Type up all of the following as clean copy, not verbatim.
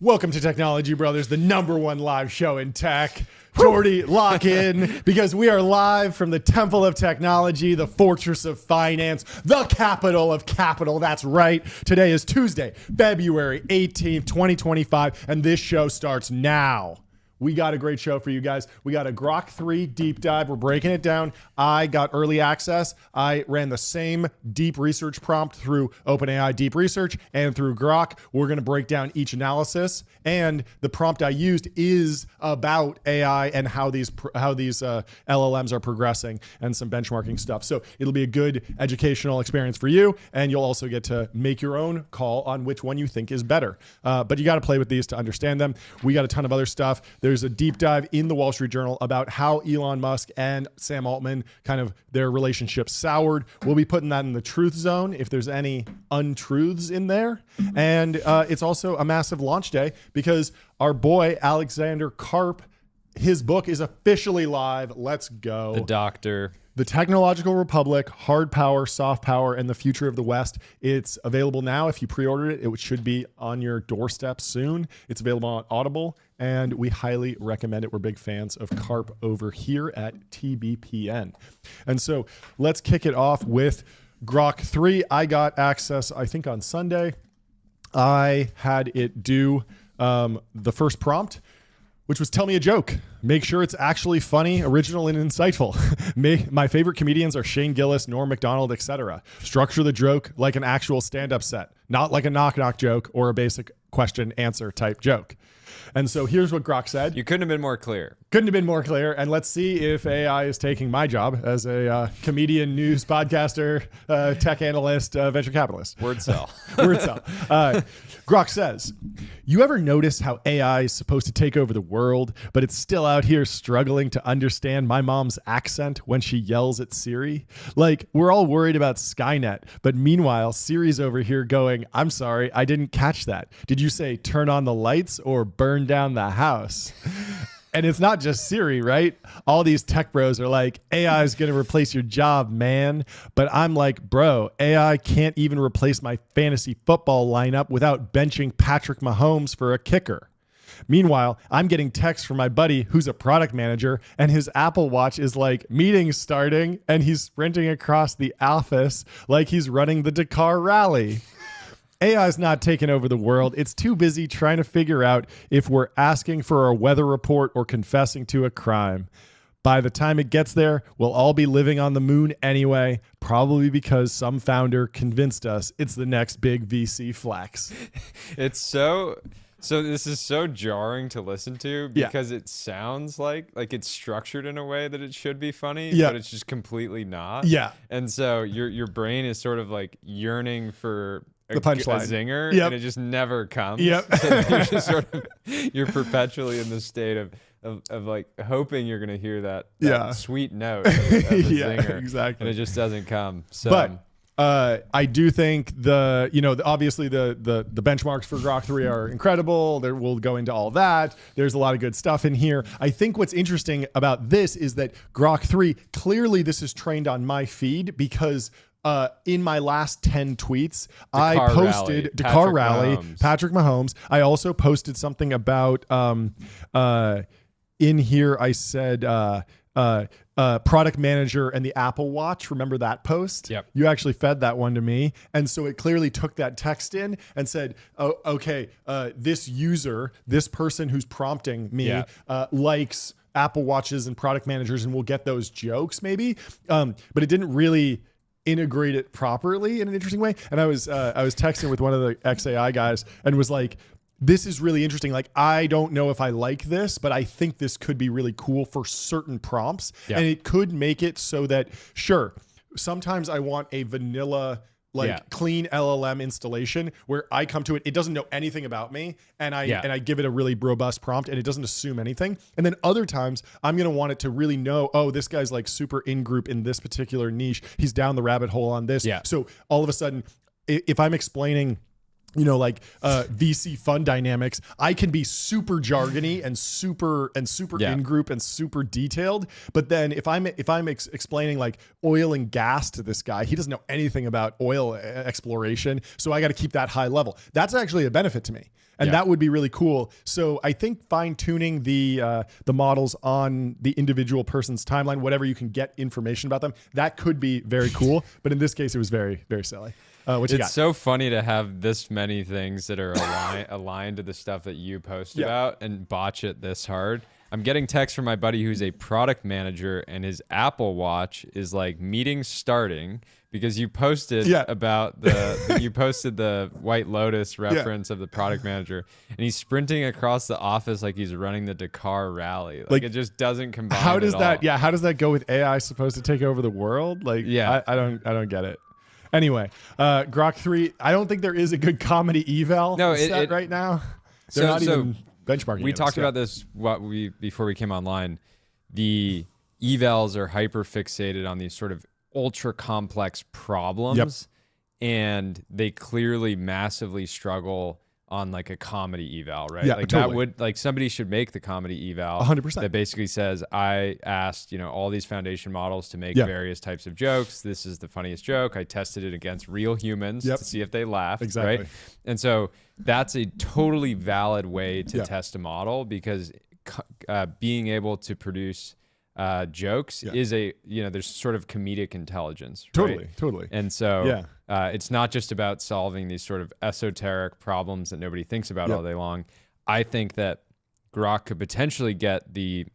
Welcome to Technology Brothers, the #1 live show in tech. Jordy, lock in, because we are live from the Temple of Technology, the fortress of finance, the capital of capital. That's right. Today is Tuesday, February 18th, 2025, and this show starts now. We got a great show for you guys. We got a Grok 3 deep dive. We're breaking it down. I got early access. I ran the same deep research prompt through OpenAI Deep Research and through Grok. We're going to break down each analysis. And the prompt I used is about AI and how these LLMs are progressing and some benchmarking stuff. So it'll be a good educational experience for you. And you'll also get to make your own call on which one you think is better. But you got to play with these to understand them. We got a ton of other stuff. There's a deep dive in the Wall Street Journal about how Elon Musk and Sam Altman, kind of their relationship soured. We'll be putting that in the truth zone if there's any untruths in there. And it's also a massive launch day because our boy Alexander Karp, his book is officially live. Let's go. The Doctor. The Technological Republic, Hard Power, Soft Power, and the Future of the West. It's available now. If you pre-ordered it, it should be on your doorstep soon. It's available on Audible, and we highly recommend it. We're big fans of Karp over here at TBPN. And so let's kick it off with Grok 3. I got access, I think, on Sunday. I had it do the first prompt, which was tell me a joke. Make sure it's actually funny, original, and insightful. My favorite comedians are Shane Gillis, Norm Macdonald, etc. Structure the joke like an actual stand-up set, not like a knock-knock joke or a basic question-answer type joke. And so here's what Grok said. You couldn't have been more clear. Couldn't have been more clear. And let's see if AI is taking my job as a comedian, news podcaster, tech analyst, venture capitalist. Word cell. Word cell. Grok says, you ever notice how AI is supposed to take over the world, but it's still out here struggling to understand my mom's accent when she yells at Siri? Like, we're all worried about Skynet, but meanwhile, Siri's over here going, I'm sorry, I didn't catch that. Did you say turn on the lights or burn down the house? And it's not just Siri, right? All these tech bros are like, AI is going to replace your job, man. But I'm like, bro, AI can't even replace my fantasy football lineup without benching Patrick Mahomes for a kicker. Meanwhile, I'm getting texts from my buddy who's a product manager, and his Apple Watch is like, meeting's starting, and he's sprinting across the office like he's running the Dakar Rally. AI is not taking over the world. It's too busy trying to figure out if we're asking for a weather report or confessing to a crime. By the time it gets there, we'll all be living on the moon anyway, probably because some founder convinced us it's the next big VC flex. It's so this is so jarring to listen to because it sounds like it's structured in a way that it should be funny, but it's just completely not. Yeah. And so your brain is sort of like yearning for the punchline, a zinger, and it just never comes. Yep. So you're just you're perpetually in this state of like hoping you're gonna hear that sweet note of the zinger, exactly, and it just doesn't come. So, but I do think obviously the benchmarks for Grok 3 are incredible. We'll go into all that. There's a lot of good stuff in here. I think what's interesting about this is that Grok 3, clearly this is trained on my feed because in my last 10 tweets, I posted Dakar Rally, Patrick Mahomes. I also posted something about in here. I said product manager and the Apple Watch. Remember that post? Yep. You actually fed that one to me. And so it clearly took that text in and said, oh, okay, this user, this person who's prompting me likes Apple Watches and product managers, and we'll get those jokes maybe. But it didn't really integrate it properly in an interesting way. And I was texting with one of the XAI guys and was like, this is really interesting. Like, I don't know if I like this, but I think this could be really cool for certain prompts. And it could make it so that, sure, sometimes I want a vanilla, clean LLM installation where I come to it, it doesn't know anything about me, and I give it a really robust prompt and it doesn't assume anything. And then other times I'm going to want it to really know, oh, this guy's like super in group in this particular niche. He's down the rabbit hole on this. So all of a sudden, if I'm explaining like VC fund dynamics, I can be super jargony and super in group and super detailed. But then if I'm explaining like oil and gas to this guy, he doesn't know anything about oil exploration. So I got to keep that high level. That's actually a benefit to me. And that would be really cool. So I think fine tuning the models on the individual person's timeline, whatever you can get information about them, that could be very cool. But in this case, it was very, very silly. It's so funny to have this many things that are aligned to the stuff that you post about and botch it this hard. I'm getting texts from my buddy who's a product manager, and his Apple Watch is like meeting starting because you posted about you posted the White Lotus reference of the product manager, and he's sprinting across the office like he's running the Dakar rally. Like it just doesn't combine. How does that? all. Yeah, how does that go with AI supposed to take over the world? Like, I don't get it. Anyway, Grok 3, I don't think there is a good comedy eval set right now. They're not even benchmarking. We talked about this before we came online. The evals are hyper fixated on these sort of ultra complex problems, and they clearly massively struggle on like a comedy eval, right? Yeah, like totally. that would like somebody should make the comedy eval 100%. that basically says, I asked, all these foundation models to make various types of jokes. This is the funniest joke. I tested it against real humans to see if they laughed. Exactly. Right? And so that's a totally valid way to test a model, because being able to produce jokes is there's sort of comedic intelligence. Right? Totally. And so it's not just about solving these sort of esoteric problems that nobody thinks about all day long. I think that Grok could potentially get the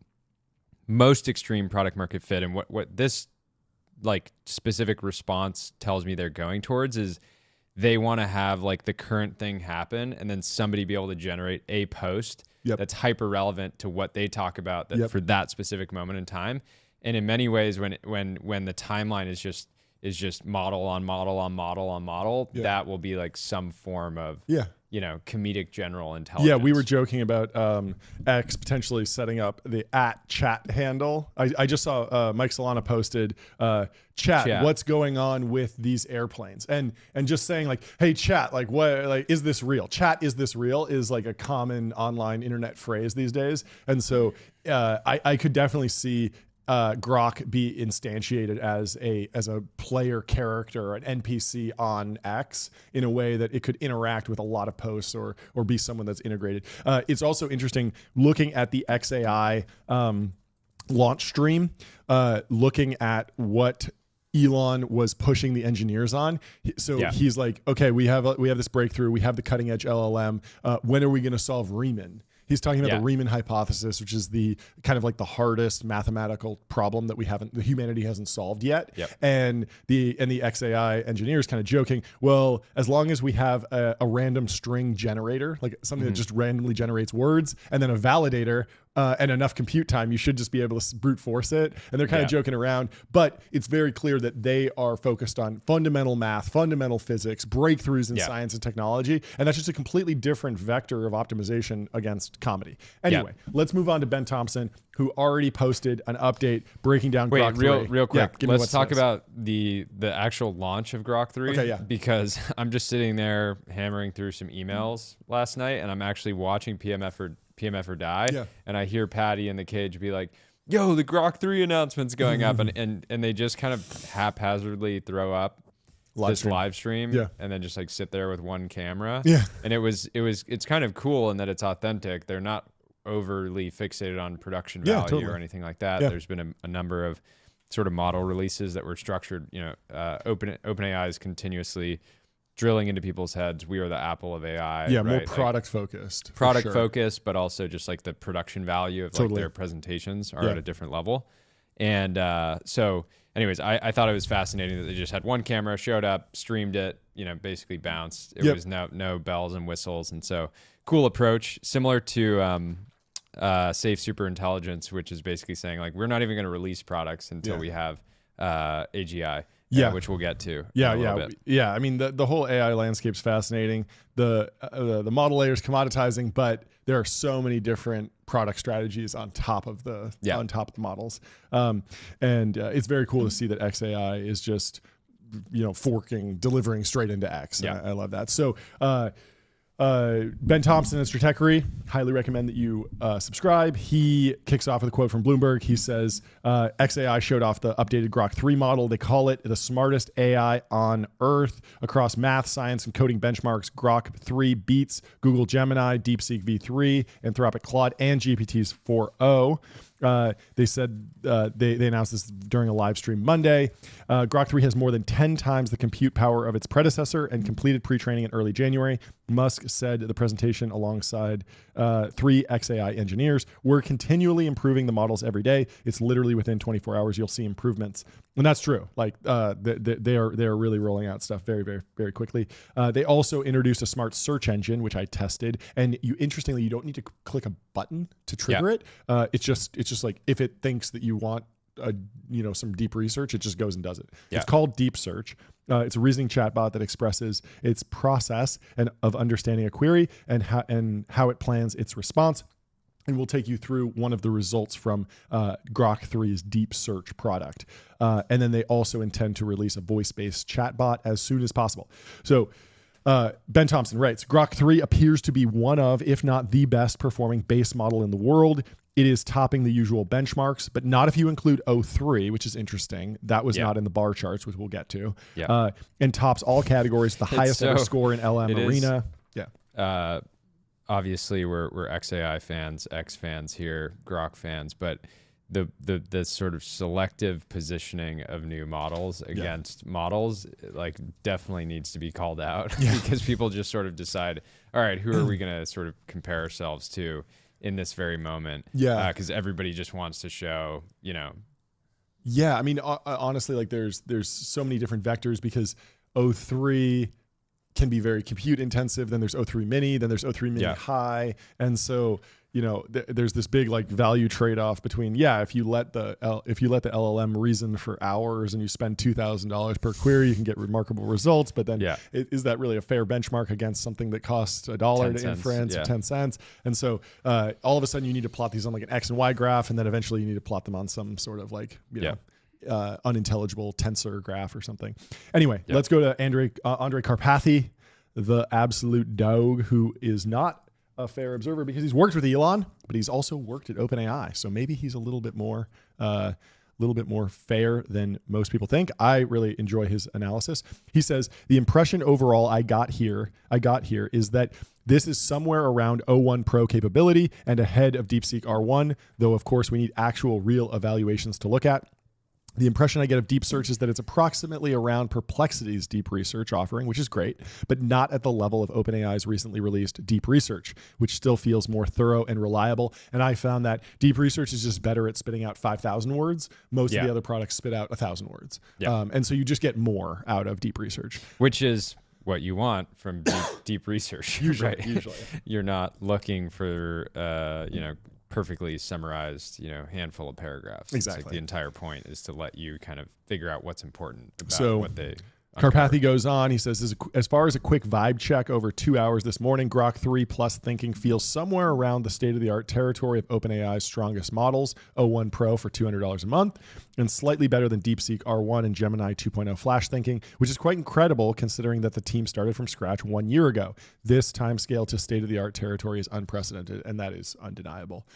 most extreme product market fit. And what this like specific response tells me they're going towards is they want to have like the current thing happen and then somebody be able to generate a post that's hyper relevant to what they talk about for that specific moment in time. And in many ways, when the timeline is just model on model on model on model, that will be like some form of comedic general intelligence. Yeah, we were joking about X potentially setting up the @chat handle. I just saw Mike Solana posted chat, what's going on with these airplanes, and just saying like, hey chat, like what, like is this real? Chat, is this real? Is like a common online internet phrase these days, and so I could definitely see Grok be instantiated as a player character or an NPC on X in a way that it could interact with a lot of posts or be someone that's integrated. It's also interesting looking at the XAI launch stream, looking at what Elon was pushing the engineers on. So he's like, okay, we have this breakthrough. We have the cutting edge LLM. When are we going to solve Riemann? He's talking about the Riemann hypothesis, which is the kind of like the hardest mathematical problem that the humanity hasn't solved yet. And the XAI engineers kind of joking, well, as long as we have a random string generator, like something that just randomly generates words, and then a validator, and enough compute time, you should just be able to brute force it. And they're kind of joking around, but it's very clear that they are focused on fundamental math, fundamental physics, breakthroughs in science and technology. And that's just a completely different vector of optimization against comedy. Anyway, let's move on to Ben Thompson, who already posted an update breaking down Grok 3. Real quick. Let's talk about the actual launch of Grok 3. Okay, because I'm just sitting there hammering through some emails last night, and I'm actually watching PMF or Die, and I hear Patty in the cage be like, yo, the Grok 3 announcement's going up, and they just kind of haphazardly throw up live stream and then just like sit there with one camera. And it's kind of cool in that it's authentic. They're not overly fixated on production value or anything like that. There's been a number of sort of model releases that were structured, OpenAI is continuously drilling into people's heads. We are the Apple of AI. Yeah, right? More product focused. Product focused, but also just like the production value of like their presentations are at a different level. And so anyways, I thought it was fascinating that they just had one camera, showed up, streamed it, basically bounced. It was no bells and whistles. And so cool approach, similar to Safe Superintelligence, which is basically saying like, we're not even going to release products until we have AGI. Which we'll get to. I mean, the whole AI landscape's fascinating. The model layer's commoditizing, but there are so many different product strategies on top of the models, and it's very cool to see that XAI is just delivering straight into X. Yeah. I love that. So Ben Thompson at Stratechery, highly recommend that you subscribe. He kicks off with a quote from Bloomberg. He says, XAI showed off the updated Grok 3 model. They call it the smartest AI on Earth. Across math, science, and coding benchmarks, Grok 3 beats Google Gemini, DeepSeek V3, Anthropic Claude, and GPT's 4o. They said they announced this during a live stream Monday. Grok 3 has more than 10 times the compute power of its predecessor and completed pre-training in early January. Musk said at the presentation alongside 3 XAI engineers, "We're continually improving the models every day. It's literally within 24 hours you'll see improvements." And that's true. Like they are really rolling out stuff very, very, very quickly. They also introduced a smart search engine, which I tested. And interestingly, you don't need to click a button to trigger it. It's just like if it thinks that you want some deep research, it just goes and does it. Yeah. It's called Deep Search. It's a reasoning chatbot that expresses its process of understanding a query and how it plans its response. And we'll take you through one of the results from Grok 3's Deep Search product. And then they also intend to release a voice-based chatbot as soon as possible. So Ben Thompson writes, Grok 3 appears to be one of, if not the best performing base model in the world. It is topping the usual benchmarks, but not if you include O3, which is interesting. That was not in the bar charts, which we'll get to. Yeah. And tops all categories, the highest ever score in LM Arena. Yeah. Obviously, we're XAI fans, X fans here, Grok fans, but the sort of selective positioning of new models against models definitely needs to be called out because people just sort of decide, all right, who are we going to sort of compare ourselves to in this very moment? Yeah. Because everybody just wants to show, Yeah, I mean, honestly, there's so many different vectors because O3 can be very compute intensive. Then there's O3 mini, then there's O3 mini high. And so, there's this big value trade-off between, if you let the LLM reason for hours and you spend $2,000 per query, you can get remarkable results. But then is that really a fair benchmark against something that costs $1 to inference or 10 cents? And so all of a sudden you need to plot these on an X and Y graph, and then eventually you need to plot them on some sort of unintelligible tensor graph or something. Anyway, let's go to Andrei Karpathy, the absolute dog, who is not a fair observer because he's worked with Elon, but he's also worked at OpenAI. So maybe he's a little bit more fair than most people think. I really enjoy his analysis. He says, the impression overall I got here is that this is somewhere around O1 Pro capability and ahead of DeepSeek R1, though of course we need actual real evaluations to look at. The impression I get of Deep Search is that it's approximately around Perplexity's Deep Research offering, which is great, but not at the level of OpenAI's recently released Deep Research, which still feels more thorough and reliable. And I found that Deep Research is just better at spitting out 5,000 words. Most of the other products spit out 1,000 words. Yeah. And so you just get more out of Deep Research. Which is what you want from deep research. Usually. You're not looking for, perfectly summarized, handful of paragraphs. Exactly. It's the entire point is to let you kind of figure out what's important about what they Karpathy goes on. He says, as far as a quick vibe check over 2 hours this morning, Grok 3 plus thinking feels somewhere around the state-of-the-art territory of OpenAI's strongest models, O1 Pro for $200 a month, and slightly better than DeepSeek R1 and Gemini 2.0 flash thinking, which is quite incredible considering that the team started from scratch 1 year ago. This timescale to state-of-the-art territory is unprecedented, and that is undeniable.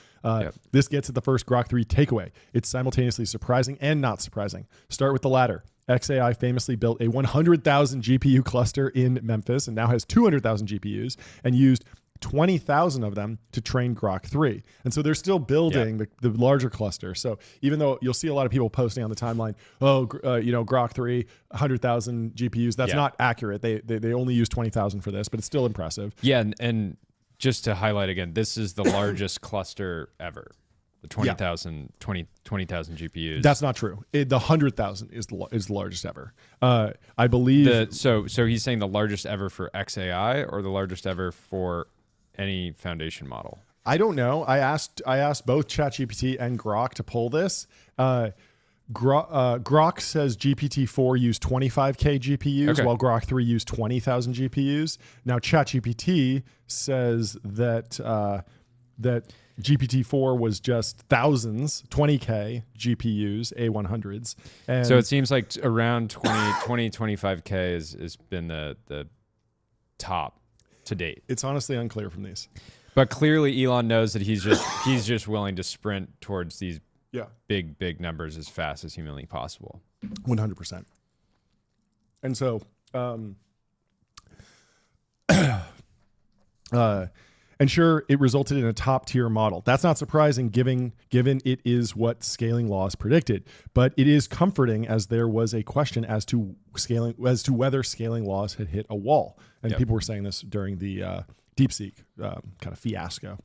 This gets at the first Grok 3 takeaway. It's simultaneously surprising and not surprising. Start with the latter. XAI famously built a 100,000 GPU cluster in Memphis and now has 200,000 GPUs and used 20,000 of them to train Grok 3. And so they're still building the larger cluster. So even though you'll see a lot of people posting on the timeline, Grok 3, 100,000 GPUs, that's not accurate. They only use 20,000 for this, but it's still impressive. Yeah, and just to highlight again, this is the largest cluster ever. The 20,000 GPUs. That's not true. The 100,000 is the largest ever. I believe. So he's saying the largest ever for XAI or the largest ever for any foundation model? I don't know. I asked both ChatGPT and Grok to pull this. Grok says GPT-4 used 25K GPUs, while Grok 3 used 20,000 GPUs. Now ChatGPT says that that GPT-4 was just thousands, 20K GPUs, A100s. And so it seems like around 25K has been the top to date. It's honestly unclear from these. But clearly Elon knows that he's just willing to sprint towards these big numbers as fast as humanly possible. 100%. And so, and sure, it resulted in a top-tier model. That's not surprising, given it is what scaling laws predicted. But it is comforting, as there was a question as to whether scaling laws had hit a wall. And people were saying this during the DeepSeek kind of fiasco.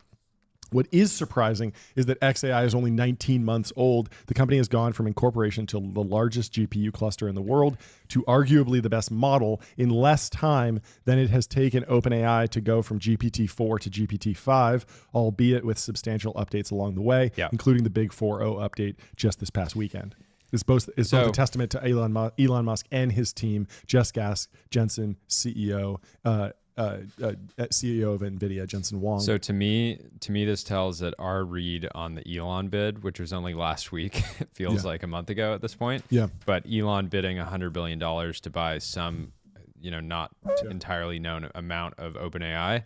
What is surprising is that xAI is only 19 months old. The company has gone from incorporation to the largest GPU cluster in the world to arguably the best model in less time than it has taken OpenAI to go from GPT-4 to GPT-5, albeit with substantial updates along the way, including the big 4.0 update just this past weekend. It's both a testament to Elon Musk and his team, Jess Jensen, CEO of NVIDIA, Jensen Huang. So to me, this tells that our read on the Elon bid, which was only last week, it feels like a month ago at this point. Yeah. But Elon bidding $100 billion to buy some, not entirely known amount of OpenAI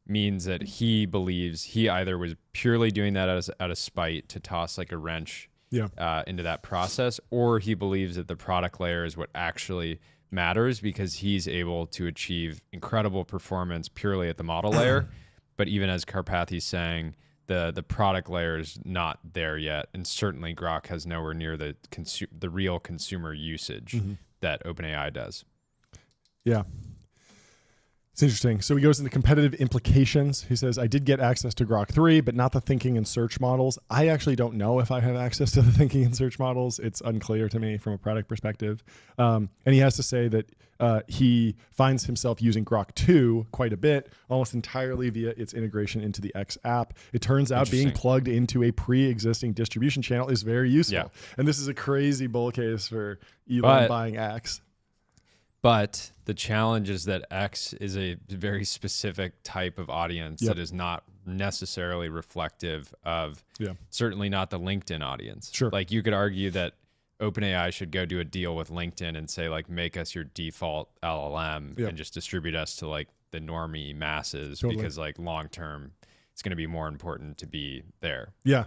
means that he believes he either was purely doing that out of spite to toss like a wrench into that process, or he believes that the product layer is what actually matters because he's able to achieve incredible performance purely at the model layer. But even as Karpathy's saying, the product layer is not there yet, and certainly Grok has nowhere near the real consumer usage that OpenAI does. Yeah. It's interesting. So he goes into competitive implications. He says, I did get access to Grok 3, but not the thinking and search models. I actually don't know if I have access to the thinking and search models. It's unclear to me from a product perspective. And he has to say that he finds himself using Grok 2 quite a bit, almost entirely via its integration into the X app. It turns out being plugged into a pre-existing distribution channel is very useful. Yeah. And this is a crazy bull case for Elon buying X. But the challenge is that X is a very specific type of audience that is not necessarily reflective of, certainly not the LinkedIn audience. Sure. Like you could argue that OpenAI should go do a deal with LinkedIn and say like, make us your default LLM and just distribute us to like the normie masses because like long-term, it's going to be more important to be there. Yeah.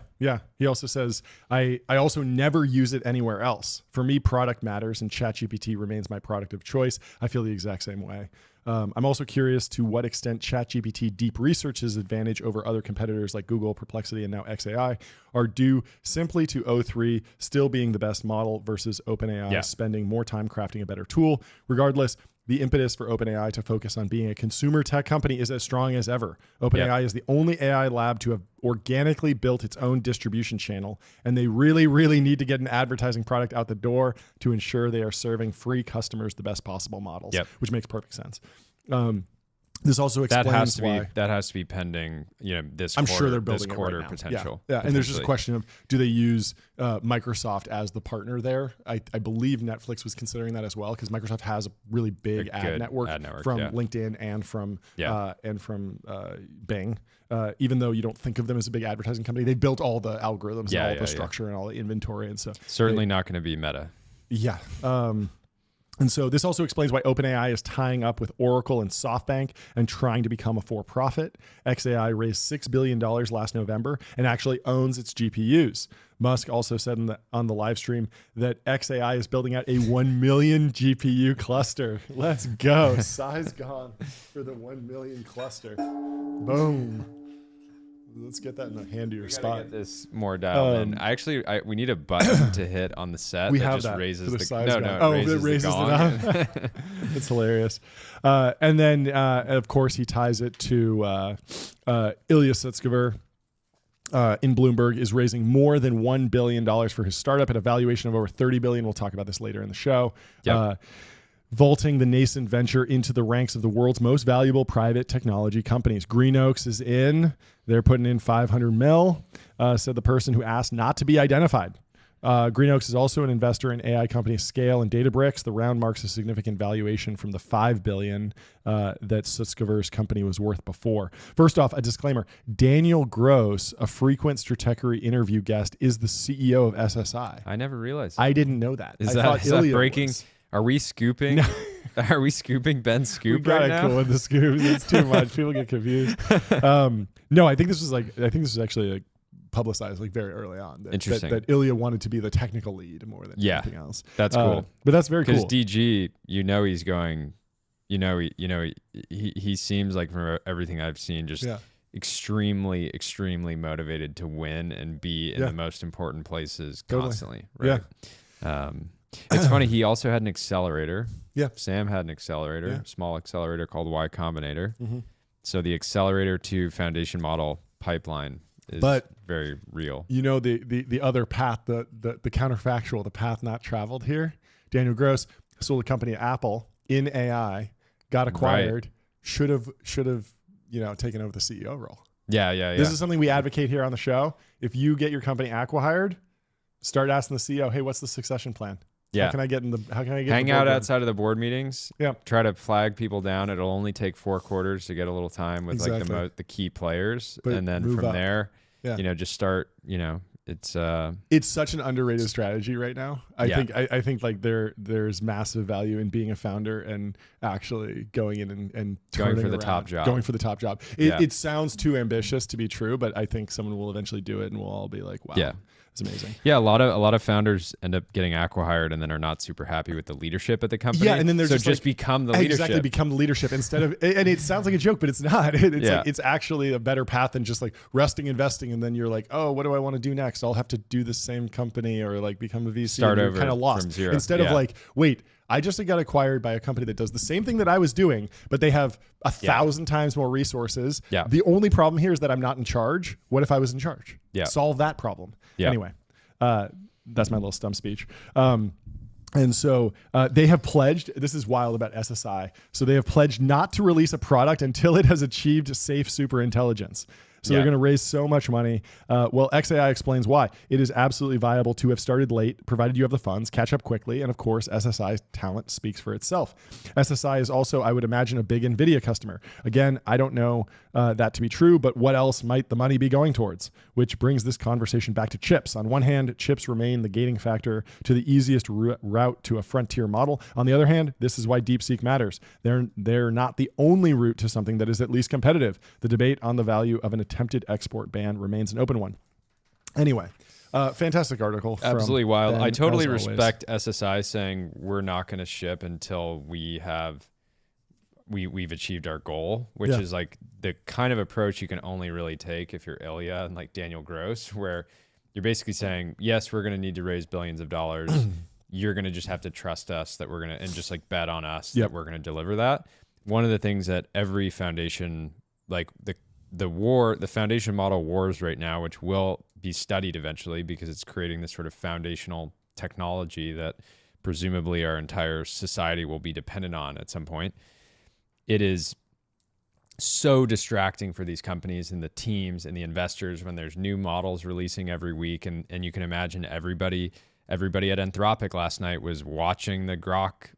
He also says, I also never use it anywhere else. For me, product matters, and ChatGPT remains my product of choice. I feel the exact same way. I'm also curious to what extent ChatGPT deep research's advantage over other competitors like Google, Perplexity, and now xAI are due simply to O3 still being the best model versus OpenAI spending more time crafting a better tool. Regardless, the impetus for OpenAI to focus on being a consumer tech company is as strong as ever. OpenAI is the only AI lab to have organically built its own distribution channel, and they really, really need to get an advertising product out the door to ensure they are serving free customers the best possible models, which makes perfect sense. This also explains why that has to be pending, this I'm quarter, sure they're building this quarter it right now. potential. Yeah. And there's just a question of, do they use Microsoft as the partner there? I believe Netflix was considering that as well, because Microsoft has a really big ad network from LinkedIn and from Bing. Even though you don't think of them as a big advertising company, they built all the algorithms and all the structure and all the inventory and stuff. Certainly not going to be Meta. Yeah. And so this also explains why OpenAI is tying up with Oracle and SoftBank and trying to become a for-profit. xAI raised $6 billion last November and actually owns its GPUs. Musk also said on the live stream that xAI is building out a 1 million GPU cluster. Let's go. Size gone for the 1 million cluster. Boom. Let's get that in the handier spot. Get this more dialed in. We need a button to hit on the set that just raises the raises the gong. It's hilarious. And then, of course, he ties it to Ilya Sutskever in Bloomberg is raising more than $1 billion for his startup at a valuation of over $30 billion. We'll talk about this later in the show. Vaulting the nascent venture into the ranks of the world's most valuable private technology companies. Green Oaks is in. They're putting in $500 million, said the person who asked not to be identified. Green Oaks is also an investor in AI company Scale and Databricks. The round marks a significant valuation from the $5 billion that Sutskever's company was worth before. First off, a disclaimer. Daniel Gross, a frequent Stratechery interview guest, is the CEO of SSI. I never realized. I didn't know that. Is that breaking? Are we scooping? No. Are we scooping Ben Scoop right now? Cool with the scoops. It's too much. People get confused. No, I think this was actually publicized like very early on. Interesting. That Ilya wanted to be the technical lead more than anything else. That's cool. But that's very cool. Because DG, he's going. He seems like from everything I've seen, just extremely, extremely motivated to win and be in the most important places constantly. Right? Yeah. It's funny. He also had an accelerator. Yeah. Sam had an accelerator, small accelerator called Y Combinator. Mm-hmm. So the accelerator to foundation model pipeline is very real. The other path, the counterfactual, the path not traveled here. Daniel Gross sold a company, Apple, in AI, got acquired, should have taken over the CEO role. Yeah. This is something we advocate here on the show. If you get your company acqui-hired, start asking the CEO, hey, what's the succession plan? Yeah. How can I get hang out outside of the board meetings? Yeah. Try to flag people down. It'll only take 4 quarters to get a little time with like the key players, and then from there, just start. It's such an underrated strategy right now. I think like there's massive value in being a founder and actually going in and going for the top job. Going for the top job. It sounds too ambitious to be true, but I think someone will eventually do it, and we'll all be like, wow. Yeah. It's amazing. Yeah, a lot of founders end up getting acqui-hired and then are not super happy with the leadership at the company. Yeah, and then there's just become the leadership. Exactly, become the leadership instead of. And it sounds like a joke, but it's not. It's actually a better path than just like resting, investing, and then you're like, oh, what do I want to do next? I'll have to do the same company or like become a VC. Start over, kind of lost from zero. Instead of like, wait, I just got acquired by a company that does the same thing that I was doing, but they have 1,000 times more resources. Yeah. The only problem here is that I'm not in charge. What if I was in charge? Yeah. Solve that problem. Yeah. Anyway. That's my little stump speech. And so they have pledged, this is wild about SSI. So they have pledged not to release a product until it has achieved safe superintelligence. So they're going to raise so much money. Well, XAI explains why. It is absolutely viable to have started late, provided you have the funds, catch up quickly, and of course, SSI's talent speaks for itself. SSI is also, I would imagine, a big NVIDIA customer. Again, I don't know that to be true, but what else might the money be going towards? Which brings this conversation back to chips. On one hand, chips remain the gating factor to the easiest route to a frontier model. On the other hand, this is why DeepSeek matters. They're not the only route to something that is at least competitive. The debate on the value of an attempted export ban remains an open one. Anyway, fantastic article. Absolutely wild. Ben, I totally respect SSI saying we're not going to ship until we've achieved our goal, which is like the kind of approach you can only really take if you're Ilya and like Daniel Gross, where you're basically saying, yes, we're going to need to raise billions of dollars. You're going to just have to trust us that we're going to, and just like bet on us that we're going to deliver that. One of the things that every foundation, like the foundation model wars right now, which will be studied eventually because it's creating this sort of foundational technology that presumably our entire society will be dependent on at some point. It is so distracting for these companies and the teams and the investors when there's new models releasing every week. And you can imagine everybody at Anthropic last night was watching the Grok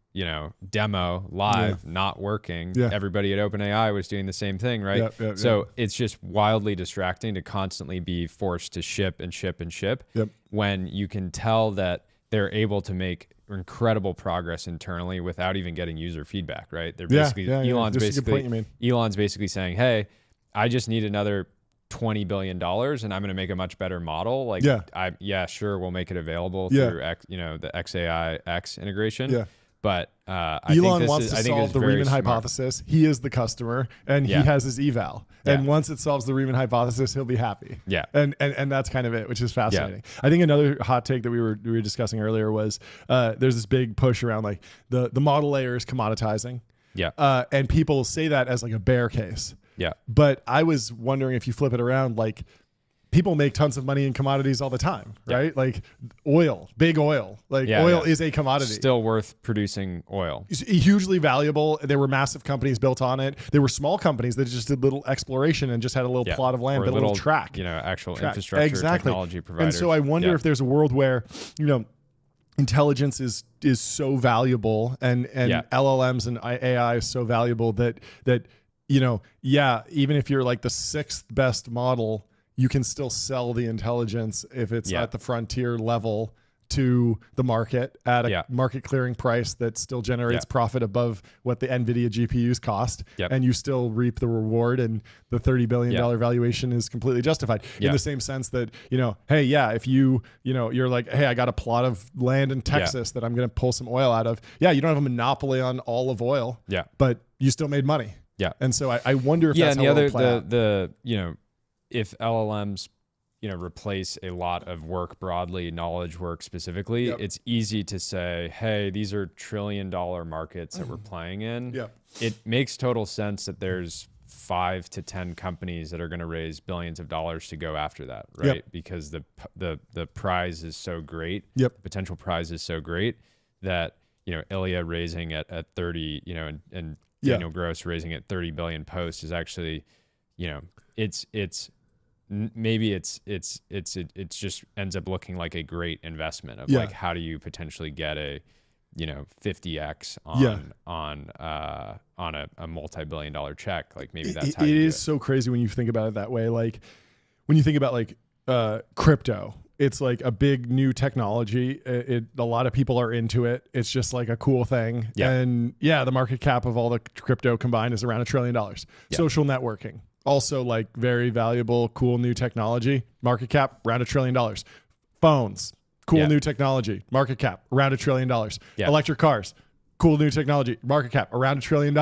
demo live, not working. Yeah. Everybody at OpenAI was doing the same thing, right? So it's just wildly distracting to constantly be forced to ship and ship and ship when you can tell that they're able to make incredible progress internally without even getting user feedback, right? They're basically Elon's basically saying, hey, I just need another $20 billion and I'm going to make a much better model. Like, sure, we'll make it available through the XAI X integration. Yeah. But Elon wants to solve the Riemann hypothesis. He is the customer, and he has his eval. And once it solves the Riemann hypothesis, he'll be happy. Yeah. And that's kind of it, which is fascinating. I think another hot take that we were discussing earlier was there's this big push around like the model layer is commoditizing. Yeah. And people say that as like a bear case. Yeah. But I was wondering if you flip it around, like people make tons of money in commodities all the time, right? Like oil, big oil. Like Yeah, oil is a commodity. Still worth producing oil. It's hugely valuable. There were massive companies built on it. There were small companies that just did little exploration and just had a little plot of land, or built a little track. Actual infrastructure, technology providers. And so I wonder if there's a world where, intelligence is so valuable and LLMs and AI is so valuable that even if you're like the 6th best model, you can still sell the intelligence if it's at the frontier level to the market at a market clearing price that still generates profit above what the NVIDIA GPUs cost. And you still reap the reward, and the $30 billion valuation is completely justified in the same sense that, if you're like, hey, I got a plot of land in Texas that I'm going to pull some oil out of. Yeah. You don't have a monopoly on all of oil, but you still made money. Yeah. And so I wonder if that's and how the it'll other, play the if LLMs replace a lot of work broadly, knowledge work specifically, it's easy to say, hey, these are $1 trillion markets that we're playing in. It makes total sense that there's 5 to 10 companies that are going to raise billions of dollars to go after that, right? Because the prize is so great, the potential prize is so great that, Ilya raising at 30, and Daniel Gross raising at 30 billion post is actually, maybe it just ends up looking like a great investment of like, how do you potentially get a 50x on a multi-billion-dollar check? Like maybe that's how it you is so crazy when you think about it that way. Like when you think about like crypto, it's like a big new technology. A lot of people are into it. It's just like a cool thing. And the market cap of all the crypto combined is around $1 trillion. Social networking, also like very valuable, cool new technology. Market cap around $1 trillion. Phones, cool new technology. Market cap around $1 trillion. Electric cars, cool new technology. Market cap around $1 trillion.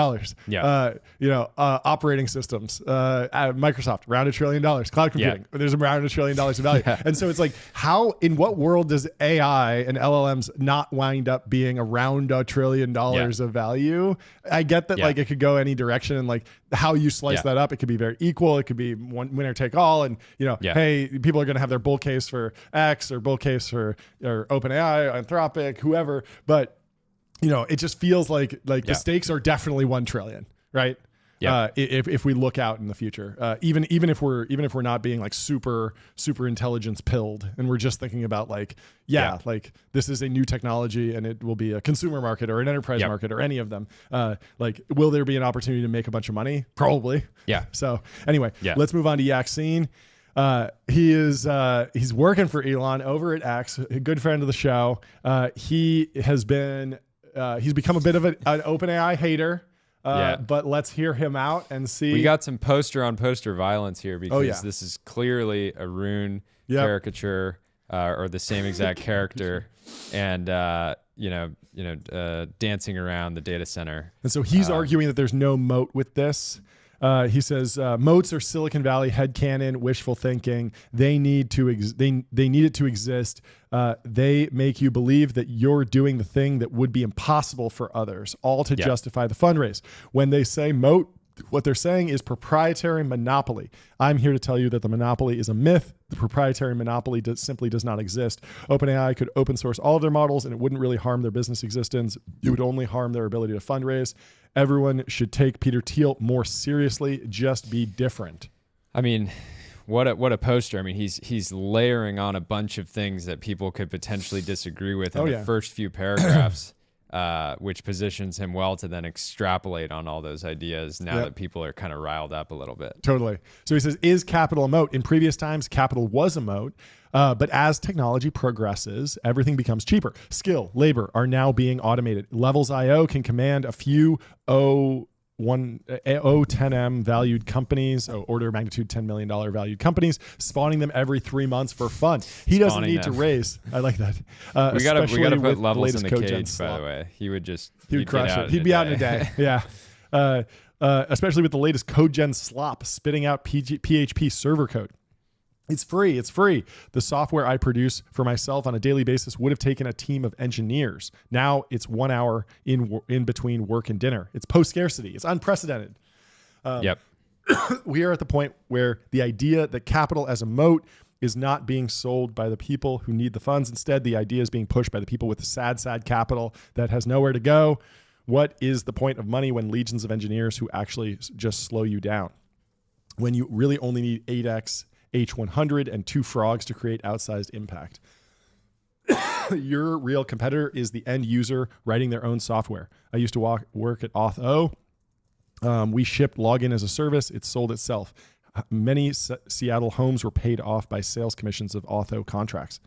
Operating systems, Microsoft around $1 trillion. Cloud computing, there's around $1 trillion of value. And so it's like, in what world does AI and LLMs not wind up being around $1 trillion of value? I get that like it could go any direction, and like how you slice that up, it could be very equal. It could be one winner take all. And hey, people are going to have their bull case for X or bull case for OpenAI, Anthropic, whoever. But it just feels like the stakes are definitely 1 trillion, right? If we look out in the future, even if we're not being like super intelligence pilled, and we're just thinking about like this is a new technology and it will be a consumer market or an enterprise market or any of them. Like, will there be an opportunity to make a bunch of money? Probably. So anyway, let's move on to Yaxine. He's working for Elon over at X, a good friend of the show. He's become a bit of an OpenAI hater. But let's hear him out and see. We got some poster on poster violence here because this is clearly a Rune caricature or the same exact character, and dancing around the data center. And so he's arguing that there's no moat with this. He says moats are Silicon Valley headcanon, wishful thinking. They need it to exist. They make you believe that you're doing the thing that would be impossible for others, all to justify the fundraise. When they say moat, what they're saying is proprietary monopoly. I'm here to tell you that the monopoly is a myth. The proprietary monopoly simply does not exist. OpenAI could open source all of their models and it wouldn't really harm their business existence. It would only harm their ability to fundraise. Everyone should take Peter Thiel more seriously. Just be different. I mean, what a poster. I mean, he's layering on a bunch of things that people could potentially disagree with in the first few paragraphs. Which positions him well to then extrapolate on all those ideas now that people are kind of riled up a little bit. Totally. So he says, is capital a moat? In previous times, capital was a moat, but as technology progresses, everything becomes cheaper. Skill, labor are now being automated. Levels.io can command a few 10M valued companies, order of magnitude $10 million valued companies, spawning them every 3 months for fun. He doesn't need to raise. I like that. We gotta put levels in the cage, by the way. He would crush it. He'd be out in a day. Especially with the latest code gen slop spitting out PHP server code. It's free. It's free. The software I produce for myself on a daily basis would have taken a team of engineers. Now it's 1 hour in between work and dinner. It's post-scarcity. It's unprecedented. We are at the point where the idea that capital as a moat is not being sold by the people who need the funds. Instead, the idea is being pushed by the people with the sad capital that has nowhere to go. What is the point of money when legions of engineers who actually just slow you down? When you really only need 8x H100 and 2 frogs to create outsized impact. Your real competitor is the end user writing their own software. I used to work at Auth0. We shipped login as a service. It sold itself. Many Seattle homes were paid off by sales commissions of Auth0 contracts.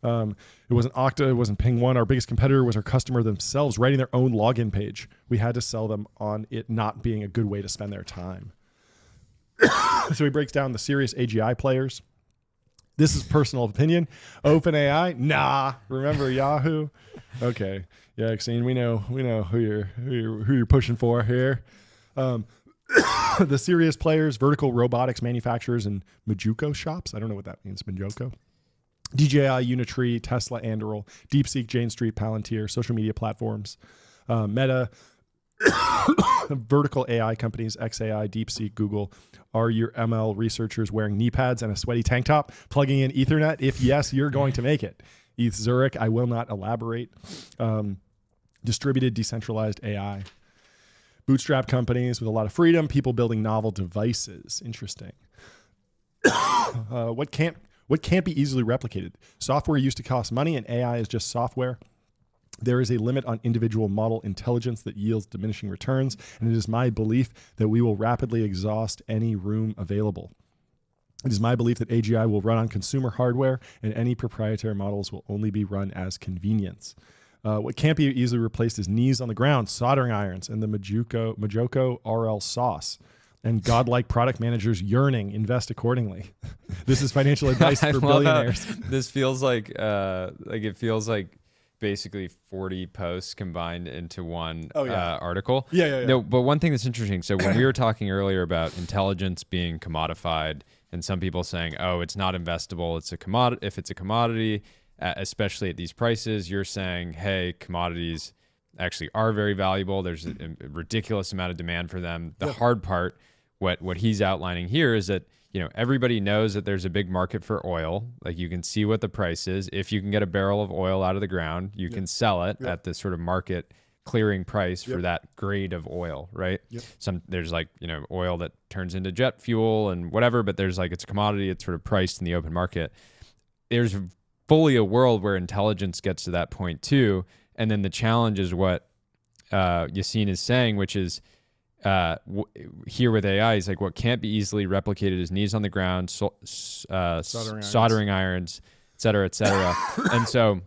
It wasn't Okta. It wasn't Ping One. Our biggest competitor was our customer themselves writing their own login page. We had to sell them on it not being a good way to spend their time. So he breaks down the serious AGI players. This is personal opinion. OpenAI, nah. Remember Yahoo? Okay, yeah, Xene, we know who you're pushing for here. The serious players, vertical robotics manufacturers, and Majuko shops. I don't know what that means. Majuko. DJI, Unitree, Tesla, Anduril, DeepSeek, Jane Street, Palantir, social media platforms, Meta, vertical AI companies, XAI, DeepSeek, Google. Are your ML researchers wearing knee pads and a sweaty tank top, plugging in Ethernet? If yes, you're going to make it. ETH Zurich, I will not elaborate. Distributed, decentralized AI. Bootstrap companies with a lot of freedom, people building novel devices. Interesting. What can't be easily replicated? Software used to cost money, and AI is just software. There is a limit on individual model intelligence that yields diminishing returns, and it is my belief that we will rapidly exhaust any room available. It is my belief that AGI will run on consumer hardware, and any proprietary models will only be run as convenience. What can't be easily replaced is knees on the ground, soldering irons, and the Majoko RL sauce. And godlike product managers yearning, invest accordingly. This is financial advice for billionaires. This feels like it feels like basically 40 posts combined into one article. Yeah. No, but one thing that's interesting. So when we were talking earlier about intelligence being commodified, and some people saying, "Oh, it's not investable. It's a commodity. If it's a commodity, especially at these prices," you're saying, "Hey, commodities actually are very valuable. There's a ridiculous amount of demand for them." The hard part, what he's outlining here, is that everybody knows that there's a big market for oil. Like, you can see what the price is. If you can get a barrel of oil out of the ground, you can sell it at the sort of market clearing price for that grade of oil, right? There's oil that turns into jet fuel and whatever, but there's it's a commodity. It's sort of priced in the open market. There's fully a world where intelligence gets to that point too. And then the challenge is what Yassine is saying, which is here with AI is what can't be easily replicated is knees on the ground, soldering irons, et cetera, et cetera. And so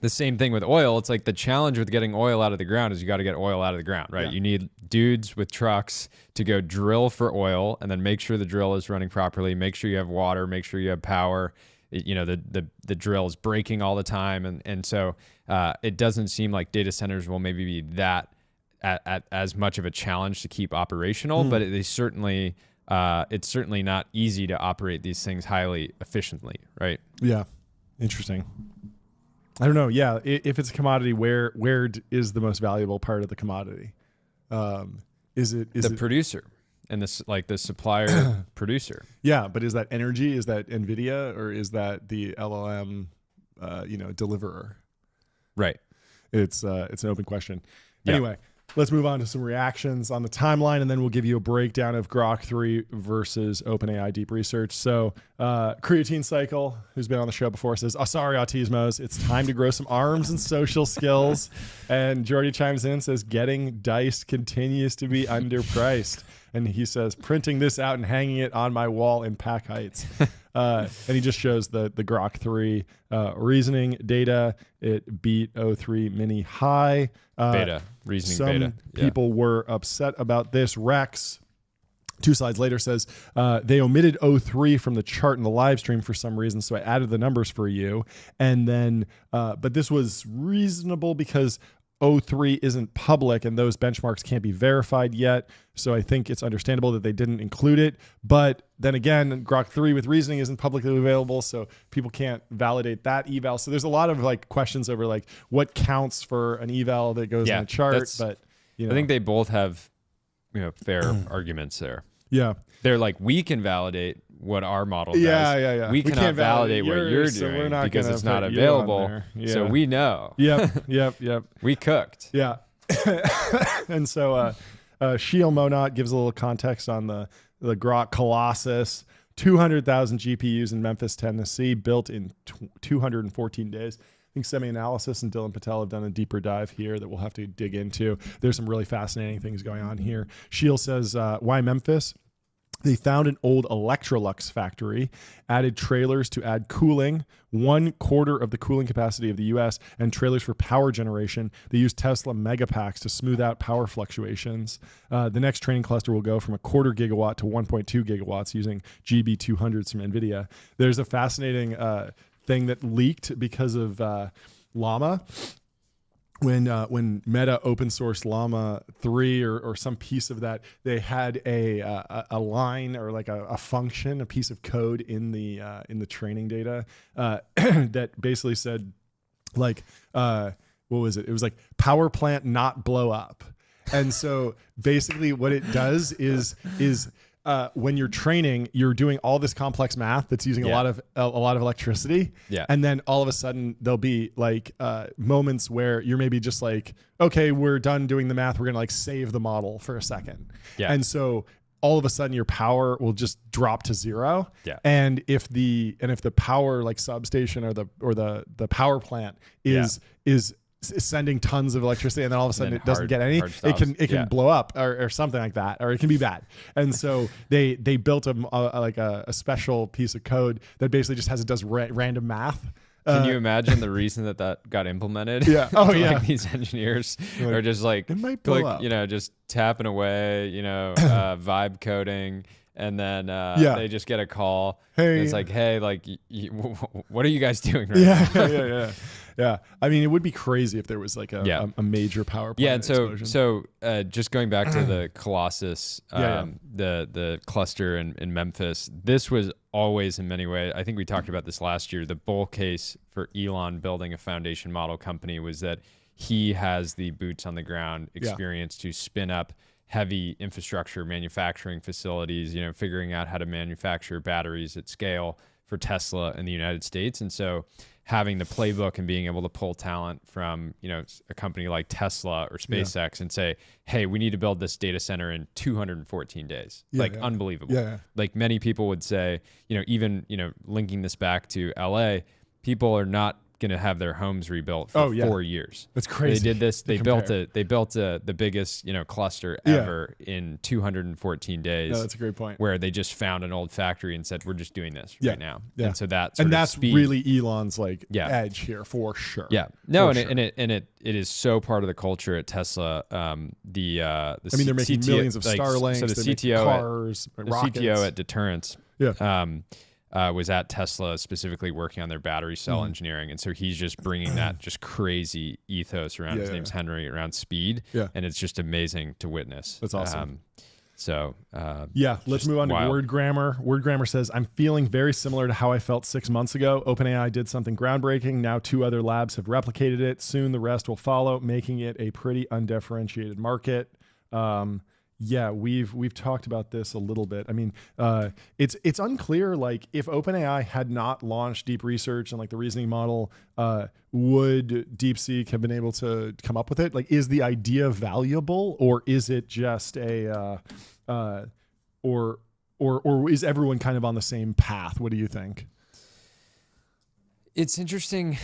the same thing with oil. It's the challenge with getting oil out of the ground is you got to get oil out of the ground, right? You need dudes with trucks to go drill for oil and then make sure the drill is running properly, make sure you have water, make sure you have power. The drill is breaking all the time. And so it doesn't seem like data centers will maybe be that at as much of a challenge to keep operational, but it's certainly not easy to operate these things highly efficiently, right? Yeah. Interesting. I don't know. Yeah. If it's a commodity, where is the most valuable part of the commodity? Is it the producer? And this the supplier producer. Yeah, but is that energy? Is that NVIDIA, or is that the LLM deliverer? Right. It's an open question. Anyway, let's move on to some reactions on the timeline, and then we'll give you a breakdown of Grok 3 versus OpenAI Deep Research. So Creatine Cycle, who's been on the show before, says, sorry, Autismos, it's time to grow some arms and social skills. And Jordy chimes in and says, getting diced continues to be underpriced. And he says, printing this out and hanging it on my wall in Pack Heights. And he just shows the Grok 3 reasoning data. It beat O3 mini high. Beta, reasoning some beta. People were upset about this. Rex, 2 slides later, says, they omitted O3 from the chart in the live stream for some reason, so I added the numbers for you. And then, but this was reasonable because O3 isn't public and those benchmarks can't be verified yet. So I think it's understandable that they didn't include it. But then again, Grok 3 with reasoning isn't publicly available, so people can't validate that eval. So there's a lot of questions over what counts for an eval that goes on a chart. But I think they both have fair arguments there. Yeah. They're like, we can validate what our model does. Yeah. We cannot can't validate what yours, you're so doing we're not because gonna it's not put you on available. there. So Yeah. we know. Yep. We cooked. Yeah. And so Sheil Monat gives a little context on the Grok Colossus. 200,000 GPUs in Memphis, Tennessee, built in 214 days. I think Semi-Analysis and Dylan Patel have done a deeper dive here that we'll have to dig into. There's some really fascinating things going on here. Sheil says, why Memphis? They found an old Electrolux factory, added trailers to add cooling, 1/4 of the cooling capacity of the US, and trailers for power generation. They use Tesla Megapacks to smooth out power fluctuations. The next training cluster will go from 1/4 gigawatt to 1.2 gigawatts using GB200s from NVIDIA. There's a fascinating thing that leaked because of Llama. When Meta open sourced Llama 3 or some piece of that, they had a line or like a function, a piece of code in the training data that basically said like what was it? It was like power plant not blow up. And so basically what it does is when you're training, you're doing all this complex math that's using a lot of electricity. Yeah. And then all of a sudden there'll be like moments where you're maybe just like, okay, we're done doing the math. We're going to like save the model for a second. Yeah. And so all of a sudden your power will just drop to zero. Yeah. And if the power like substation or the power plant is sending tons of electricity and then all of a sudden it doesn't get any, it can blow up or something like that, or it can be bad. And so they built a special piece of code that basically just does random math. Can you imagine the reason that got implemented? Yeah. Oh yeah. Like these engineers are just like, it might blow up. Just tapping away, vibe coding. And then they just get a call. Hey, and it's like, hey, like, what are you guys doing right now? Yeah. I mean, it would be crazy if there was like a major power plant. Yeah, and explosion. so just going back to the Colossus, the cluster in Memphis, this was always in many ways, I think we talked about this last year, the bull case for Elon building a foundation model company was that he has the boots on the ground experience to spin up heavy infrastructure manufacturing facilities, figuring out how to manufacture batteries at scale for Tesla in the United States. And so having the playbook and being able to pull talent from, a company like Tesla or SpaceX and say, hey, we need to build this data center in 214 days. Unbelievable. Yeah. Like many people would say, even, linking this back to LA, people are not going to have their homes rebuilt for 4 years. That's crazy. They did this. They built the biggest, cluster ever in 214 days. No, that's a great point. Where they just found an old factory and said, we're just doing this right now. Yeah. And so that's really Elon's edge here for sure. Yeah. No, it is so part of the culture at Tesla. They're making millions of Starlinks. So the CTO cars, rockets. The CTO at Deterrence. Yeah. Was at Tesla specifically working on their battery cell engineering. And so he's just bringing that just crazy ethos around. His name's Henry, around speed. Yeah. And it's just amazing to witness. That's awesome. Let's move on to Word Grammar. Word Grammar says, I'm feeling very similar to how I felt 6 months ago. OpenAI did something groundbreaking. Now 2 other labs have replicated it. Soon the rest will follow, making it a pretty undifferentiated market. We've talked about this a little bit. I mean, it's unclear like if OpenAI had not launched deep research and like the reasoning model, would DeepSeek have been able to come up with it? Like, is the idea valuable, or is it just or is everyone kind of on the same path? What do you think? It's interesting.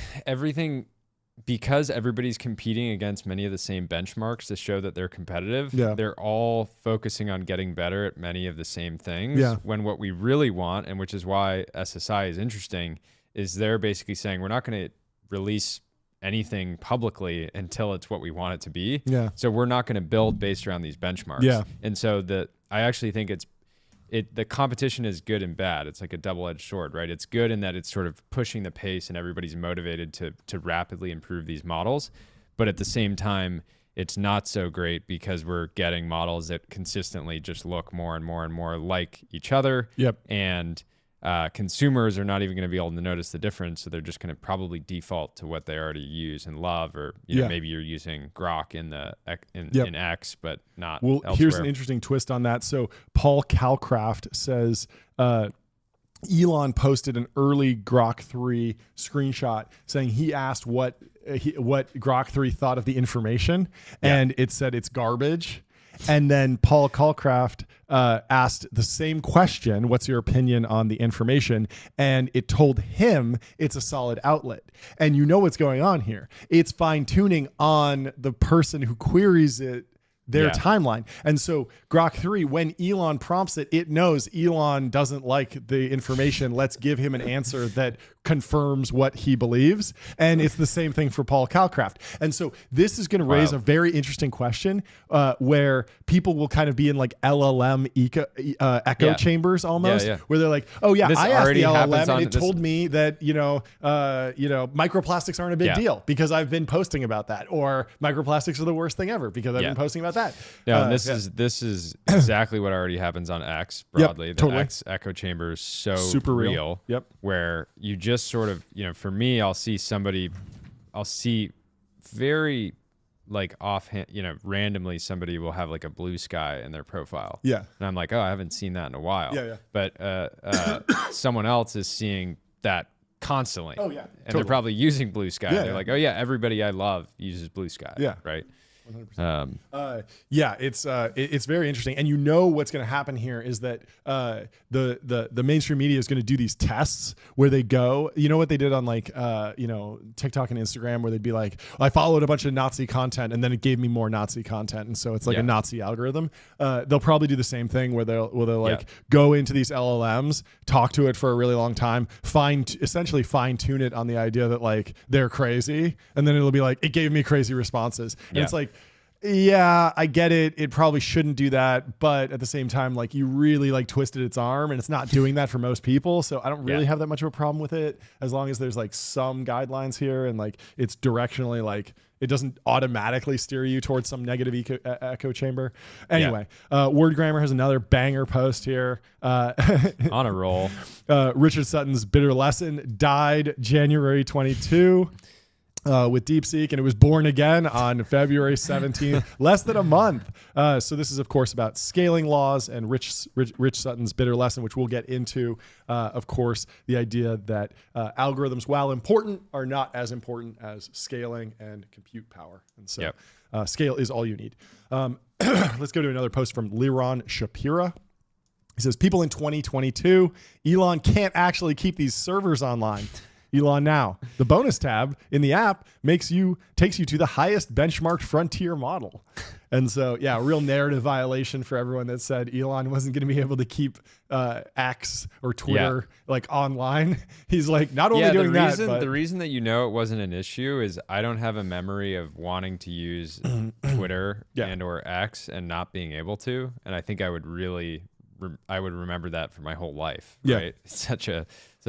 Because everybody's competing against many of the same benchmarks to show that they're competitive, they're all focusing on getting better at many of the same things. When what we really want, and which is why SSI is interesting, is they're basically saying we're not going to release anything publicly until it's what we want it to be. So we're not going to build based around these benchmarks. And so I actually think the competition is good and bad. It's like a double-edged sword, right? It's good in that it's sort of pushing the pace and everybody's motivated to rapidly improve these models. But at the same time, it's not so great because we're getting models that consistently just look more and more and more like each other. Yep. And consumers are not even going to be able to notice the difference, so they're just going to probably default to what they already use and love, or maybe you're using Grok in in X, but not. Well, elsewhere. Here's an interesting twist on that. So Paul Calcraft says Elon posted an early Grok 3 screenshot saying he asked what Grok 3 thought of the information, and it said it's garbage. And then Paul Calcraft asked the same question, what's your opinion on the information? And it told him it's a solid outlet. And you know what's going on here. It's fine tuning on the person who queries it, their timeline. And so Grok 3, when Elon prompts it, it knows Elon doesn't like the information. Let's give him an answer that confirms what he believes. And it's the same thing for Paul Calcraft. And so this is going to raise a very interesting question where people will kind of be in like LLM echo chambers almost, where they're like, oh yeah, I asked the LLM and it told me that, microplastics aren't a big deal because I've been posting about that, or microplastics are the worst thing ever because I've been posting about that. No, this is exactly what already happens on X broadly. The X echo chamber is so super real. Yep. Where you just sort of, for me, I'll see very like offhand, randomly somebody will have like a blue sky in their profile. Yeah. And I'm like, oh, I haven't seen that in a while. Yeah. But someone else is seeing that constantly. Oh yeah. And they're probably using blue sky. They're like, oh yeah, everybody I love uses blue sky. Yeah. Right. 100%. It's very interesting, and what's going to happen here is that the mainstream media is going to do these tests where they go. You know what they did on TikTok and Instagram, where they'd be like, I followed a bunch of Nazi content, and then it gave me more Nazi content, and so it's like a Nazi algorithm. They'll probably do the same thing where they'll go into these LLMs, talk to it for a really long time, essentially fine tune it on the idea that like they're crazy, and then it'll be like it gave me crazy responses, and it's like. Yeah, I get it. It probably shouldn't do that, but at the same time, like you really like twisted its arm, and it's not doing that for most people. So I don't really have that much of a problem with it, as long as there's like some guidelines here, and like it's directionally like it doesn't automatically steer you towards some negative echo chamber. Anyway, Word Grammar has another banger post here. On a roll. Richard Sutton's Bitter Lesson died January 22. With DeepSeek, and it was born again on February 17th, less than a month. So this is, of course, about scaling laws and Rich Sutton's Bitter Lesson, which we'll get into. Of course, the idea that algorithms, while important, are not as important as scaling and compute power. And so scale is all you need. Let's go to another post from Liron Shapira. He says, people in 2022, Elon can't actually keep these servers online. Elon Now. The bonus tab in the app takes you to the highest benchmarked frontier model. And so, real narrative violation for everyone that said Elon wasn't going to be able to keep X or Twitter like online. He's like, not only doing that, but the reason that it wasn't an issue is I don't have a memory of wanting to use Twitter and or X and not being able to. And I think I would remember that for my whole life. Right? It's such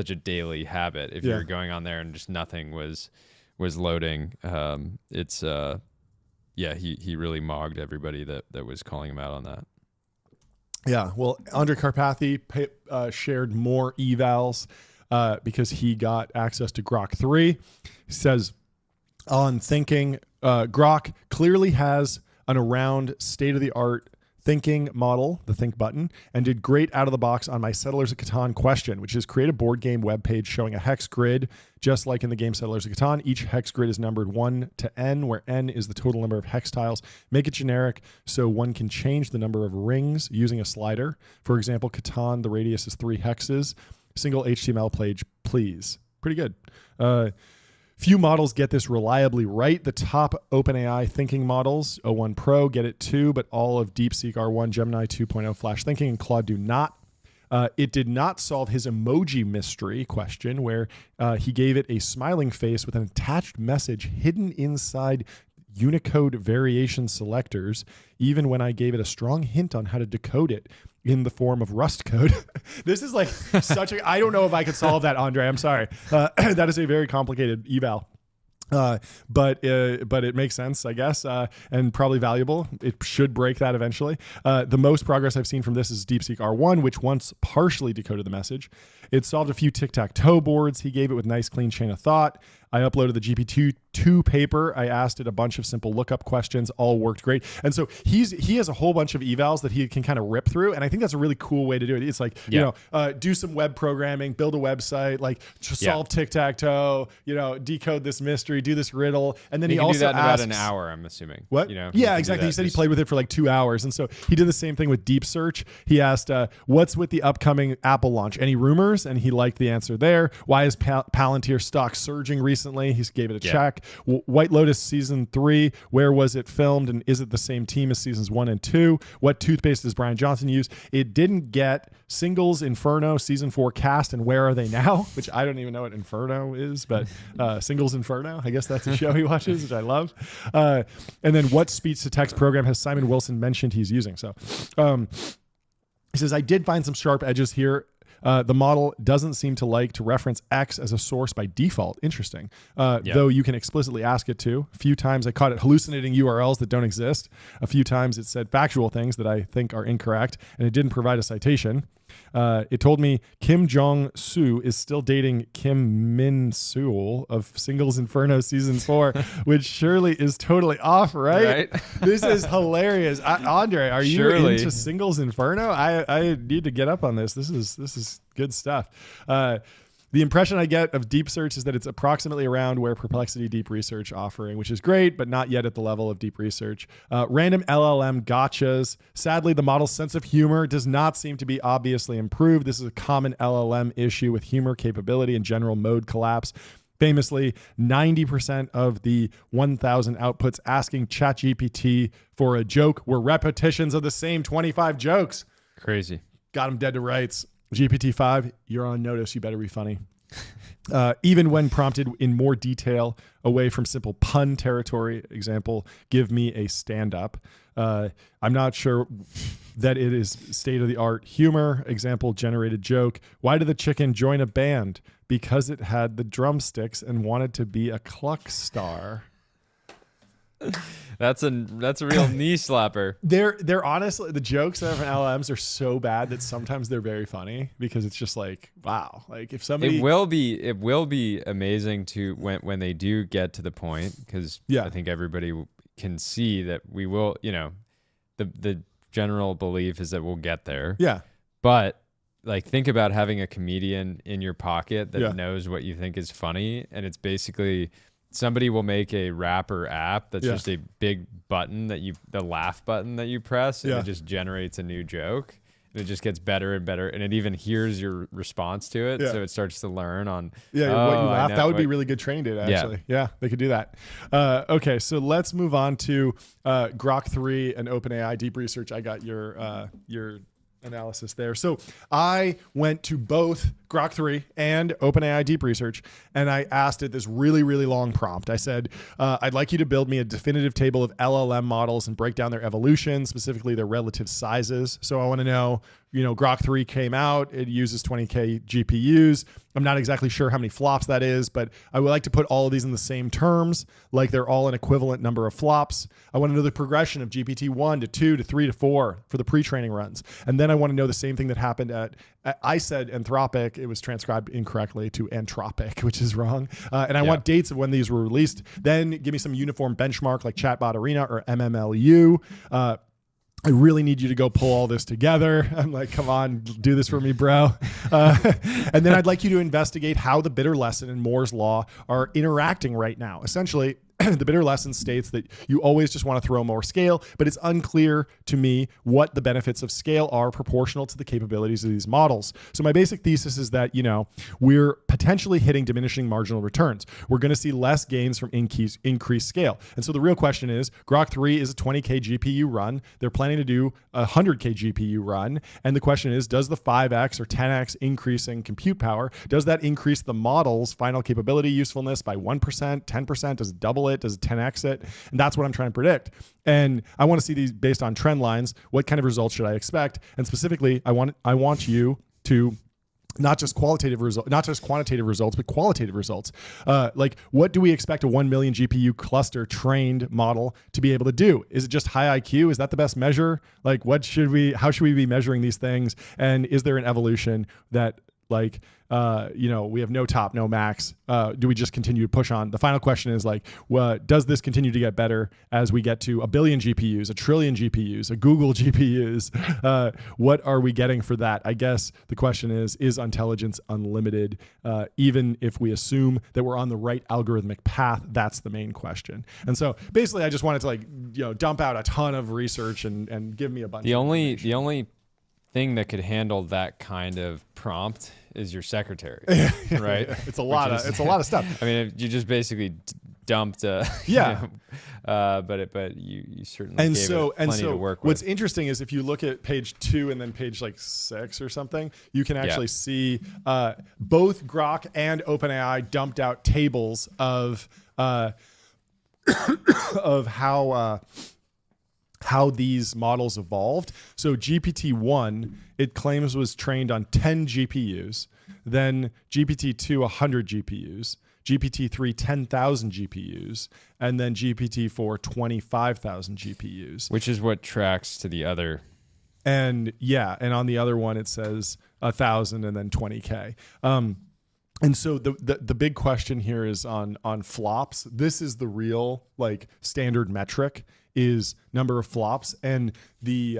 a daily habit. If you're going on there and just nothing was loading, he really mogged everybody that was calling him out on that. Yeah, well, Andre Karpathy shared more evals because he got access to Grok 3. He says, on thinking, Grok clearly has an around state-of-the-art thinking model, the think button, and did great out of the box on my Settlers of Catan question, which is create a board game web page showing a hex grid, just like in the game Settlers of Catan. Each hex grid is numbered 1 to n, where n is the total number of hex tiles. Make it generic so one can change the number of rings using a slider. For example, Catan, the radius is 3 hexes. Single HTML page, please. Pretty good. Few models get this reliably right. The top OpenAI thinking models, O1 Pro, get it too, but all of DeepSeek R1, Gemini 2.0 Flash Thinking, and Claude do not. It did not solve his emoji mystery question, where he gave it a smiling face with an attached message hidden inside Unicode variation selectors, even when I gave it a strong hint on how to decode it in the form of Rust code. This is like I don't know if I could solve that, Andre. I'm sorry. That is a very complicated eval. But it makes sense, I guess, and probably valuable. It should break that eventually. The most progress I've seen from this is DeepSeek R1, which once partially decoded the message. It solved a few tic-tac-toe boards. He gave it with nice, clean chain of thought. I uploaded the GPT-2 paper. I asked it a bunch of simple lookup questions. All worked great. And so he has a whole bunch of evals that he can kind of rip through. And I think that's a really cool way to do it. It's like, do some web programming, build a website, like solve tic-tac-toe, decode this mystery, do this riddle. And then he also do that in about asks, an hour, I'm assuming. What? Yeah, exactly. He said he played with it for like 2 hours. And so he did the same thing with Deep Search. He asked, what's with the upcoming Apple launch? Any rumors? And he liked the answer there. Why is Palantir stock surging recently? He gave it a check. White Lotus season 3, where was it filmed? And is it the same team as seasons 1 and 2? What toothpaste does Brian Johnson use? It didn't get Singles Inferno season 4 cast, and where are they now? Which I don't even know what Inferno is, but Singles Inferno, I guess that's a show he watches, which I love. And then what speech-to-text program has Simon Wilson mentioned he's using? So he says, I did find some sharp edges here. The model doesn't seem to like to reference X as a source by default. Interesting. Though you can explicitly ask it to. A few times I caught it hallucinating URLs that don't exist. A few times it said factual things that I think are incorrect, and it didn't provide a citation. It told me Kim Jong-soo is still dating Kim Min-sool of Singles Inferno season 4, which surely is totally off, right? This is hilarious. Andre, are you into Singles Inferno? I need to get up on this. This is good stuff. The impression I get of Deep Search is that it's approximately around where Perplexity Deep Research offering, which is great, but not yet at the level of Deep Research. Random LLM gotchas. Sadly, the model's sense of humor does not seem to be obviously improved. This is a common LLM issue with humor capability and general mode collapse. Famously, 90% of the 1,000 outputs asking ChatGPT for a joke were repetitions of the same 25 jokes. Crazy. Got him dead to rights. GPT-5, you're on notice. You better be funny. Even when prompted in more detail, away from simple pun territory, example, give me a stand-up. I'm not sure that it is state-of-the-art humor, example, generated joke. Why did the chicken join a band? Because it had the drumsticks and wanted to be a cluck star. That's a real knee slapper. They're honestly, the jokes that are from LLMs are so bad that sometimes they're very funny, because it's just like, wow, like if somebody, it will be amazing to when they do get to the point, because I think everybody can see that we will, the general belief is that we'll get there. Yeah. But like, think about having a comedian in your pocket that knows what you think is funny, and it's basically, somebody will make a rapper app that's just a big button the laugh button that you press, and it just generates a new joke. And it just gets better and better, and it even hears your response to it, so it starts to learn on what you laugh. That would be really good training data, actually. Yeah, they could do that. Okay, so let's move on to Grok 3 and OpenAI Deep Research. I got your analysis there. So I went to both Grok 3 and OpenAI Deep Research, and I asked it this really, really long prompt. I said, I'd like you to build me a definitive table of LLM models and break down their evolution, specifically their relative sizes. So I want to know, Grok 3 came out, it uses 20K GPUs. I'm not exactly sure how many flops that is, but I would like to put all of these in the same terms, like they're all an equivalent number of flops. I want to know the progression of GPT-1 to 2 to 3 to 4 for the pre-training runs. And then I want to know the same thing that happened I said Anthropic. It was transcribed incorrectly to Anthropic, which is wrong. And I want dates of when these were released. Then give me some uniform benchmark like Chatbot Arena or MMLU. I really need you to go pull all this together. I'm like, come on, do this for me, bro. And then I'd like you to investigate how the bitter lesson and Moore's law are interacting right now. Essentially, the bitter lesson states that you always just want to throw more scale, but it's unclear to me what the benefits of scale are proportional to the capabilities of these models. So my basic thesis is that, we're potentially hitting diminishing marginal returns. We're going to see less gains from increased scale. And so the real question is, Grok 3 is a 20K GPU run. They're planning to do a 100K GPU run. And the question is, does the 5X or 10X increase in compute power, does that increase the model's final capability usefulness by 1%, 10%? Does it double it? Does it 10x it? And that's what I'm trying to predict. And I want to see these based on trend lines. What kind of results should I expect? And specifically, I want you to not just quantitative results, but qualitative results. Like, what do we expect a 1 million GPU cluster trained model to be able to do? Is it just high IQ? Is that the best measure? Like, how should we be measuring these things? And is there an evolution that, like, we have no top, no max? Do we just continue to push on? The final question is, like, does this continue to get better as we get to a billion GPUs, a trillion GPUs, a Google GPUs? What are we getting for that? I guess the question is intelligence unlimited? Even if we assume that we're on the right algorithmic path, that's the main question. And so basically I just wanted to dump out a ton of research and give me a bunch. The only thing that could handle that kind of prompt is your secretary, right? It's a lot of stuff. I mean, you just basically dumped, but you certainly gave it plenty to work with. What's interesting is if you look at page 2 and then page 6 or something, you can actually see both Grok and OpenAI dumped out tables of how these models evolved. So GPT-1, it claims, was trained on 10 GPUs, then GPT-2, 100 GPUs, GPT-3, 10,000 GPUs, and then GPT-4, 25,000 GPUs. Which is what tracks to the other. And on the other one, it says 1,000 and then 20K. And so the big question here is on flops. This is the real, like, standard metric, is number of flops, and the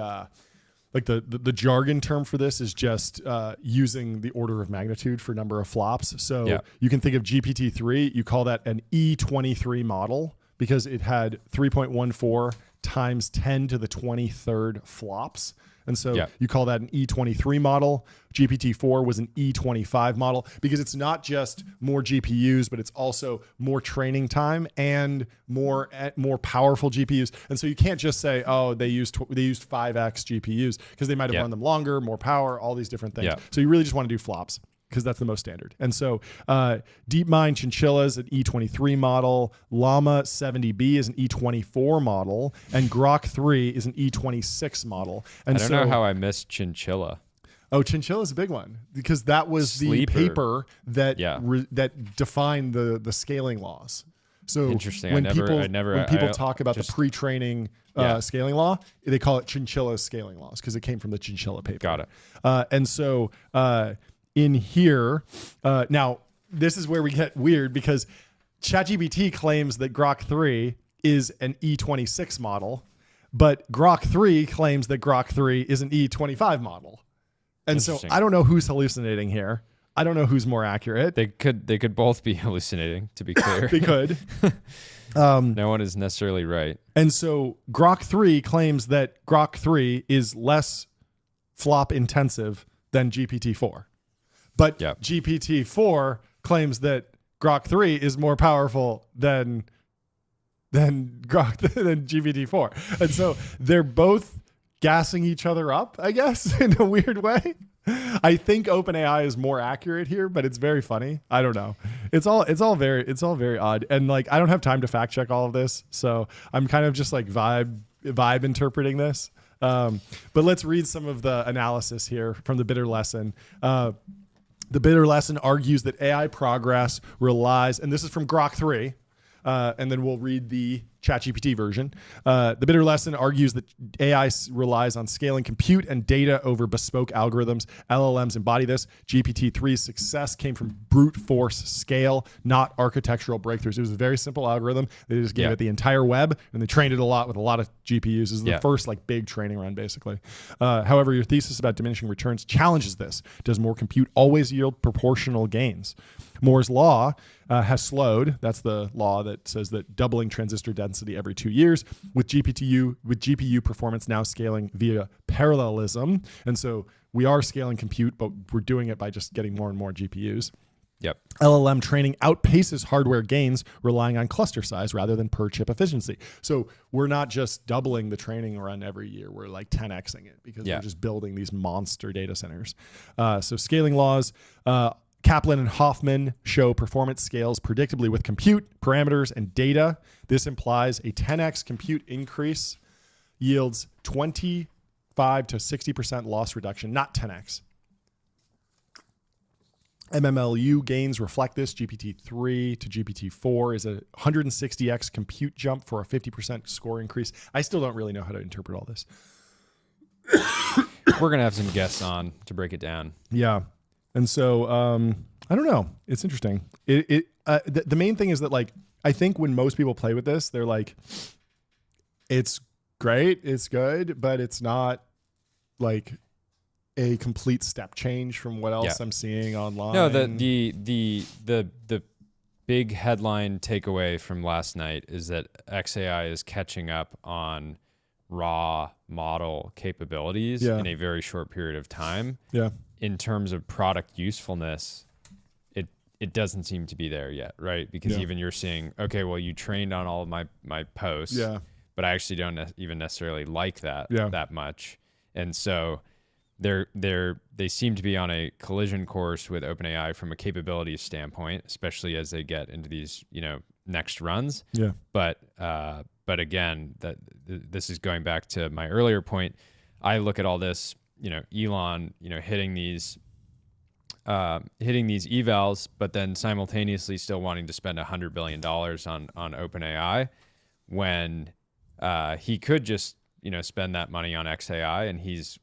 jargon term for this is just using the order of magnitude for number of flops. So you can think of GPT-3, you call that an E23 model because it had 3.14 times 10 to the 23rd flops. And so you call that an E23 model. GPT-4 was an E25 model because it's not just more GPUs, but it's also more training time and more powerful GPUs. And so you can't just say, oh, they used 5x GPUs, because they might have run them longer, more power, all these different things. So you really just want to do flops, because that's the most standard. And so DeepMind Chinchilla is an E23 model, Llama 70B is an E24 model, and Grok 3 is an E26 model. And I don't know how I missed Chinchilla. Oh, Chinchilla is a big one, because that was the paper that that defined the scaling laws. So interesting. When people talk about the pre-training scaling law, they call it Chinchilla scaling laws, because it came from the Chinchilla paper. Got it. And so in here, now this is where we get weird, because ChatGPT claims that Grok 3 is an E26 model, but Grok 3 claims that Grok 3 is an E25 model. And so I don't know who's hallucinating here. I don't know who's more accurate. They could both be hallucinating, to be clear. They could. No one is necessarily right. And so Grok 3 claims that Grok 3 is less flop intensive than GPT-4. But GPT-4 claims that Grok 3 is more powerful than GPT-4. And so they're both gassing each other up, I guess, in a weird way. I think OpenAI is more accurate here, but it's very funny. I don't know. It's all very odd. And, like, I don't have time to fact check all of this, so I'm kind of just like vibe interpreting this. But let's read some of the analysis here from the bitter lesson. The bitter lesson argues that AI progress relies, and this is from Grok 3, and then we'll read the ChatGPT version. The bitter lesson argues that AI relies on scaling compute and data over bespoke algorithms. LLMs embody this. GPT-3's success came from brute force scale, not architectural breakthroughs. It was a very simple algorithm. They just gave it the entire web, and they trained it a lot with a lot of GPUs. This is the first, like, big training run, basically. However, your thesis about diminishing returns challenges this. Does more compute always yield proportional gains? Moore's law has slowed. That's the law that says that doubling transistor density every 2 years, with GPU performance now scaling via parallelism. And so we are scaling compute, but we're doing it by just getting more and more GPUs. Yep. LLM training outpaces hardware gains, relying on cluster size rather than per chip efficiency. So we're not just doubling the training run every year. We're like 10xing it, because we're just building these monster data centers. So scaling laws, Kaplan and Hoffman show performance scales predictably with compute, parameters, and data. This implies a 10x compute increase yields 25 to 60% loss reduction, not 10x. MMLU gains reflect this. GPT-3 to GPT-4 is a 160x compute jump for a 50% score increase. I still don't really know how to interpret all this. We're going to have some guests on to break it down. Yeah. And so, I don't know. It's interesting. The main thing is that, like, I think when most people play with this, they're like, it's great, it's good, but it's not like a complete step change from what else I'm seeing online. No, the big headline takeaway from last night is that XAI is catching up on raw model capabilities in a very short period of time. Yeah. In terms of product usefulness, it doesn't seem to be there yet, right? Because even you're seeing, okay, well, you trained on all of my posts, but I actually don't even necessarily like that that much. And so they seem to be on a collision course with OpenAI from a capabilities standpoint, especially as they get into these, next runs. Yeah. But again, this is going back to my earlier point. I look at all this, Elon, hitting these evals, but then simultaneously still wanting to spend $100 billion on OpenAI when he could just, spend that money on XAI. And he's,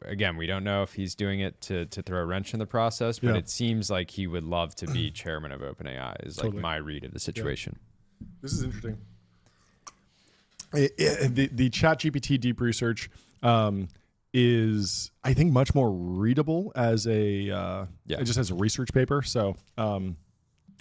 again, we don't know if he's doing it to throw a wrench in the process, but it seems like he would love to be chairman of OpenAI is like my read of the situation. Yeah. This is interesting. The ChatGPT deep research is, I think, much more readable as just as a research paper. So, and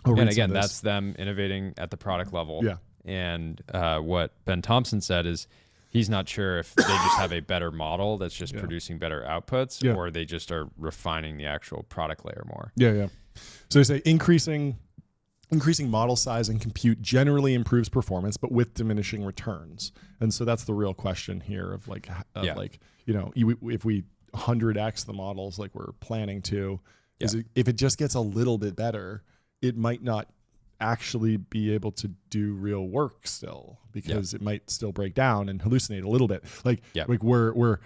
again, that's them innovating at the product level. Yeah. And what Ben Thompson said is he's not sure if they just have a better model that's just producing better outputs, or they just are refining the actual product layer more. Yeah, yeah. So they say increasing model size and compute generally improves performance, but with diminishing returns. And so that's the real question here of if we 100x the models like we're planning to, if it just gets a little bit better, it might not actually be able to do real work still, because it might still break down and hallucinate a little bit. Like we're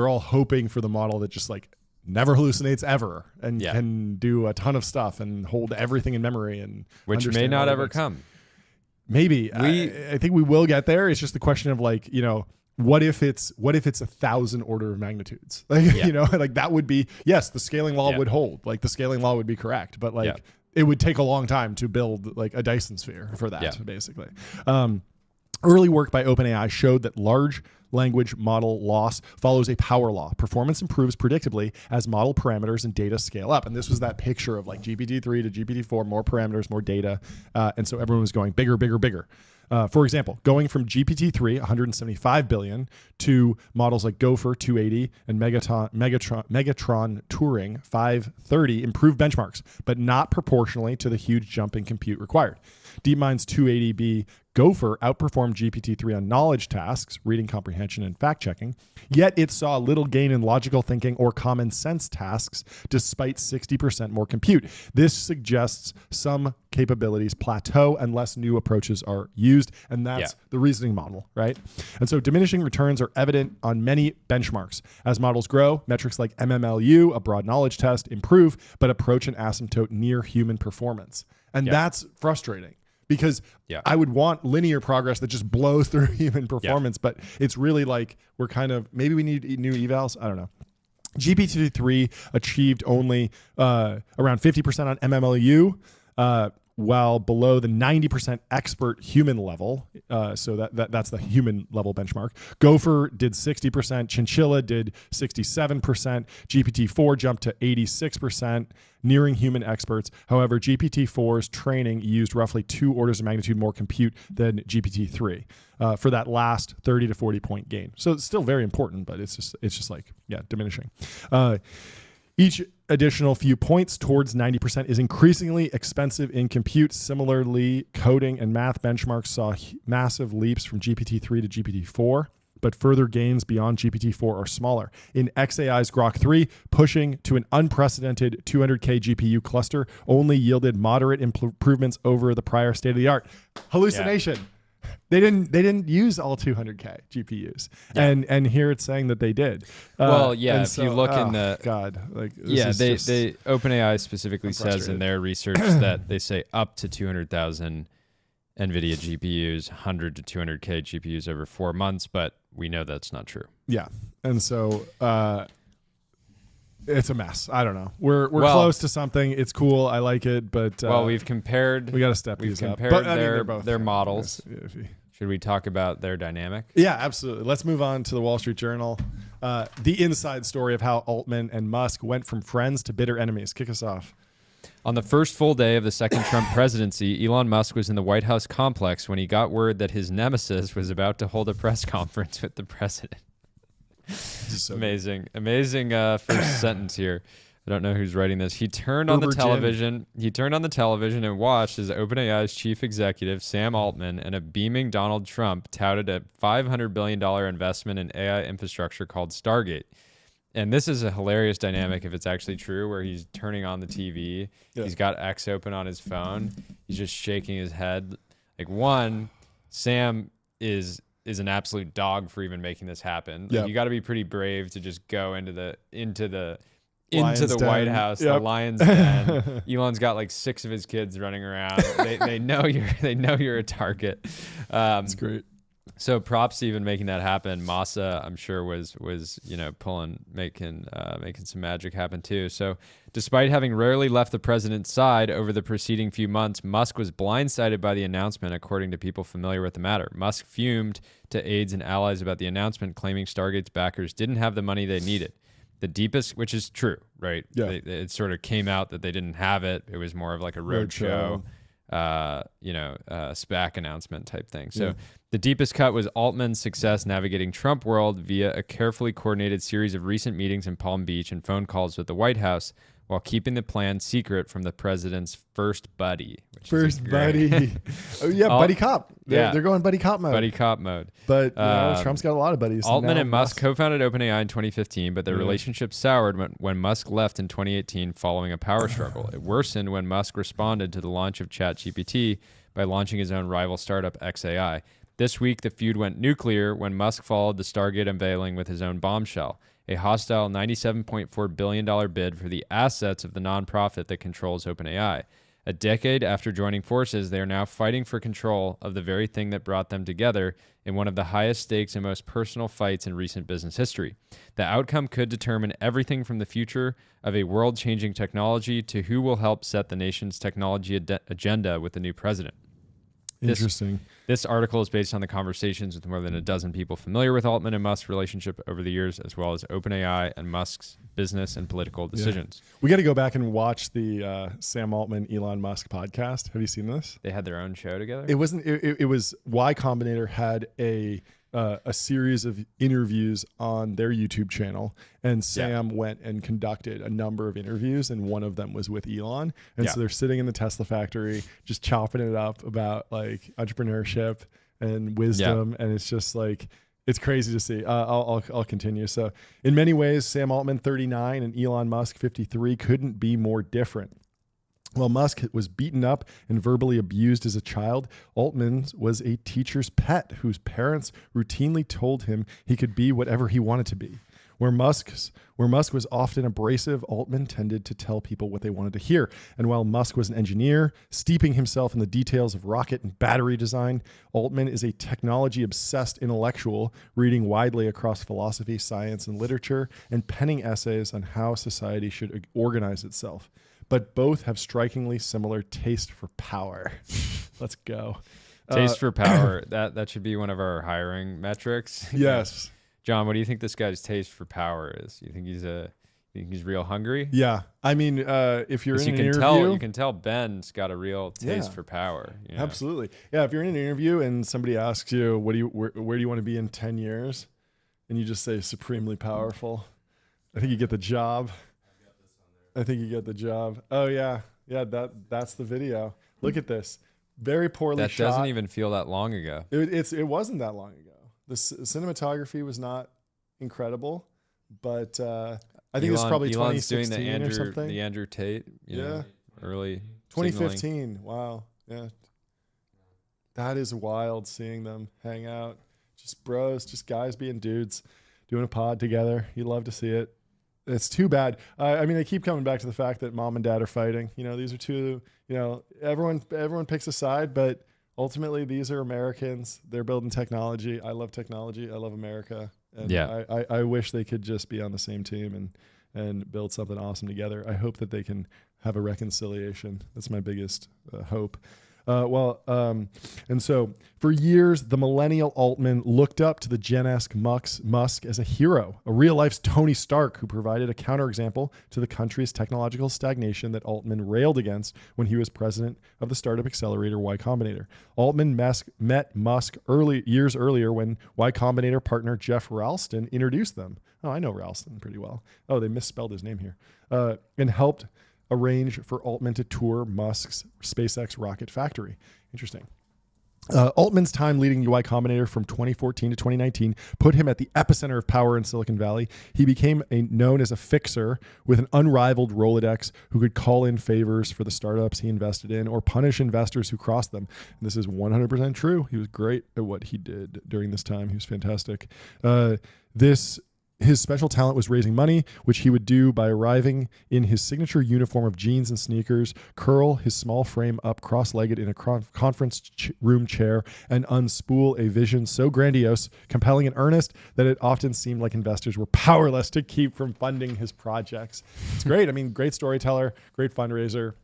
all hoping for the model that just like never hallucinates ever and can do a ton of stuff and hold everything in memory, and which may not ever come. Maybe I think we will get there. It's just the question of like, what if it's 1,000 order of magnitudes? Like, like that would be, yes, the scaling law would hold, like the scaling law would be correct, but like it would take a long time to build like a Dyson sphere for that, basically. Early work by OpenAI showed that large language model loss follows a power law. Performance improves predictably as model parameters and data scale up. And this was that picture of like GPT-3 to GPT-4, more parameters, more data. And so everyone was going bigger, bigger, bigger. For example, going from GPT-3, 175 billion, to models like Gopher, 280, and Megatron Turing, 530, improved benchmarks, but not proportionally to the huge jump in compute required. DeepMind's 280B Gopher outperformed GPT-3 on knowledge tasks, reading comprehension and fact-checking, yet it saw little gain in logical thinking or common sense tasks despite 60% more compute. This suggests some capabilities plateau unless new approaches are used, and that's the reasoning model, right? And so diminishing returns are evident on many benchmarks. As models grow, metrics like MMLU, a broad knowledge test, improve, but approach an asymptote near human performance. And that's frustrating. Because I would want linear progress that just blows through human performance, but it's really like we're kind of, maybe we need new evals. I don't know. GPT-3 achieved only around 50% on MMLU, while below the 90% expert human level. So that's the human level benchmark. Gopher did 60%, Chinchilla did 67%, GPT-4 jumped to 86%, nearing human experts. However, GPT-4's training used roughly 2 orders of magnitude more compute than GPT-3 for that last 30 to 40 point gain. So it's still very important, but it's just like, diminishing. Each additional few points towards 90% is increasingly expensive in compute. Similarly, coding and math benchmarks saw massive leaps from GPT-3 to GPT-4, but further gains beyond GPT-4 are smaller. In XAI's Grok 3, pushing to an unprecedented 200K GPU cluster only yielded moderate improvements over the prior state-of-the-art. Hallucination. They didn't use all 200K GPUs, and here it's saying that they did. Well, yeah. If you look in the they OpenAI specifically says in their research that they say up to 200,000 NVIDIA GPUs, 100 to 200K GPUs over 4 months, but we know that's not true. Yeah, and so it's a mess. I don't know. We're close to something. It's cool. I like it, but we've compared. We got to step these up. We've compared their models. Yes, Should we talk about their dynamic? Yeah, absolutely. Let's move on to the Wall Street Journal. The inside story of how Altman and Musk went from friends to bitter enemies. Kick us off. On the first full day of the second Trump presidency, Elon Musk was in the White House complex when he got word that his nemesis was about to hold a press conference with the president. So amazing first sentence here. I don't know who's writing this. He turned on the television and watched as OpenAI's chief executive Sam Altman and a beaming Donald Trump touted a $500 billion investment in AI infrastructure called Stargate. And this is a hilarious dynamic if it's actually true, where he's turning on the TV. Yeah. He's got X open on his phone. He's just shaking his head. Like, one, Sam is an absolute dog for even making this happen. Like, you got to be pretty brave to just go into the White House, the lion's den. Elon's got like 6 of his kids running around. They know you're a target. That's great. So props to even making that happen. Masa, I'm sure, was making some magic happen too. So despite having rarely left the president's side over the preceding few months, Musk was blindsided by the announcement, according to people familiar with the matter. Musk fumed to aides and allies about the announcement, claiming Stargate's backers didn't have the money they needed. The deepest, which is true, right? Yeah. It sort of came out that they didn't have it. It was more of like a roadshow, SPAC announcement type thing. So the deepest cut was Altman's success navigating Trump world via a carefully coordinated series of recent meetings in Palm Beach and phone calls with the White House, while keeping the plan secret from the president's first buddy. Buddy. Oh, yeah, buddy cop. They're going buddy cop mode. Buddy cop mode. But Trump's got a lot of buddies. Altman and Musk co-founded OpenAI in 2015, but their relationship soured when Musk left in 2018 following a power struggle. It worsened when Musk responded to the launch of ChatGPT by launching his own rival startup, XAI. This week, the feud went nuclear when Musk followed the Stargate unveiling with his own bombshell, a hostile $97.4 billion bid for the assets of the nonprofit that controls OpenAI. A decade after joining forces, they are now fighting for control of the very thing that brought them together in one of the highest stakes and most personal fights in recent business history. The outcome could determine everything from the future of a world-changing technology to who will help set the nation's technology agenda with the new president. Interesting. This article is based on the conversations with more than a dozen people familiar with Altman and Musk's relationship over the years, as well as OpenAI and Musk's business and political decisions. Yeah. We got to go back and watch the Sam Altman, Elon Musk podcast. Have you seen this? They had their own show together? It wasn't. It was Y Combinator had a series of interviews on their YouTube channel, and Sam went and conducted a number of interviews, and one of them was with Elon. And so they're sitting in the Tesla factory, just chopping it up about like entrepreneurship and wisdom, and it's just like, it's crazy to see. I'll continue. So in many ways, Sam Altman, 39, and Elon Musk, 53, couldn't be more different. While Musk was beaten up and verbally abused as a child, Altman was a teacher's pet whose parents routinely told him he could be whatever he wanted to be. Where Musk was often abrasive, Altman tended to tell people what they wanted to hear. And while Musk was an engineer, steeping himself in the details of rocket and battery design, Altman is a technology-obsessed intellectual, reading widely across philosophy, science, and literature, and penning essays on how society should organize itself. But both have strikingly similar taste for power. Let's go. Taste for power. That should be one of our hiring metrics. Yes. John, what do you think this guy's taste for power is? You think he's real hungry? Yeah. I mean, if you're in an interview, you can tell Ben's got a real taste for power. You know? Absolutely. Yeah. If you're in an interview and somebody asks you, where do you want to be in 10 years? And you just say supremely powerful, I think you get the job. Oh yeah. Yeah. That's the video. Look at this. Very poorly shot. That doesn't even feel that long ago. It wasn't that long ago. The cinematography was not incredible, but I think it's probably Elon's 2016 doing or something. The Andrew Tate, early 2015. signaling. Wow. Yeah. That is wild seeing them hang out. Just bros, just guys being dudes, doing a pod together. You love to see it. It's too bad. I mean, they keep coming back to the fact that mom and dad are fighting. These are two, everyone picks a side, but ultimately these are Americans. They're building technology. I love technology. I love America. And I wish they could just be on the same team and build something awesome together. I hope that they can have a reconciliation. That's my biggest hope. And so for years, the millennial Altman looked up to the Gen-esque Musk as a hero, a real-life Tony Stark who provided a counterexample to the country's technological stagnation that Altman railed against when he was president of the startup accelerator Y Combinator. Altman met Musk years earlier when Y Combinator partner Jeff Ralston introduced them. Oh, I know Ralston pretty well. Oh, they misspelled his name here. And helped arrange for Altman to tour Musk's SpaceX rocket factory. Interesting. Altman's time leading Y Combinator from 2014 to 2019 put him at the epicenter of power in Silicon Valley. He became known as a fixer with an unrivaled Rolodex who could call in favors for the startups he invested in or punish investors who crossed them. And this is 100% true. He was great at what he did during this time. He was fantastic. His special talent was raising money, which he would do by arriving in his signature uniform of jeans and sneakers, curl his small frame up cross-legged in a conference room chair, and unspool a vision so grandiose, compelling, and earnest that it often seemed like investors were powerless to keep from funding his projects. It's great. I mean, great storyteller, great fundraiser.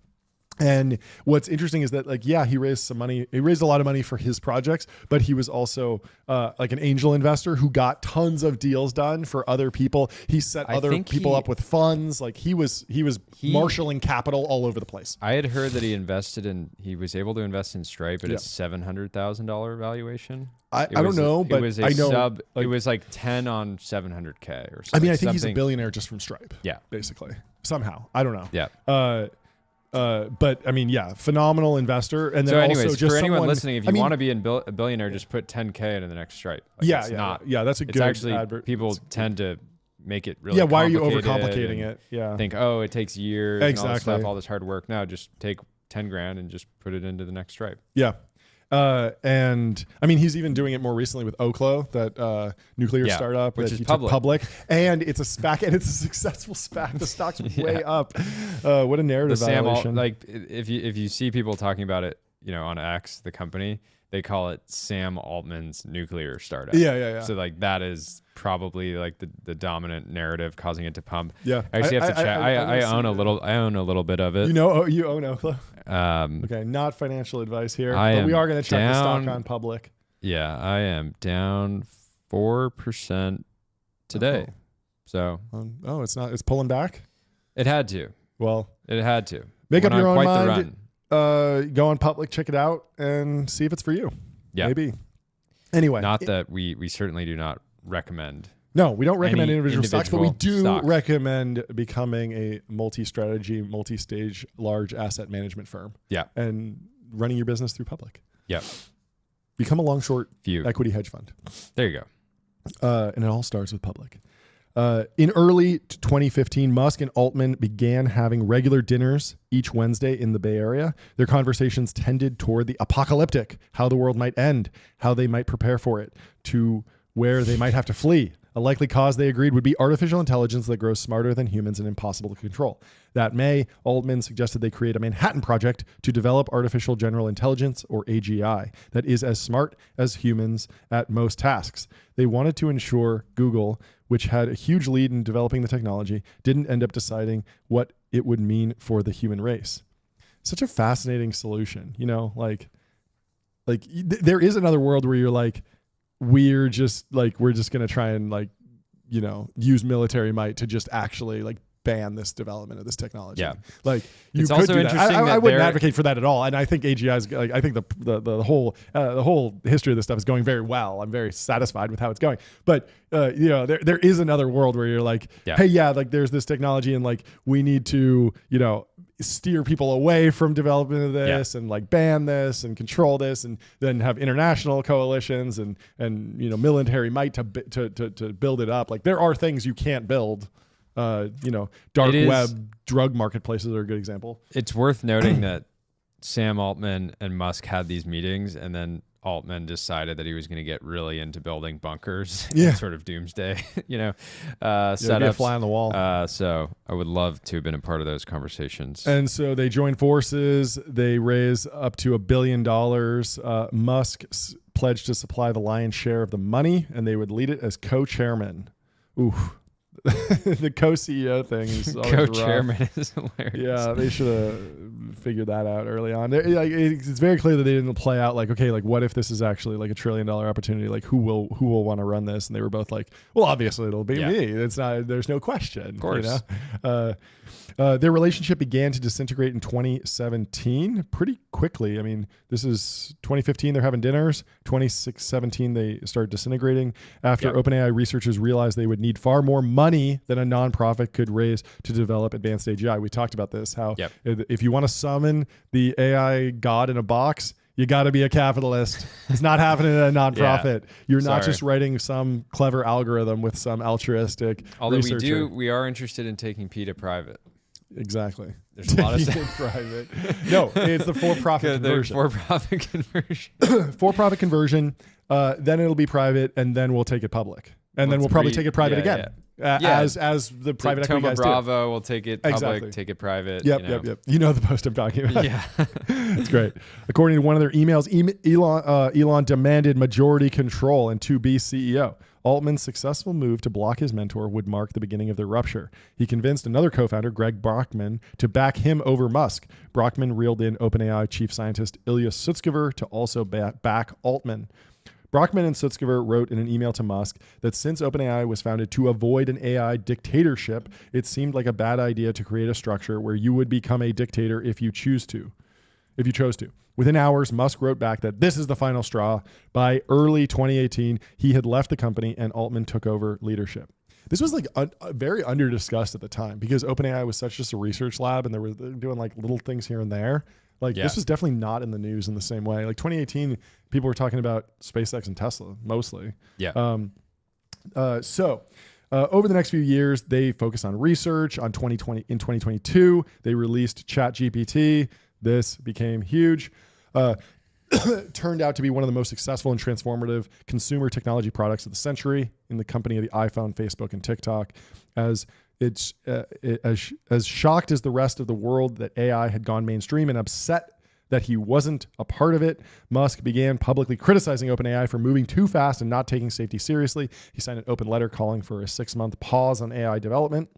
And what's interesting is that, he raised some money. He raised a lot of money for his projects, but he was also an angel investor who got tons of deals done for other people. He set other people up with funds. He was marshaling capital all over the place. I had heard that he was able to invest in Stripe at a $700,000 valuation. I don't know, but it was I know it was like 10 on 700K or something. I mean, I think he's a billionaire just from Stripe. Yeah, basically, somehow. I don't know. Yeah. But I mean, phenomenal investor. And then so anyways, also just for anyone listening, if you want to be a billionaire, just put 10K into the next Stripe. That's a good actually advert. People tend to make it really why are you overcomplicating it? Yeah. Think, it takes years exactly. and all this stuff, all this hard work. No, just take 10 grand and just put it into the next Stripe. Yeah. And I mean, he's even doing it more recently with Oklo, that nuclear startup, which that is he public. took public, and it's a SPAC, and it's a successful SPAC. The stock's way up. What a narrative violation! If you see people talking about it, on X, the company, they call it Sam Altman's nuclear startup. Yeah. So that is probably the dominant narrative causing it to pump. Yeah, I actually have to check. I own a little. I own a little bit of it. You own Oklo. Okay, not financial advice here, but we are going to check the stock on public. Yeah, I am down 4% today. So it's not. It's pulling back. It had to. Well, it had to. Make up your own quite mind. Go on public, check it out, and see if it's for you. Yeah, maybe. Anyway, not that we certainly do not recommend. No, we don't recommend individual stocks, but we do stocks. recommend becoming a multi-strategy, multi-stage, large asset management firm. Yeah. And running your business through public. Yeah. Become a long-short equity hedge fund. There you go. And it all starts with public. In early 2015, Musk and Altman began having regular dinners each Wednesday in the Bay Area. Their conversations tended toward the apocalyptic, how the world might end, how they might prepare for it, to where they might have to flee. A likely cause, they agreed, would be artificial intelligence that grows smarter than humans and impossible to control. That May, Altman suggested they create a Manhattan Project to develop artificial general intelligence, or AGI, that is as smart as humans at most tasks. They wanted to ensure Google, which had a huge lead in developing the technology, didn't end up deciding what it would mean for the human race. Such a fascinating solution, there is another world where you're we're just going to try and use military might to just actually ban this development of this technology. Yeah. You it's could also do interesting that. I that wouldn't advocate for that at all. And I think AGI is I think the whole history of this stuff is going very well. I'm very satisfied with how it's going. But there is another world where you're hey, there's this technology and we need to, steer people away from development of this and ban this and control this, and then have international coalitions and military might to build it up. There are things you can't build. Dark web drug marketplaces are a good example. It's worth noting that Sam Altman and Musk had these meetings, and then Altman decided that he was going to get really into building bunkers, Yeah. sort of doomsday, setups. Be a fly on the wall. So I would love to have been a part of those conversations. And so they join forces. They raise up to $1 billion. Musk pledged to supply the lion's share of the money, and they would lead it as co-chairman. Ooh. The co-CEO thing is always Co-chairman is hilarious. Yeah, they should have figured that out early on. It's very clear that they didn't play out like, okay, like what if this is actually like $1 trillion opportunity? Like who will want to run this? And they were both like, well, obviously it'll be me. It's not. There's no question. Of course. Their relationship began to disintegrate in 2017 pretty quickly. I mean, this is 2015. They're having dinners. 2017 they start disintegrating after OpenAI researchers realized they would need far more money than a nonprofit could raise to develop advanced AGI. We talked about this, how if you want to summon the AI god in a box, you got to be a capitalist. It's not happening at a nonprofit. You're not just writing some clever algorithm with some altruistic researcher. we are interested in taking PETA private. Exactly. There's a lot of stuff. Private. No, it's the for-profit conversion. For-profit conversion. For-profit conversion. Then it'll be private, and then we'll take it public, and then we'll probably take it private again. As the private equity guys Bravo will take it public, take it private. Yep. You know the post I'm talking about. Yeah. It's great. According to one of their emails, Elon demanded majority control and to be CEO. Altman's successful move to block his mentor would mark the beginning of their rupture. He convinced another co-founder, Greg Brockman, to back him over Musk. Brockman reeled in OpenAI chief scientist Ilya Sutskever to also back Altman. Brockman and Sutskever wrote in an email to Musk that since OpenAI was founded to avoid an AI dictatorship, it seemed like a bad idea to create a structure where you would become a dictator if you chose to. Within hours, Musk wrote back that this is the final straw. By early 2018, he had left the company and Altman took over leadership. This was like very under-discussed at the time because OpenAI was such just a research lab and they were doing like little things here and there. This was definitely not in the news in the same way. Like 2018, people were talking about SpaceX and Tesla mostly. Yeah. Over the next few years, they focused on research. In 2022, they released ChatGPT. This became huge. Turned out to be one of the most successful and transformative consumer technology products of the century in the company of the iPhone, Facebook, and TikTok. As shocked as the rest of the world that AI had gone mainstream and upset that he wasn't a part of it, Musk began publicly criticizing OpenAI for moving too fast and not taking safety seriously. He signed an open letter calling for a 6-month pause on AI development.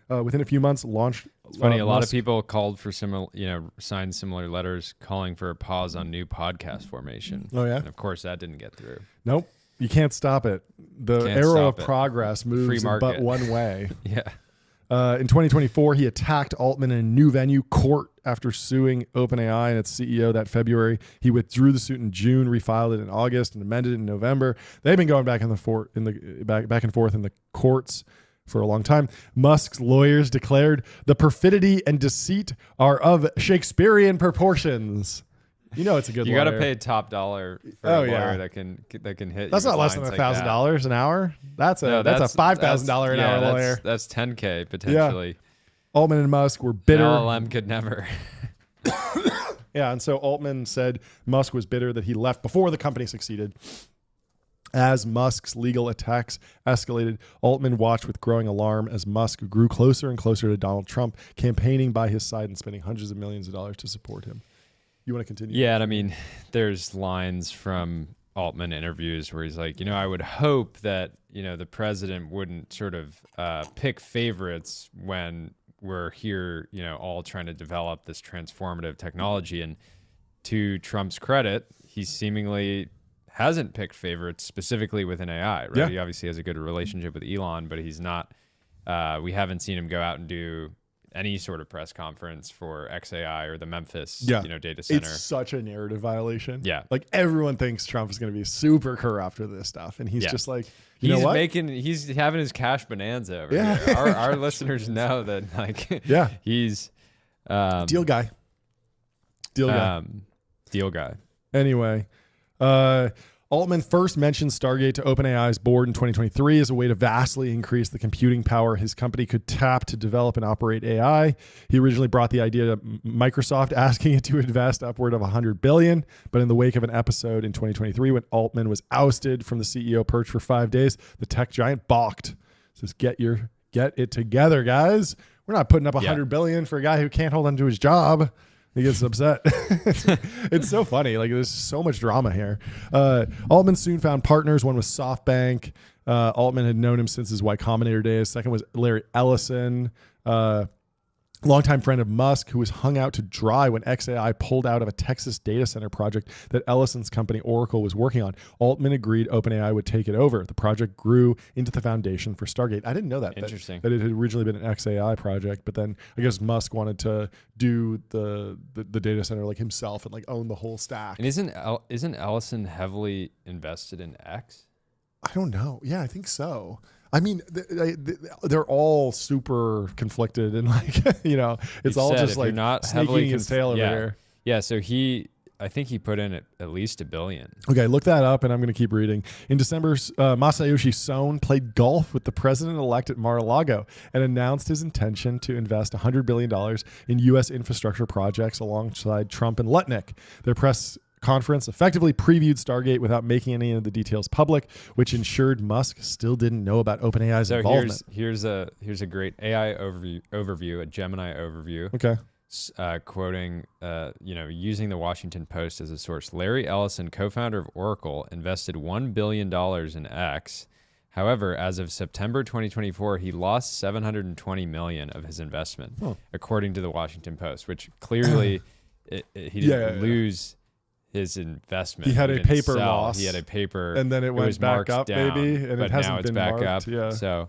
Within a few months, launched. It's funny. A lot of people called for signed similar letters calling for a pause on new podcast formation. Oh yeah, and of course that didn't get through. Nope, you can't stop it. The arrow of progress moves in but one way. Yeah. In 2024, he attacked Altman in a new venue, court, after suing OpenAI and its CEO that February. He withdrew the suit in June, refiled it in August, and amended it in November. They've been going back and forth in the courts for a long time. Musk's lawyers declared the perfidy and deceit are of Shakespearean proportions. You know it's a good lawyer. You got to pay top dollar for a lawyer that can hit. That's not less than $1,000 an hour. That's a $5,000 an hour lawyer. That's $10K potentially. Yeah. Altman and Musk were bitter. An LLM could never. Yeah, and so Altman said Musk was bitter that he left before the company succeeded. As Musk's legal attacks escalated, Altman watched with growing alarm as Musk grew closer and closer to Donald Trump, campaigning by his side and spending hundreds of millions of dollars to support him. You want to continue? Yeah, and I mean, there's lines from Altman interviews where he's like, I would hope that, the president wouldn't sort of pick favorites when we're here, all trying to develop this transformative technology. And to Trump's credit, he seemingly hasn't picked favorites specifically within AI, right? Yeah. He obviously has a good relationship with Elon, but he's not, we haven't seen him go out and do any sort of press conference for XAI or the Memphis, data center. It's such a narrative violation. Yeah. Like everyone thinks Trump is going to be super corrupt with this stuff. And he's just like, he's having his cash bonanza over here. Our listeners know that he's deal guy. Deal guy. Anyway, Altman first mentioned Stargate to OpenAI's board in 2023 as a way to vastly increase the computing power his company could tap to develop and operate AI. He originally brought the idea to Microsoft, asking it to invest upward of $100 billion. But in the wake of an episode in 2023, when Altman was ousted from the CEO perch for 5 days, the tech giant balked. Says, get it together, guys. We're not putting up $100 billion for a guy who can't hold on to his job. He gets upset. It's so funny. Like, there's so much drama here. Altman soon found partners. One was SoftBank. Altman had known him since his Y Combinator days. Second was Larry Ellison, longtime friend of Musk, who was hung out to dry when xAI pulled out of a Texas data center project that Ellison's company Oracle was working on. Altman agreed OpenAI would take it over. The project grew into the foundation for Stargate. I didn't know that. Interesting. That it had originally been an xAI project, but then I guess Musk wanted to do the data center like himself and like own the whole stack. And isn't Ellison heavily invested in X? I don't know. Yeah, I think so. I mean, they're all super conflicted and like, it's all just like not sneaking his tail over here. Yeah, so I think he put in at least $1 billion. Okay, look that up and I'm going to keep reading. In December, Masayoshi Son played golf with the president-elect at Mar-a-Lago and announced his intention to invest $100 billion in U.S. infrastructure projects alongside Trump and Lutnick. Their press conference effectively previewed Stargate without making any of the details public, which ensured Musk still didn't know about OpenAI's involvement. Here's a great AI overview, a Gemini overview. Okay. Quoting, using the Washington Post as a source. Larry Ellison, co-founder of Oracle, invested $1 billion in X. However, as of September 2024, he lost $720 million of his investment, according to the Washington Post, which clearly he didn't lose his investment. He had a paper sell. loss. He had a paper, and then it went back up, down, maybe, and it hasn't now it's been back marked. up. Yeah, so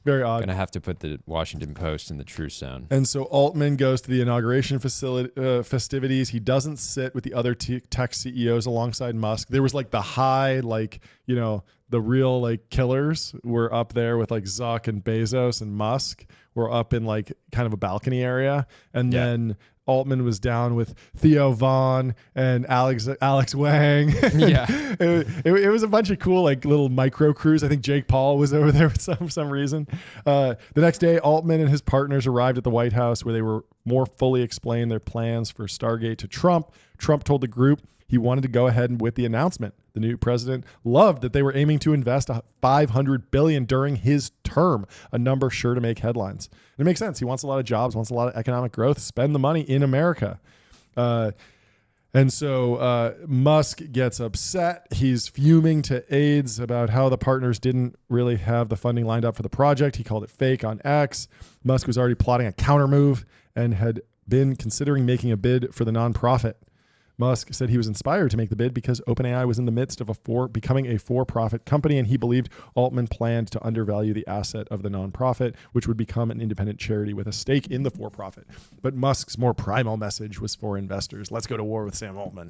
very odd. Gonna have to put the Washington Post in the true zone. And so Altman goes to the inauguration festivities. He doesn't sit with the other tech CEOs alongside Musk. There was like the high, the real like killers were up there with like Zuck and Bezos, and Musk were up in like kind of a balcony area, and then Altman was down with Theo Vaughn and Alex Wang. Yeah, it was a bunch of cool like little micro crews. I think Jake Paul was over there for some reason. The next day, Altman and his partners arrived at the White House, where they were more fully explained their plans for Stargate to Trump. Trump told the group he wanted to go ahead with the announcement. The new president loved that they were aiming to invest $500 billion during his term, a number sure to make headlines. And it makes sense. He wants a lot of jobs, wants a lot of economic growth, spend the money in America. And so Musk gets upset. He's fuming to aides about how the partners didn't really have the funding lined up for the project. He called it fake on X. Musk was already plotting a counter move and had been considering making a bid for the nonprofit. Musk said he was inspired to make the bid because OpenAI was in the midst of becoming a for-profit company, and he believed Altman planned to undervalue the asset of the nonprofit, which would become an independent charity with a stake in the for-profit. But Musk's more primal message was for investors. Let's go to war with Sam Altman.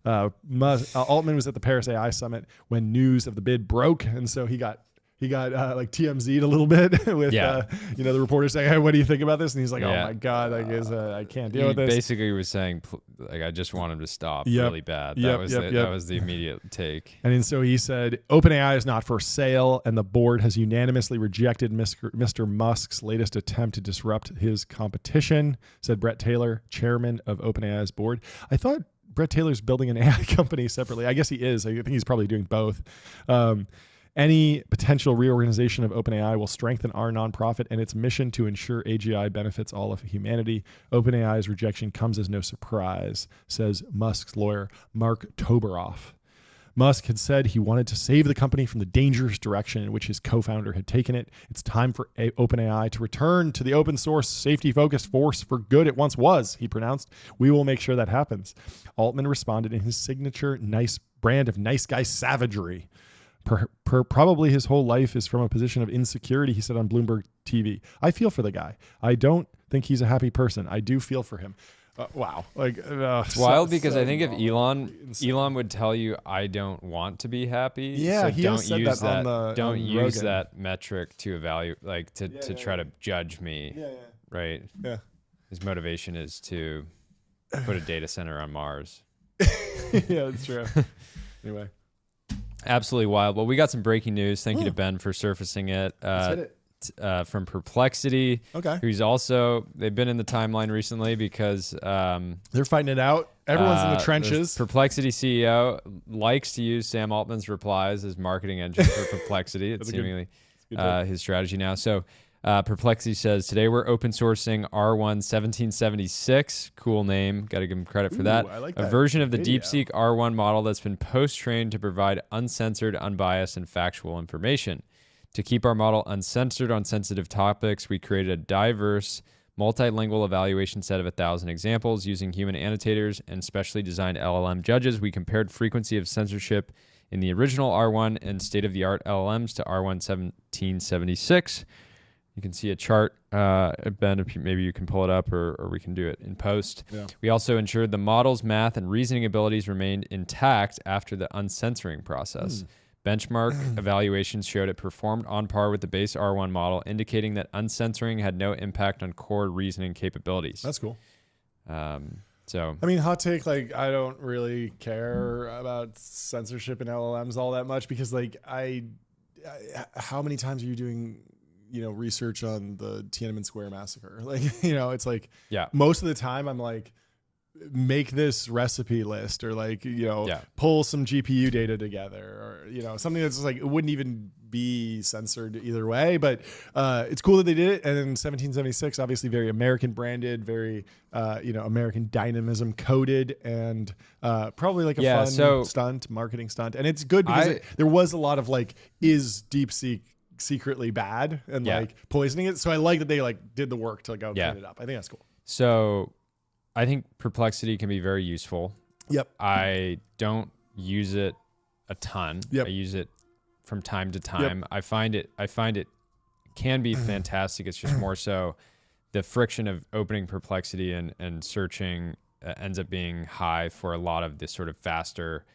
Altman was at the Paris AI Summit when news of the bid broke, and so he got like TMZ'd a little bit with the reporter saying, "Hey, what do you think about this?" And he's like, "Oh my god, I can't deal with this." Basically, was saying like, "I just want him to stop really bad." That was the immediate take. And so he said, "OpenAI is not for sale, and the board has unanimously rejected Mr. Musk's latest attempt to disrupt his competition," said Brett Taylor, chairman of OpenAI's board. I thought Brett Taylor's building an AI company separately. I guess he is. I think he's probably doing both. Any potential reorganization of OpenAI will strengthen our nonprofit and its mission to ensure AGI benefits all of humanity. OpenAI's rejection comes as no surprise, says Musk's lawyer, Mark Toberoff. Musk had said he wanted to save the company from the dangerous direction in which his co-founder had taken it. It's time for OpenAI to return to the open source, safety-focused force for good it once was, he pronounced. We will make sure that happens. Altman responded in his signature brand of nice guy savagery. Probably his whole life is from a position of insecurity, he said on Bloomberg TV. I feel for the guy. I don't think he's a happy person. I do feel for him. Wow. It's wild because I think if Elon would tell you, I don't want to be happy. Yeah, so he don't said use that don't use Rogan. that metric to evaluate, to try to judge me. Yeah. Right. Yeah. His motivation is to put a data center on Mars. Yeah, that's true. Anyway. Absolutely wild. Well, we got some breaking news. Thank you to Ben for surfacing it. Let's hit it. From Perplexity, Okay. who's also, they've been in the timeline recently because they're fighting it out. Everyone's in the trenches. Perplexity CEO likes to use Sam Altman's replies as marketing engine for Perplexity. It's seemingly his strategy now. So Perplexity says, today we're open sourcing R1 1776. Cool name. Got to give him credit for that. I like a that version of the video. DeepSeek R1 model that's been post-trained to provide uncensored, unbiased, and factual information. To keep our model uncensored on sensitive topics, we created a diverse, multilingual evaluation set of 1,000 examples using human annotators and specially designed LLM judges. We compared frequency of censorship in the original R1 and state-of-the-art LLMs to R1 1776. You can see a chart. Ben, if maybe you can pull it up or we can do it in post. Yeah. We also ensured the model's math and reasoning abilities remained intact after the uncensoring process. Benchmark evaluations showed it performed on par with the base R1 model, indicating that uncensoring had no impact on core reasoning capabilities. That's cool. So, I mean, hot take, like, I don't really care about censorship in LLMs all that much because, like, how many times are you doing, research on the Tiananmen Square massacre? Like, it's like, most of the time I'm like, make this recipe list or like, pull some GPU data together or, something that's like, it wouldn't even be censored either way, but it's cool that they did it. And then 1776, obviously very American branded, very, American dynamism coded and probably like a fun marketing stunt. And it's good because there was a lot of like, is DeepSeek secretly bad and like poisoning it? So I like that they like did the work to go clean it up. I think that's cool. So I think Perplexity can be very useful. Yep. I don't use it a ton. Yep. I use it from time to time. Yep. I find it can be fantastic. It's just more so the friction of opening Perplexity and searching ends up being high for a lot of this sort of faster.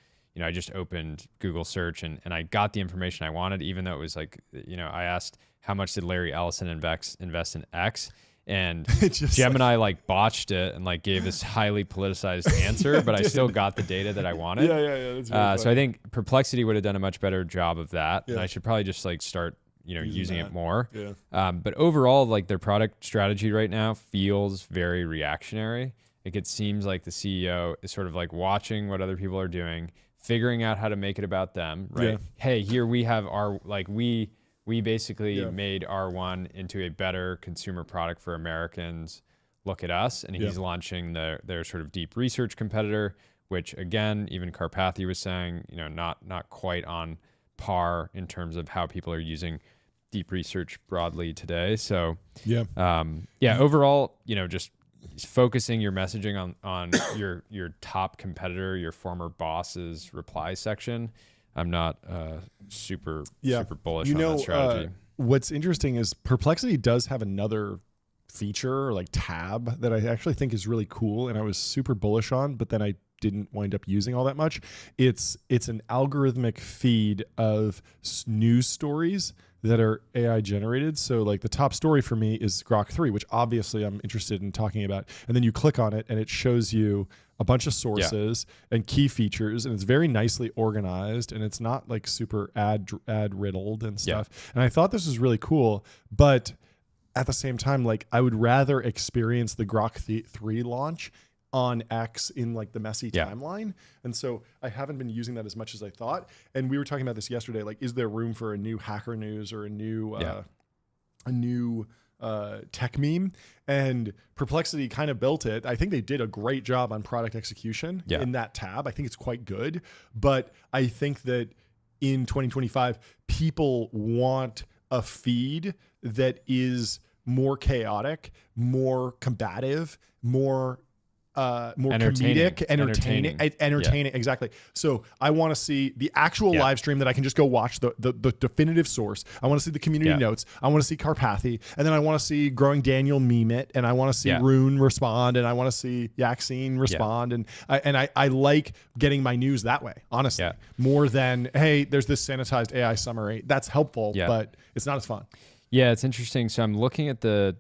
I just opened Google search and I got the information I wanted, even though it was like, I asked how much did Larry Ellison invest in X? And Gemini like botched it and like gave this highly politicized answer, but I still got the data that I wanted. That's so I think Perplexity would have done a much better job of that. And I should probably just like start, using it more. But overall, like their product strategy right now feels very reactionary. Like it seems like the CEO is sort of like watching what other people are doing, figuring out how to make it about them, right? Hey, here we have we basically made R1 into a better consumer product for Americans. Look at us. And he's launching their sort of deep research competitor, which again, even Karpathy was saying, not quite on par in terms of how people are using deep research broadly today. So overall, just focusing your messaging on your top competitor, your former boss's reply section. I'm not super bullish on that strategy. What's interesting is Perplexity does have another feature or like tab that I actually think is really cool and I was super bullish on, but then I didn't wind up using all that much. It's an algorithmic feed of news stories that are AI generated. So like the top story for me is Grok 3, which obviously I'm interested in talking about. And then you click on it and it shows you a bunch of sources and key features, and it's very nicely organized and it's not like super ad riddled and stuff. And I thought this was really cool, but at the same time, like I would rather experience the Grok 3 launch on X in like the messy timeline. And so I haven't been using that as much as I thought. And we were talking about this yesterday, like, is there room for a new Hacker News or a new tech meme? And Perplexity kind of built it. I think they did a great job on product execution in that tab. I think it's quite good, but I think that in 2025, people want a feed that is more chaotic, more combative, more comedic, entertaining. Exactly. So I want to see the actual live stream that I can just go watch the definitive source. I want to see the community notes. I want to see Karpathy, and then I want to see Growing Daniel meme it, and I want to see Rune respond, and I want to see Yaxine respond, and I like getting my news that way, honestly, more than hey, there's this sanitized AI summary. That's helpful, but it's not as fun. Yeah, it's interesting. So I'm looking at the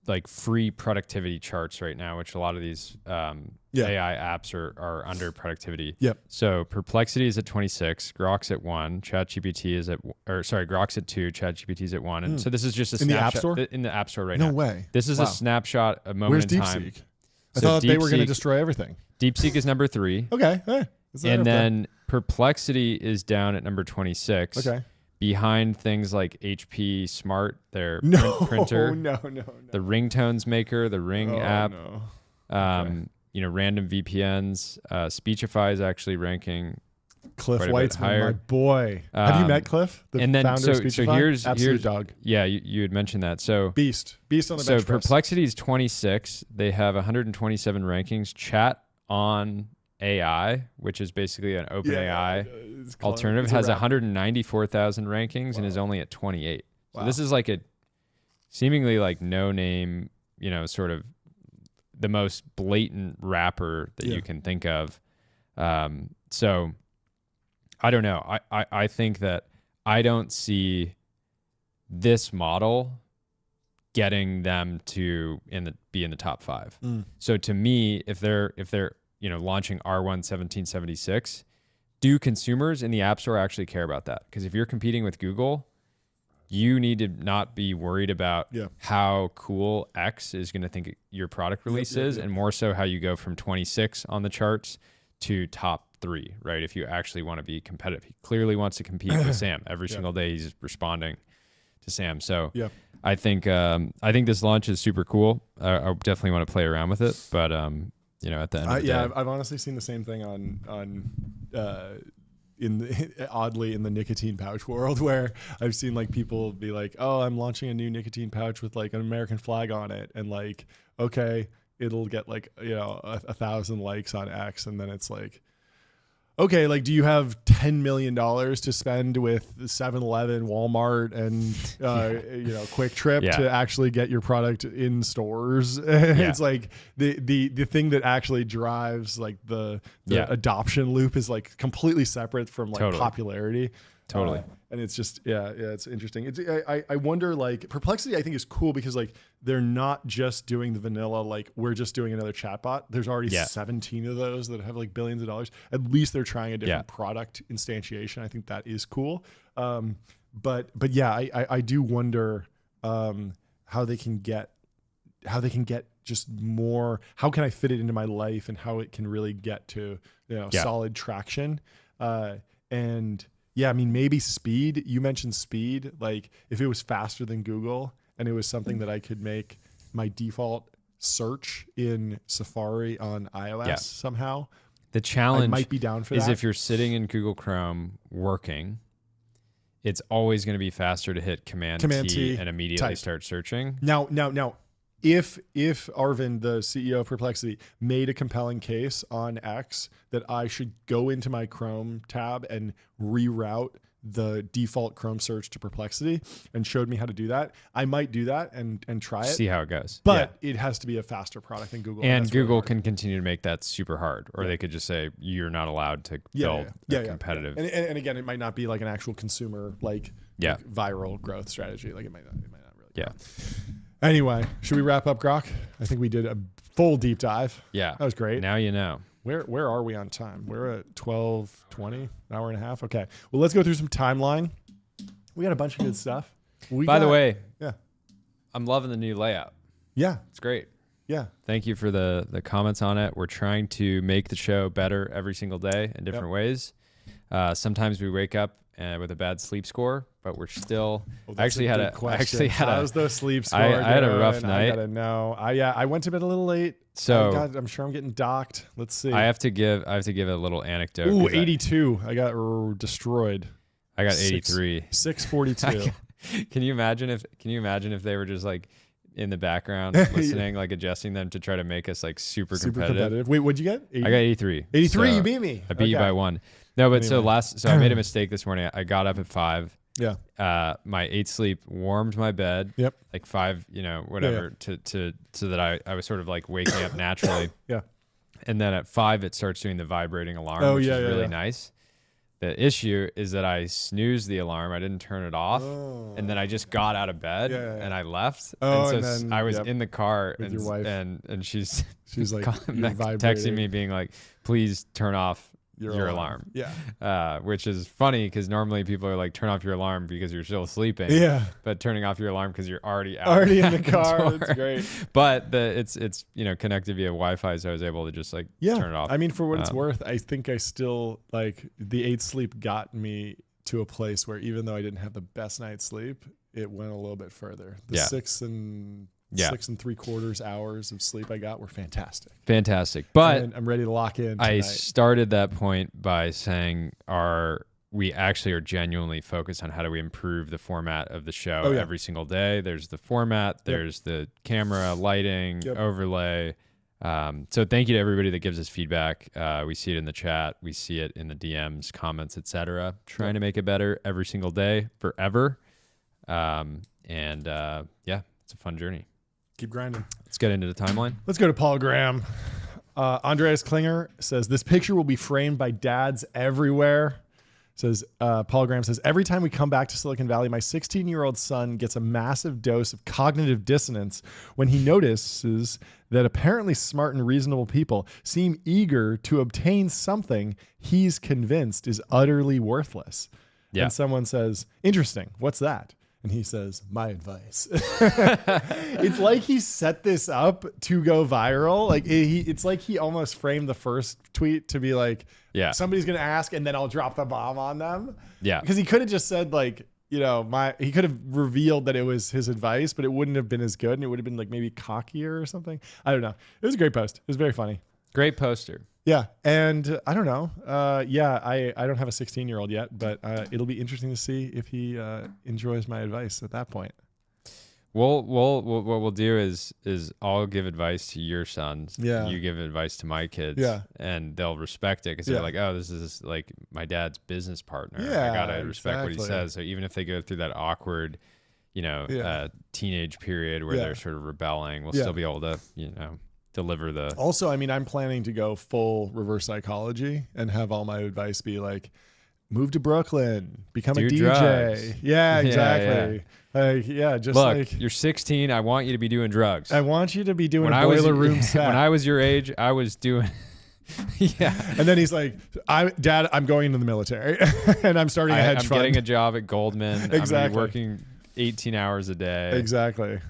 like free productivity charts right now, which a lot of these AI apps are under productivity. Yep. So Perplexity is at 26, Grok's at 1, ChatGPT is at, Grok's at 2, ChatGPT's at 1. And so this is just a in snapshot. The App Store? In the App Store right now. No way. This is a snapshot, a moment Where's in time. DeepSeek? I thought they were going to destroy everything. DeepSeek is number 3. Okay. And then Perplexity is down at number 26. Okay. Behind things like HP Smart, their printer. No. The ringtones maker, the Ring app. No. Random VPNs. Speechify is actually ranking Cliff quite a bit Weitzman, higher. my boy. Have you met Cliff, the and then, founder of so Speechify? here's Absolute dog. Yeah, you had mentioned that. So Beast on the bench So press. Perplexity is 26. They have 127 rankings. Chat on AI, which is basically an open AI alternative, has 194,000 rankings and is only at 28. So this is like a seemingly like no name, sort of the most blatant rapper that you can think of. So I don't know. I think that I don't see this model getting them to be in the top 5. So to me, if they're launching R1 1776, do consumers in the App Store actually care about that? Because if you're competing with Google, you need to not be worried about how cool X is going to think your product release is, and more so how you go from 26 on the charts to top 3, right? If you actually want to be competitive. He clearly wants to compete with Sam. Every single day he's responding to Sam. So I think this launch is super cool. I definitely want to play around with it, but at the end of the day. I've honestly seen the same thing oddly in the nicotine pouch world, where I've seen like people be like, oh, I'm launching a new nicotine pouch with like an American flag on it, and like, okay, it'll get like 1,000 likes on X, and then it's like, okay, like, do you have $10 million to spend with 7-Eleven, Walmart, and Quick Trip to actually get your product in stores? It's like the thing that actually drives like the adoption loop is like completely separate from like popularity. Totally. And it's just, it's interesting. I wonder, like, Perplexity I think is cool because like they're not just doing the vanilla, like we're just doing another chatbot. There's already 17 of those that have like billions of dollars. At least they're trying a different product instantiation. I think that is cool. But I do wonder how they can get just more, how can I fit it into my life, and how it can really get to solid traction. I mean, maybe speed. You mentioned speed. Like if it was faster than Google and it was something that I could make my default search in Safari on iOS somehow. The challenge I might be down for that. If you're sitting in Google Chrome working, it's always going to be faster to hit Command T and immediately start searching. Now, if Arvind, the CEO of Perplexity, made a compelling case on X that I should go into my Chrome tab and reroute the default Chrome search to Perplexity and showed me how to do that, I might do that and try it. See how it goes. But it has to be a faster product than Google. And Google can continue to make that super hard, or they could just say you're not allowed to build competitive. And again, it might not be like an actual consumer like viral growth strategy. Like it might not really. Yeah. Anyway, should we wrap up, Grok? I think we did a full deep dive. Yeah. That was great. Now you know. Where are we on time? We're at 12:20, an hour and a half. Okay. Well, let's go through some timeline. We got a bunch of good stuff. By the way, I'm loving the new layout. Yeah. It's great. Yeah. Thank you for the comments on it. We're trying to make the show better every single day in different ways. Sometimes we wake up with a bad sleep score, but we're still. How's the sleep score? I had a rough night. I gotta know. I went to bed a little late. So I'm sure I'm getting docked. Let's see. I have to give a little anecdote. Ooh, 82. I got destroyed. I got 83. 642. Can you imagine if they were just like in the background listening, like adjusting them to try to make us like super competitive? Wait, what'd you get? 80? I got 83. 83. So you beat me. I beat you by 1. No, but anyway. So I made a mistake this morning. I got up at 5. Yeah. My 8 sleep warmed my bed. Yep. Like 5, whatever, to so that I was sort of like waking up naturally. Yeah. And then at 5 it starts doing the vibrating alarm, which is really nice. The issue is that I snoozed the alarm. I didn't turn it off. And then I just got out of bed and I left. Oh, and so and then, I was in the car with your wife. and she's like texting me being like, please turn off your alarm. Yeah. Which is funny because normally people are like, turn off your alarm because you're still sleeping. Yeah. But turning off your alarm because you're already out. Already in the car. That's great. But it's connected via Wi-Fi, so I was able to just turn it off. I mean, for what it's worth, I think I still the 8 sleep got me to a place where even though I didn't have the best night's sleep, it went a little bit further. The 6 and 3/4 hours of sleep I got were fantastic. But I'm ready to lock in tonight. I started that point by saying we actually are genuinely focused on how do we improve the format of the show every single day. There's the format, there's the camera, lighting, overlay. So thank you to everybody that gives us feedback. We see it in the chat. We see it in the DMs, comments, etc. Trying to make it better every single day, forever. It's a fun journey. Keep grinding. Let's get into the timeline. Let's go to Paul Graham. Andreas Klinger says, this picture will be framed by dads everywhere. Paul Graham says, every time we come back to Silicon Valley, my 16-year-old son gets a massive dose of cognitive dissonance when he notices that apparently smart and reasonable people seem eager to obtain something he's convinced is utterly worthless. Yeah. And someone says, interesting, what's that? And he says, my advice. It's like he set this up to go viral. Like it's like he almost framed the first tweet to be like, somebody's going to ask and then I'll drop the bomb on them. Yeah. Because he could have just said he could have revealed that it was his advice, but it wouldn't have been as good. And it would have been like maybe cockier or something. I don't know. It was a great post. It was very funny. Great poster. Yeah. And I don't know. I don't have a 16-year-old yet, but it'll be interesting to see if he enjoys my advice at that point. What we'll do is I'll give advice to your sons. Yeah. You give advice to my kids. Yeah. And they'll respect it because they're like, oh, this is like my dad's business partner. Yeah, I gotta respect what he says. So even if they go through that awkward, teenage period where they're sort of rebelling, we'll still be able to, deliver the. Also, I mean, I'm planning to go full reverse psychology and have all my advice be like, move to Brooklyn, become a DJ. Drugs. Yeah, exactly. Just look, like you're 16. I want you to be doing drugs. I want you to be doing boiler room set. When I was your age, I was doing. Yeah. And then he's like, Dad, I'm going into the military and I'm starting a hedge fund. I'm getting a job at Goldman. Exactly. I'm working 18 hours a day. Exactly.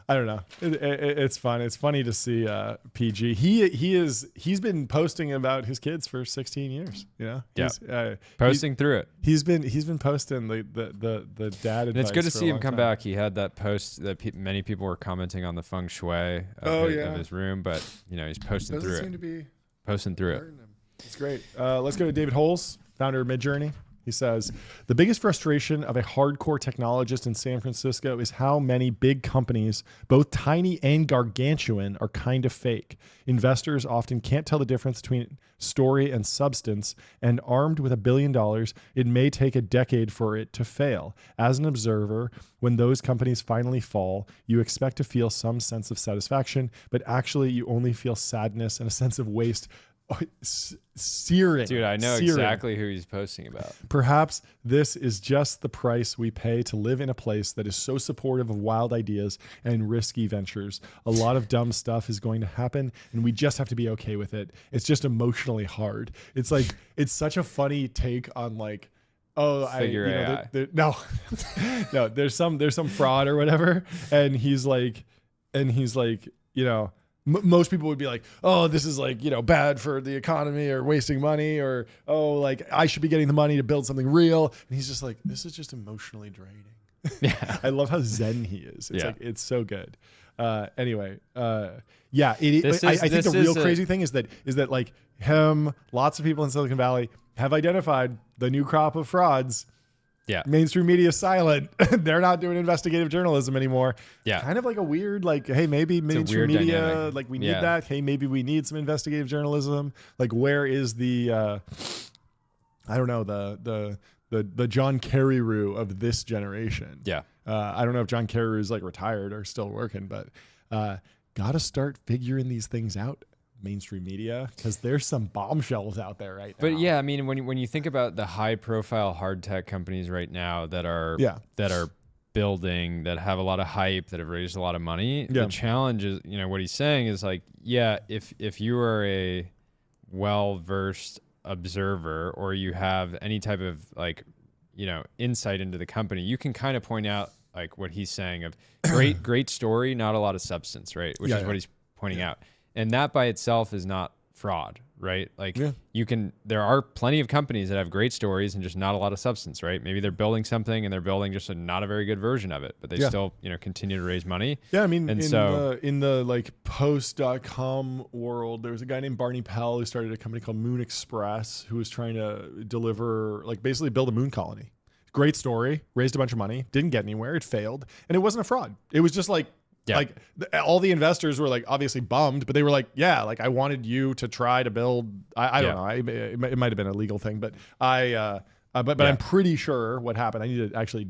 I don't know. It's fun. It's funny to see PG. He's been posting about his kids for 16 years. Posting through it. He's been posting the dad advice. And it's good to see him come back. He had that post that many people were commenting on the feng shui of his room, but he's posting through it. Posting through it. It's great. Let's go to David Holes, founder of Midjourney. He says, the biggest frustration of a hardcore technologist in San Francisco is how many big companies, both tiny and gargantuan, are kind of fake. Investors often can't tell the difference between story and substance, and armed with $1 billion, it may take a decade for it to fail. As an observer, when those companies finally fall, you expect to feel some sense of satisfaction, but actually you only feel sadness and a sense of waste. Searing. Dude, I know exactly who he's posting about. Perhaps this is just the price we pay to live in a place that is so supportive of wild ideas and risky ventures. A lot of dumb stuff is going to happen and we just have to be okay with it. It's just emotionally hard. It's like, it's such a funny take on like, no, there's some fraud or whatever. And he's like, most people would be like, oh, this is like, bad for the economy or wasting money or, oh, like I should be getting the money to build something real. And he's just like, this is just emotionally draining. Yeah. I love how zen he is. It's like, it's so good. Anyway, I think the real crazy thing is that like him, lots of people in Silicon Valley have identified the new crop of frauds. Yeah. Mainstream media is silent. They're not doing investigative journalism anymore. Yeah. Kind of like a weird, like, hey, maybe mainstream media, dynamic. Like we need that. Hey, maybe we need some investigative journalism. Like where is the, I don't know, the John Carreyrou of this generation. Yeah. I don't know if John Carreyrou is like retired or still working, but got to start figuring these things out. mainstream media, because there's some bombshells out there right now. But yeah, I mean, when you think about the high profile hard tech companies right now that are building, that have a lot of hype, that have raised a lot of money, the challenge is, what he's saying is like, if you are a well-versed observer, or you have any type of like, insight into the company, you can kind of point out like what he's saying of great story, not a lot of substance, right? Which is what he's pointing out. And that by itself is not fraud, right? Like there are plenty of companies that have great stories and just not a lot of substance, right? Maybe they're building something and they're building just not a very good version of it, but they still, continue to raise money. Yeah. I mean, in the like post.com world, there was a guy named Barney Pell who started a company called Moon Express, who was trying to deliver, like basically build a moon colony. Great story, raised a bunch of money, didn't get anywhere. It failed. And it wasn't a fraud. It was just like, all the investors were like obviously bummed, but they were like, I wanted you to try to build. I don't know. It might have been a legal thing, but I'm pretty sure what happened. I need to actually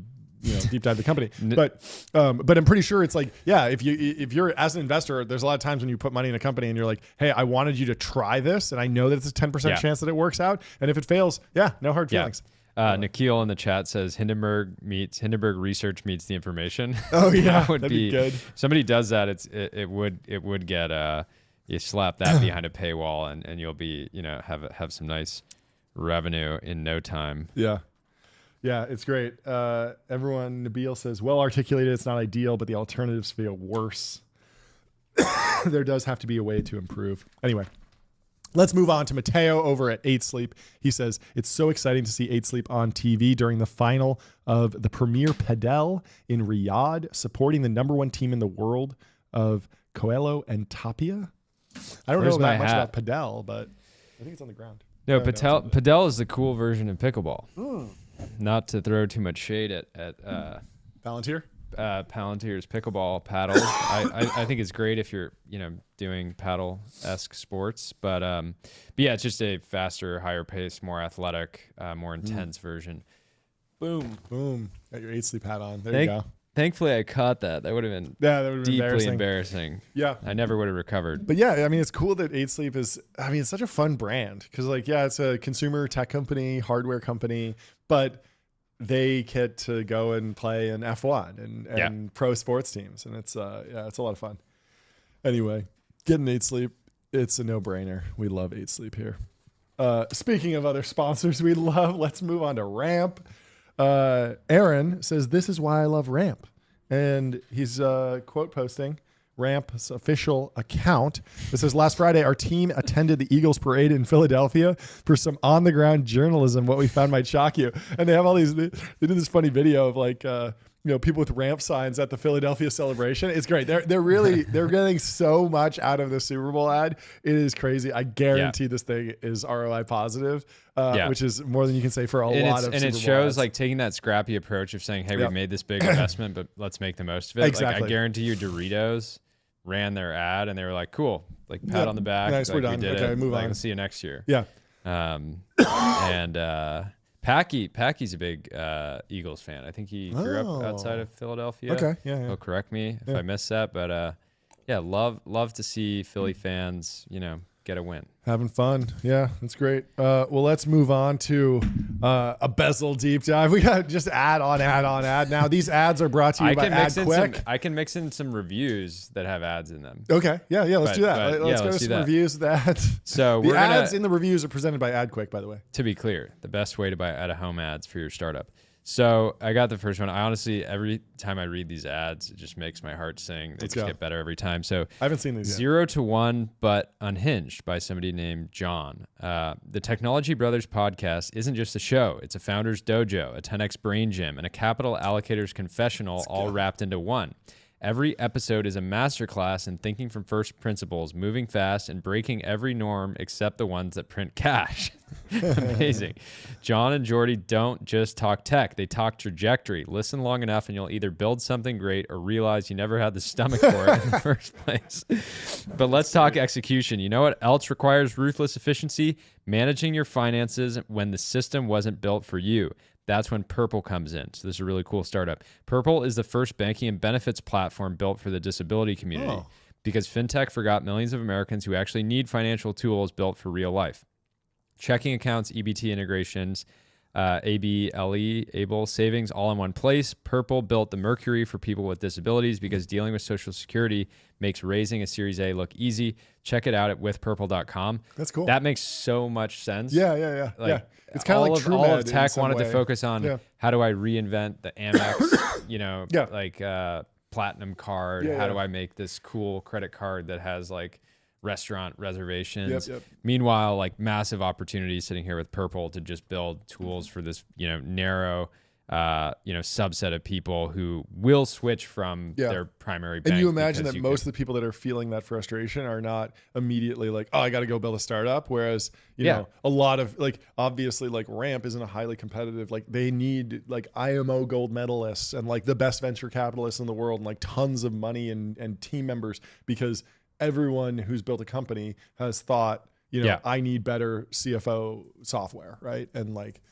deep dive the company, but I'm pretty sure it's like, if you're as an investor, there's a lot of times when you put money in a company and you're like, hey, I wanted you to try this, and I know that it's a 10% chance that it works out, and if it fails, no hard feelings. Nikhil in the chat says Hindenburg research meets the information. Oh yeah, that'd be good. If somebody does that, it would get you slap that behind a paywall, and you'll be have some nice revenue in no time. Yeah, it's great. Everyone, Nabil says, well articulated. It's not ideal, but the alternatives feel worse. There does have to be a way to improve. Anyway. Let's move on to Mateo over at 8 Sleep. He says, it's so exciting to see 8 Sleep on TV during the final of the Premier Padel in Riyadh, supporting the #1 team in the world of Coelho and Tapia. I don't know that much about Padel, but I think it's on the ground. No, Padel is the cool version of pickleball. Not to throw too much shade at Palantir? Palantir's pickleball paddles. I think it's great if you're doing paddle-esque sports, but yeah, it's just a faster, higher pace, more athletic, more intense version. Boom. Got your 8 Sleep hat on. There you go. Thankfully, I caught that. That would have been deeply embarrassing. Yeah, I never would have recovered. But yeah, I mean, it's cool that 8 Sleep is. I mean, it's such a fun brand because, like, it's a consumer tech company, hardware company, but they get to go and play in F1 and pro sports teams. And it's a lot of fun. Anyway, getting 8 Sleep, it's a no-brainer. We love 8 Sleep here. Speaking of other sponsors we love, let's move on to Ramp. Aaron says, this is why I love Ramp. And he's quote posting Ramp's official account. It says, last Friday, our team attended the Eagles parade in Philadelphia for some on-the-ground journalism. What we found might shock you. And they have all these, they did this funny video of like, people with ramp signs at the Philadelphia celebration. It's great. They're getting so much out of the Super Bowl ad. It is crazy. I guarantee this thing is ROI positive, which is more than you can say for a lot of Super Bowl it shows ads. like taking that scrappy approach of saying, hey, we made this big investment, but let's make the most of it. Exactly. Like I guarantee you Doritos ran their ad and they were like, cool, like pat on the back. Nice, like, we're done. We did Okay, it. move on. We'll see you next year. Yeah. Packy's a big Eagles fan. I think he grew up outside of Philadelphia. Okay, yeah. He'll correct me if I miss that, but love to see Philly fans, get a win. Having fun. Yeah, that's great. Well, let's move on to a bezel deep dive. We got just ad. Now, these ads are brought to you by AdQuick. I can mix in some reviews that have ads in them. Okay. Yeah. Let's do that. Let's go to some reviews of that. So the ads in the reviews are presented by AdQuick, by the way. To be clear, the best way to buy out-of-home ads for your startup. So I got the first one. I honestly, every time I read these ads, it just makes my heart sing. They just get better every time. So I haven't seen these yet. 0 to 1, but unhinged by somebody named John. The Technology Brothers podcast isn't just a show. It's a founder's dojo, a 10x brain gym, and a capital allocator's confessional all wrapped into one. Every episode is a masterclass in thinking from first principles, moving fast, and breaking every norm except the ones that print cash. Amazing. John and Jordy don't just talk tech. They talk trajectory. Listen long enough and you'll either build something great or realize you never had the stomach for it in the first place. But let's talk execution. You know what else requires ruthless efficiency? Managing your finances when the system wasn't built for you. That's when Purple comes in. So this is a really cool startup. Purple is the first banking and benefits platform built for the disability community. because fintech forgot millions of Americans who actually need financial tools built for real life. Checking accounts, EBT integrations, able savings all in one place. Purple built the Mercury for people with disabilities because dealing with Social Security makes raising a Series A look easy. Check it out at withpurple.com. That's cool. That makes so much sense. Yeah. Like, It's kind of like all of TrueMed tech wanted to focus on how do I reinvent the Amex, like platinum card. How do I make this cool credit card that has like restaurant reservations? Meanwhile, like massive opportunities sitting here with Purple to just build tools for this, narrow, subset of people who will switch from their primary bank. And you imagine that most of the people that are feeling that frustration are not immediately like, oh, I got to go build a startup. Whereas, you know, a lot of like, obviously like Ramp isn't a highly competitive, like they need like IMO gold medalists and like the best venture capitalists in the world and like tons of money and team members, because everyone who's built a company has thought, I need better CFO software, right? And like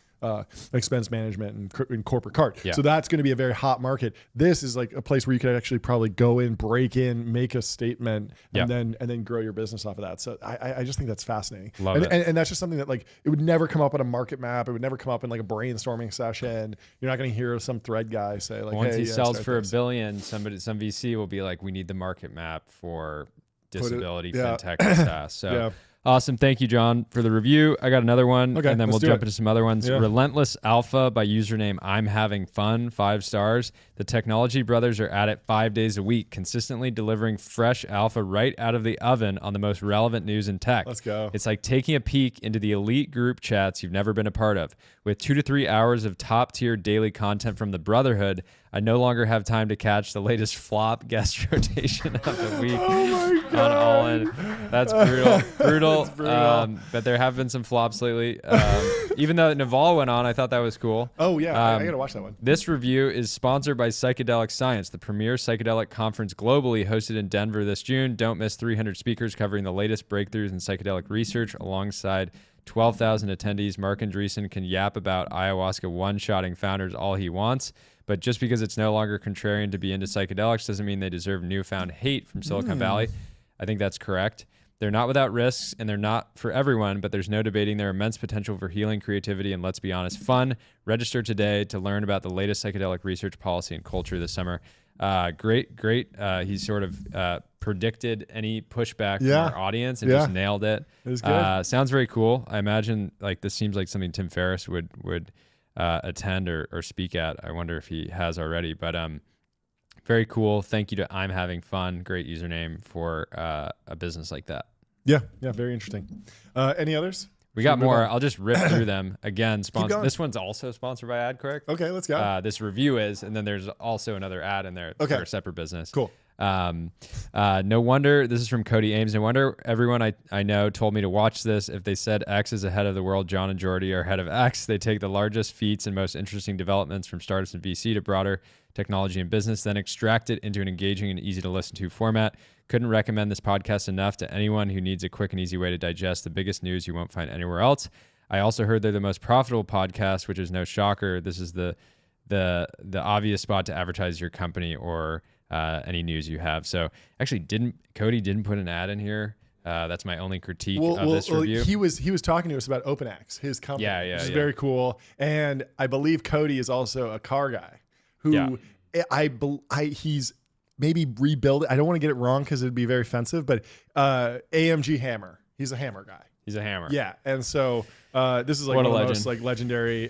expense management and corporate card. So that's going to be a very hot market. This is like a place where you could actually probably go in, break in, make a statement, and then grow your business off of that. So I just think that's fascinating. Love it. And that's just something that like it would never come up on a market map. It would never come up in like a brainstorming session. You're not going to hear some thread guy say like, once he sells for $1 billion, some VC will be like, we need the market map for disability fintech and SaaS. So awesome. Thank you, John, for the review. I got another one, and then we'll jump into some other ones. Relentless Alpha by username I'm Having Fun, 5 stars. The Technology Brothers are at it 5 days a week, consistently delivering fresh alpha right out of the oven on the most relevant news in tech. Let's go. It's like taking a peek into the elite group chats you've never been a part of. With 2 to 3 hours of top-tier daily content from the Brotherhood, I no longer have time to catch the latest flop guest rotation of the week on All In. That's brutal. That's brutal. But there have been some flops lately. Even though Naval went on, I thought that was cool. Oh, yeah. I got to watch that one. This review is sponsored by Psychedelic Science, the premier psychedelic conference globally, hosted in Denver this June. Don't miss 300 speakers covering the latest breakthroughs in psychedelic research alongside 12,000 attendees. Mark Andreessen can yap about ayahuasca one-shotting founders all he wants, but just because it's no longer contrarian to be into psychedelics doesn't mean they deserve newfound hate from Silicon Valley. I think that's correct. They're not without risks, and they're not for everyone, but there's no debating their immense potential for healing, creativity, and let's be honest, fun. Register today to learn about the latest psychedelic research, policy, and culture this summer. Great. He's sort of predicted any pushback from our audience and just nailed it. It was good. Sounds very cool. I imagine like this seems like something Tim Ferriss would attend or speak at. I wonder if he has already, but very cool. Thank you to I'm Having Fun. Great username for a business like that. Yeah, very interesting. Any others? We got more. I'll just rip through them. Again, this one's also sponsored by AdCorrect. Okay, let's go. This review is, and then there's also another ad in there for a separate business. Cool. No wonder, this is from Cody Ames, no wonder everyone I know told me to watch this. If they said X is ahead of the world, John and Jordy are ahead of X. They take the largest feats and most interesting developments from startups and VC to broader technology and business, then extract it into an engaging and easy to listen to format. Couldn't recommend this podcast enough to anyone who needs a quick and easy way to digest the biggest news you won't find anywhere else. I also heard they're the most profitable podcast, which is no shocker. This is the obvious spot to advertise your company or any news you have. So actually Cody didn't put an ad in here. That's my only critique of this review. He was talking to us about OpenX, his company, which is very cool. And I believe Cody is also a car guy who he's maybe rebuild it. I don't want to get it wrong because it'd be very offensive, but AMG Hammer. He's a hammer guy. He's a hammer. Yeah. And so this is like one of the most like legendary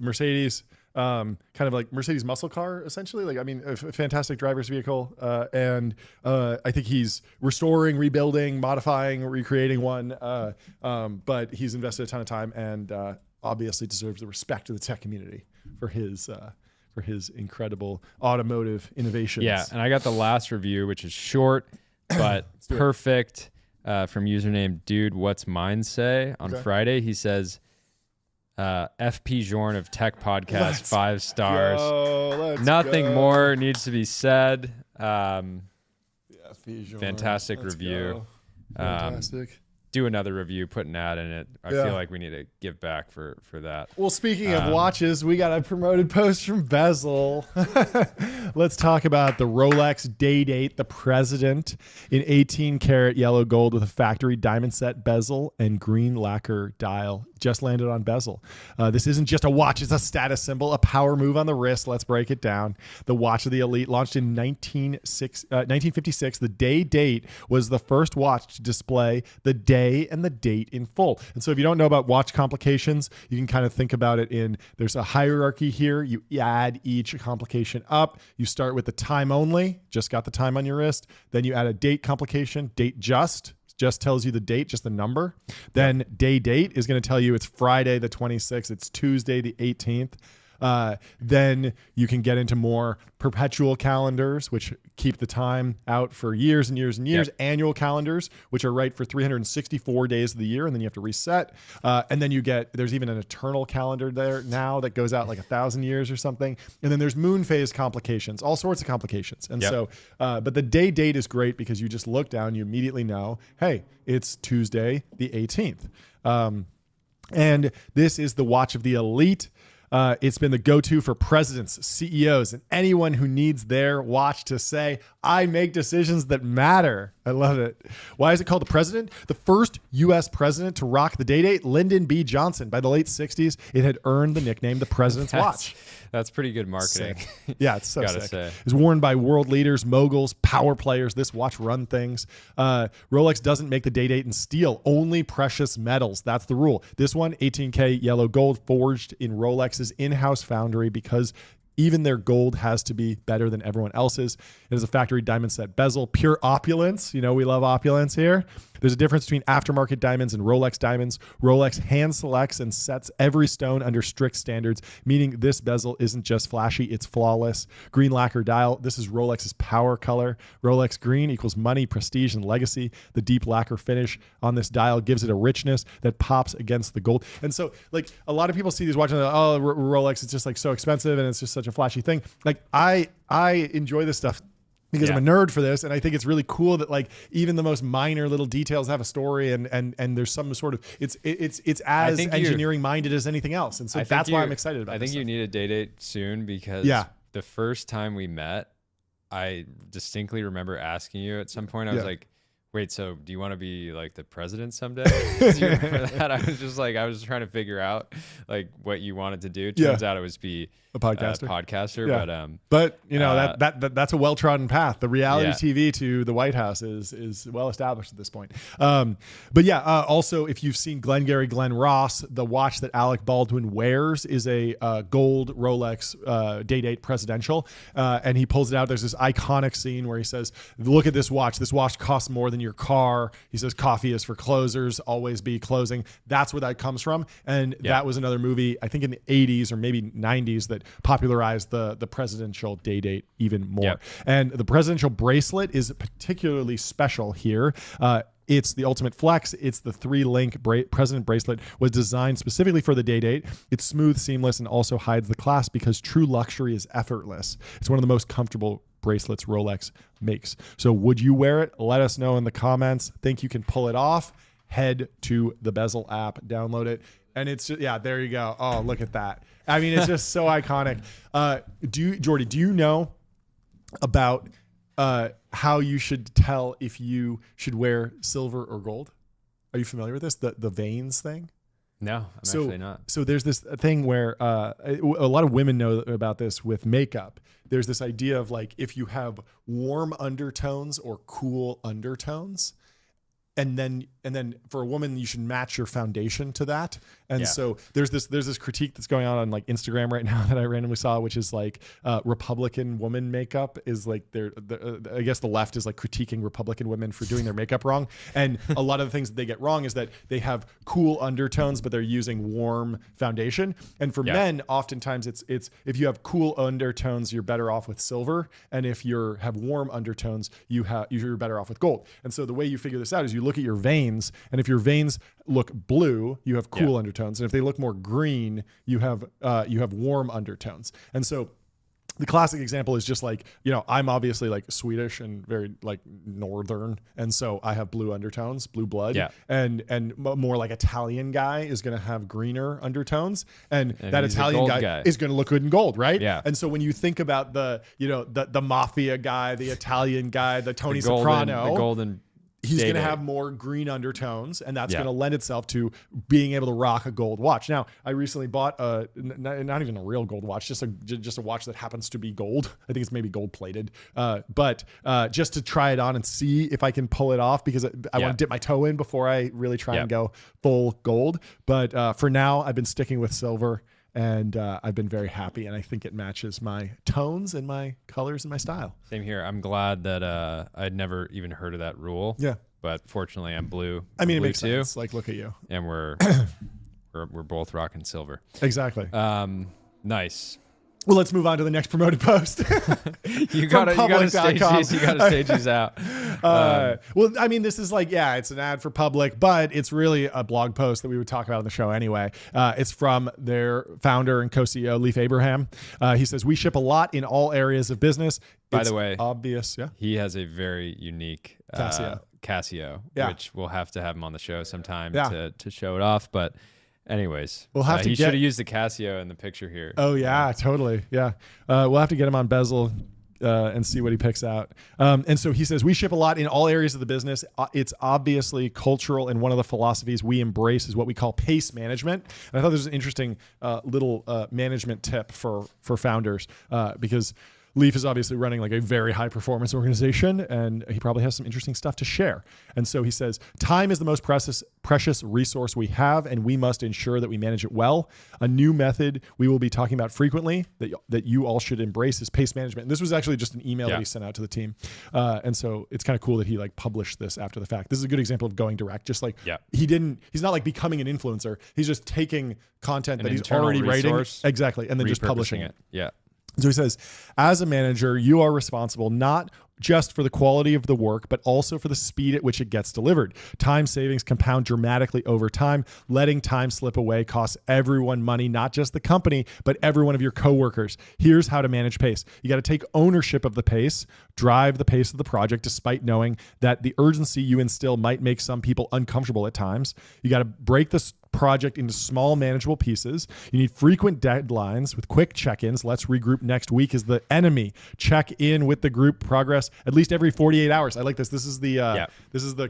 Mercedes, kind of like Mercedes muscle car, essentially. Like, I mean, a fantastic driver's vehicle. And I think he's restoring, rebuilding, modifying, recreating one. But he's invested a ton of time and obviously deserves the respect of the tech community for his incredible automotive innovations. Yeah, and I got the last review, which is short but perfect, from username Dude What's Mine Say on Friday. He says, FP Jorn of Tech Podcast, 5 stars. Nothing more needs to be said. Fantastic review. Fantastic. do another review, put an ad in it. I feel like we need to give back for that. Well, speaking of watches, we got a promoted post from Bezel. Let's talk about the Rolex Day Date, the President, in 18 karat yellow gold with a factory diamond set bezel and green lacquer dial. Just landed on Bezel. This isn't just a watch, it's a status symbol, a power move on the wrist. Let's break it down. The watch of the elite launched in 1956. The Day Date was the first watch to display the day and the date in full. And so if you don't know about watch complications, you can kind of think about it in, there's a hierarchy here. You add each complication up. You start with the time only, just got the time on your wrist. Then you add a date complication, date just tells you the date, just the number. Then day date is going to tell you it's Friday the 26th, it's Tuesday the 18th. Then you can get into more perpetual calendars, which keep the time out for years and years and years. Yep. Annual calendars, which are right for 364 days of the year, and then you have to reset. And then there's even an eternal calendar there now that goes out like 1,000 years or something. And then there's moon phase complications, all sorts of complications. And but the day date is great because you just look down, you immediately know, hey, it's Tuesday the 18th. And this is the watch of the elite. It's been the go-to for presidents, CEOs, and anyone who needs their watch to say, I make decisions that matter. I love it. Why is it called the President? The first U.S. president to rock the Day Date, Lyndon B. Johnson. By the late 60s, it had earned the nickname the President's Watch. That's pretty good marketing. Yeah, it's so Gotta sick. say. It's worn by world leaders, moguls, power players. This watch run things. Rolex doesn't make the Day Date in steel, only precious metals. That's the rule. This one, 18K yellow gold, forged in Rolex's in-house foundry because even their gold has to be better than everyone else's. It is a factory diamond set bezel, pure opulence. You know, we love opulence here. There's a difference between aftermarket diamonds and Rolex diamonds. Rolex hand selects and sets every stone under strict standards, meaning this bezel isn't just flashy, it's flawless. Green lacquer dial. This is Rolex's power color. Rolex green equals money, prestige, and legacy. The deep lacquer finish on this dial gives it a richness that pops against the gold. And so, like, a lot of people see these watches and they're like, oh, Rolex is just like so expensive and it's just such a flashy thing. Like, I enjoy this stuff because I'm a nerd for this, and I think it's really cool that like even the most minor little details have a story, and there's some sort of it's as engineering minded as anything else, and so that's why I'm excited about. I think you need a Day Date soon because the first time we met, I distinctly remember asking you at some point. I was like, wait, so do you want to be like the president someday? Do you remember that? I was just like, I was trying to figure out like what you wanted to do. Turns out it was be a podcaster. Yeah. But you know, that's a well-trodden path. The reality TV to the White House is well established at this point. Also, if you've seen Glengarry Glen Ross, the watch that Alec Baldwin wears is a gold Rolex Day Date presidential, and he pulls it out. There's this iconic scene where he says, look at this watch. This watch costs more than your car. He says coffee is for closers, always be closing. That's where that comes from. And that was another movie, I think in the 80s or maybe 90s, that popularized the presidential Day Date even more. And the presidential bracelet is particularly special here. It's the ultimate flex. It's the 3-link president bracelet, was designed specifically for the Day Date. It's smooth, seamless, and also hides the clasp because true luxury is effortless. It's one of the most comfortable bracelets Rolex makes. So would you wear it? Let us know in the comments. Think you can pull it off? Head to the Bezel app, download it. And it's, there you go. Oh, look at that. I mean, it's just so iconic. Jordy, do you know about how you should tell if you should wear silver or gold? Are you familiar with this? The veins thing? No, I'm actually not. So there's this thing where a lot of women know about this with makeup. There's this idea of like, if you have warm undertones or cool undertones, and then for a woman, you should match your foundation to that. And so there's this critique that's going on like Instagram right now that I randomly saw, which is like Republican woman makeup is like I guess the left is like critiquing Republican women for doing their makeup wrong. And a lot of the things that they get wrong is that they have cool undertones, but they're using warm foundation. And for men, oftentimes it's if you have cool undertones, you're better off with silver. And if you have warm undertones, you're better off with gold. And so the way you figure this out is you look at your veins, and if your veins look blue, you have cool undertones, and if they look more green, you have warm undertones. And so the classic example is just like, I'm obviously like Swedish and very like northern. And so I have blue undertones, blue blood. Yeah. And more like Italian guy is going to have greener undertones. And that he's a Italian gold guy is going to look good in gold, right? Yeah. And so when you think about the mafia guy, the Italian guy, the Tony The golden, Soprano, the golden he's going to Day-Day. have more green undertones, and that's Yeah. going to lend itself to being able to rock a gold watch. Now, I recently bought not even a real gold watch, just a watch that happens to be gold. I think it's maybe gold plated, but just to try it on and see if I can pull it off, because I want to dip my toe in before I really try and go full gold. But for now, I've been sticking with silver. And I've been very happy, and I think it matches my tones and my colors and my style. Same here. I'm glad that I'd never even heard of that rule. Yeah. But fortunately, I'm blue. I mean, it blue makes too, sense. Like, look at you. and we're both rocking silver. Exactly. Nice. Well, let's move on to the next promoted post. You gotta stage these out. Well, I mean, this is like, it's an ad for Public, but it's really a blog post that we would talk about on the show anyway. It's from their founder and co-CEO, Leif Abraham. He says, "We ship a lot in all areas of business." By the way, obvious. Yeah. He has a very unique Casio, which we'll have to have him on the show sometime to show it off. But anyways, we'll have to. He should have used the Casio in the picture here. Oh yeah, totally. Yeah, we'll have to get him on Bezel and see what he picks out. And so he says, "We ship a lot in all areas of the business. It's obviously cultural, and one of the philosophies we embrace is what we call pace management." And I thought this was an interesting little management tip for founders because Leif is obviously running like a very high performance organization, and he probably has some interesting stuff to share. And so he says, "Time is the most precious resource we have, and we must ensure that we manage it well. A new method we will be talking about frequently that you all should embrace is pace management." And this was actually just an email that he sent out to the team. And so it's kind of cool that he like published this after the fact. This is a good example of going direct. Just like he's not like becoming an influencer. He's just taking content that he's already writing. Exactly. And then just publishing it. Yeah. So he says, "As a manager, you are responsible not just for the quality of the work, but also for the speed at which it gets delivered. Time savings compound dramatically over time. Letting time slip away costs everyone money, not just the company, but every one of your coworkers. Here's how to manage pace. You got to take ownership of the pace, drive the pace of the project, despite knowing that the urgency you instill might make some people uncomfortable at times. You got to break this project into small, manageable pieces. You need frequent deadlines with quick check-ins. Let's regroup next week is the enemy. Check in with the group progress at least every 48 hours. I like this. This is the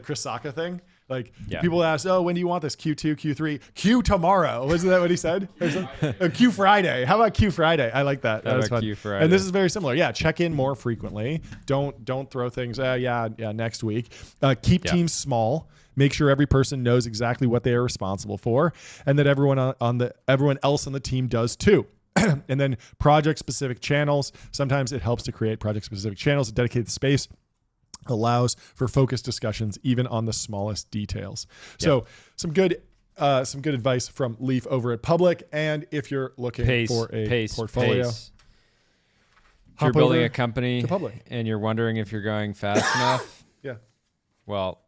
Chris Sacca thing. Like people ask, "Oh, when do you want this? Q2, Q3, Q tomorrow." Wasn't that what he said? Q Friday. How about Q Friday? I like that. That was fun. Q Friday. And this is very similar. Yeah, check in more frequently. Don't throw things. Next week. Keep teams small. Make sure every person knows exactly what they are responsible for, and that everyone else on the team does too. And then project-specific channels. Sometimes it helps to create project-specific channels. A dedicated space allows for focused discussions, even on the smallest details. So some good advice from Leif over at Public. And if you're looking for a portfolio, if you're building a company and you're wondering if you're going fast enough, well,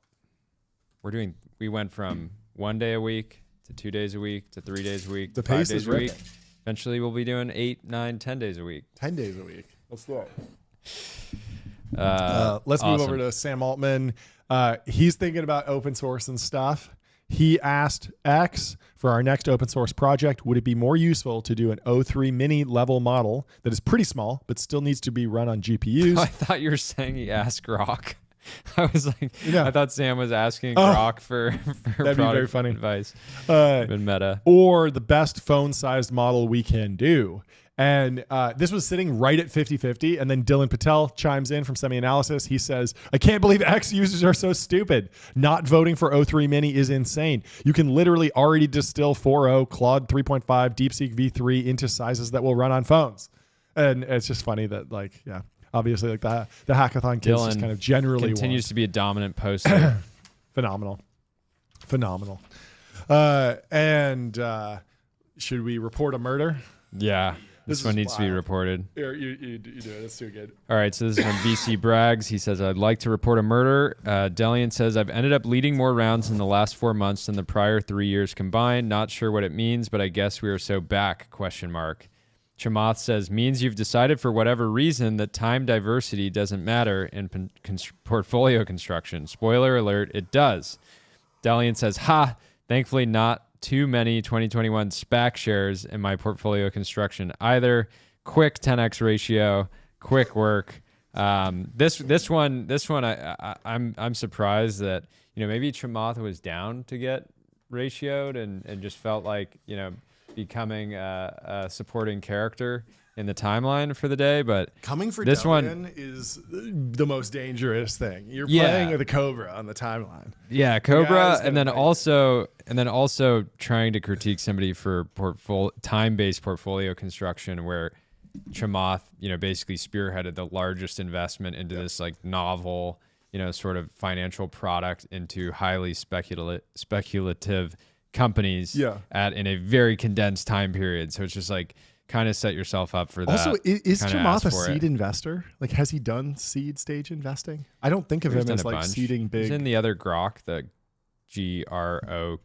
we went from 1 day a week to 2 days a week to 3 days a week to 5 days a week. Eventually we'll be doing 8, 9, 10 days a week. 10 days a week. Let's do it. Let's move over to Sam Altman. He's thinking about open source and stuff. He asked X, for our next open source project, would it be more useful to do an O3 mini level model that is pretty small, but still needs to be run on GPUs? I thought you were saying he asked Grok. I was like, I thought Sam was asking Grok for that'd be very funny advice. Been meta. Or the best phone-sized model we can do. And this was sitting right at 50-50. And then Dylan Patel chimes in from Semi-Analysis. He says, "I can't believe X users are so stupid. Not voting for O3 Mini is insane. You can literally already distill 4.0, Claude 3.5, DeepSeek V3 into sizes that will run on phones." And it's just funny that, obviously, like the hackathon kids just kind of generally continues to be a dominant poster. Phenomenal. Should we report a murder? Yeah, this one needs to be reported. Here, you do it. That's too good. All right, so this is from VC Braggs. He says, "I'd like to report a murder." Delian says, "I've ended up leading more rounds in the last 4 months than the prior 3 years combined. Not sure what it means, but I guess we are so back, ? Chamath says, means you've decided for whatever reason that time diversity doesn't matter in portfolio construction. Spoiler alert, it does. Delian says, ha, thankfully not too many 2021 SPAC shares in my portfolio construction either. Quick 10x ratio, quick work. This one, I'm surprised that, maybe Chamath was down to get ratioed and just felt like, becoming a supporting character in the timeline for the day. But coming for this Delian one is the most dangerous thing. You're playing with a Cobra on the timeline. Yeah, Cobra, and then also trying to critique somebody for time-based portfolio construction where Chamath, basically spearheaded the largest investment into this like novel, sort of financial product into highly speculative companies in a very condensed time period. So it's just like kind of set yourself up for that. Also, is Chamath a seed investor? Like, has he done seed stage investing? I don't think of him as like seeding big. He's in the other Grok, the GROQ.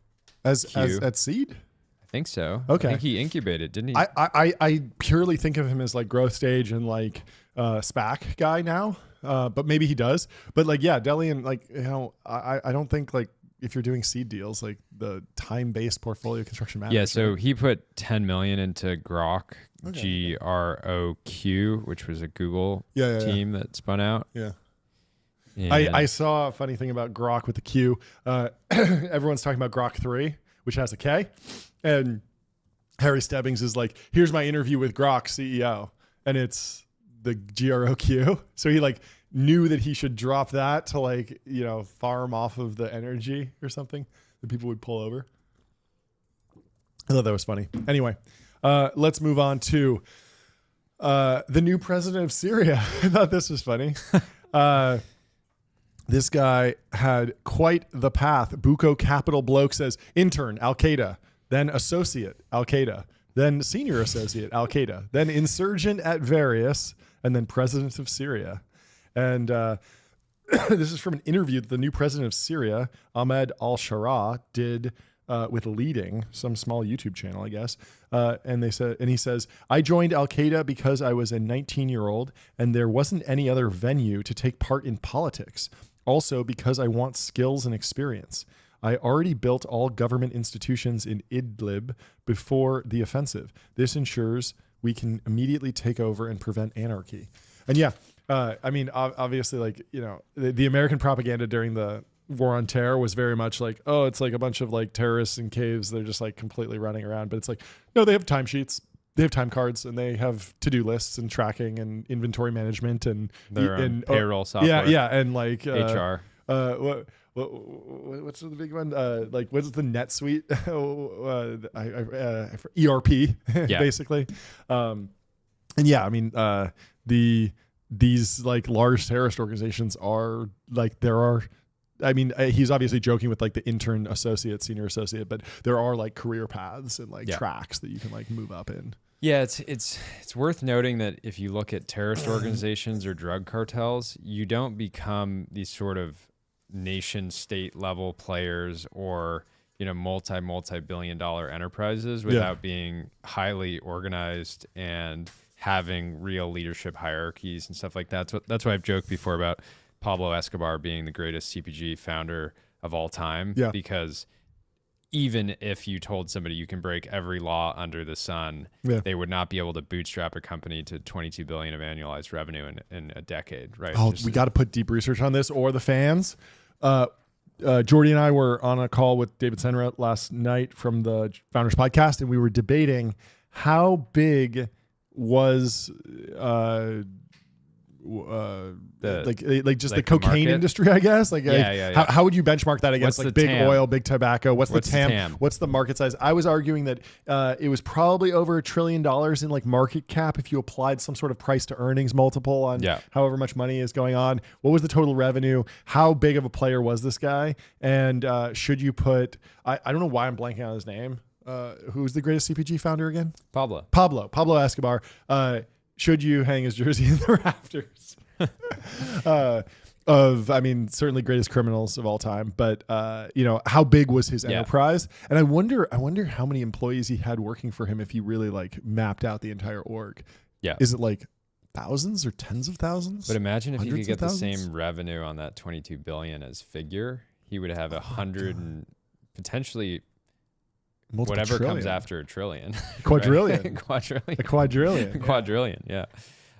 As at seed? I think so. Okay. I think he incubated, didn't he? I purely think of him as like growth stage and like SPAC guy now. But maybe he does. But like, yeah, Delian, like, I don't think like if you're doing seed deals, like the time-based portfolio construction matters. Yeah, so he put 10 million into Grok, GROQ, which was a Google team that spun out. Yeah. I saw a funny thing about Grok with the Q. Everyone's talking about Grok 3, which has a K. And Harry Stebbings is like, here's my interview with Grok CEO. And it's the GROQ. So he like knew that he should drop that to like, farm off of the energy or something that people would pull over. I thought that was funny. Anyway, let's move on to the new president of Syria. I thought this was funny. This guy had quite the path. Buko Capital Bloke says, intern, Al-Qaeda, then associate, Al-Qaeda, then senior associate, Al-Qaeda, then insurgent at various, and then president of Syria. And this is from an interview that the new president of Syria, Ahmed al-Shara, did with Leading, some small YouTube channel, I guess. And he says, I joined Al-Qaeda because I was a 19-year-old and there wasn't any other venue to take part in politics. Also because I want skills and experience. I already built all government institutions in Idlib before the offensive. This ensures we can immediately take over and prevent anarchy. And yeah, I mean, obviously, like, the American propaganda during the war on terror was very much like, oh, it's like a bunch of like terrorists in caves. They're just like completely running around. But it's like, no, they have timesheets, they have time cards, and they have to-do lists and tracking and inventory management and their payroll software. Yeah, and like HR. What's the big one? Like, what's the NetSuite? ERP, basically. And yeah, I mean, these like large terrorist organizations are like, he's obviously joking with like the intern associate, senior associate, but there are like career paths and like tracks that you can like move up in. Yeah, it's worth noting that if you look at terrorist organizations or drug cartels, you don't become these sort of nation state level players or multi-billion dollar enterprises without being highly organized and having real leadership hierarchies and stuff like that. That's why I've joked before about Pablo Escobar being the greatest CPG founder of all time. Yeah. Because even if you told somebody you can break every law under the sun, they would not be able to bootstrap a company to $22 billion of annualized revenue in a decade, right? Oh, we got to put deep research on this, or the fans. Jordy and I were on a call with David Senra last night from the Founders Podcast, and we were debating how big was the cocaine industry, I guess. How would you benchmark that against like big oil, big tobacco? What's the TAM? What's the market size? I was arguing that it was probably over $1 trillion in like market cap if you applied some sort of price to earnings multiple on however much money is going on. What was the total revenue? How big of a player was this guy? And should you put? I don't know why I'm blanking on his name. Who's the greatest CPG founder again? Pablo Escobar. Should you hang his jersey in the rafters? I mean, certainly greatest criminals of all time, but how big was his enterprise? And I wonder how many employees he had working for him if he really like mapped out the entire org. Yeah. Is it like thousands or tens of thousands? But imagine if he could get the thousands? same revenue on that 22 billion as Figure, he would have 100 and potentially Multiple whatever trillion. comes after a trillion. Quadrillion. Quadrillion. A quadrillion. Quadrillion, yeah.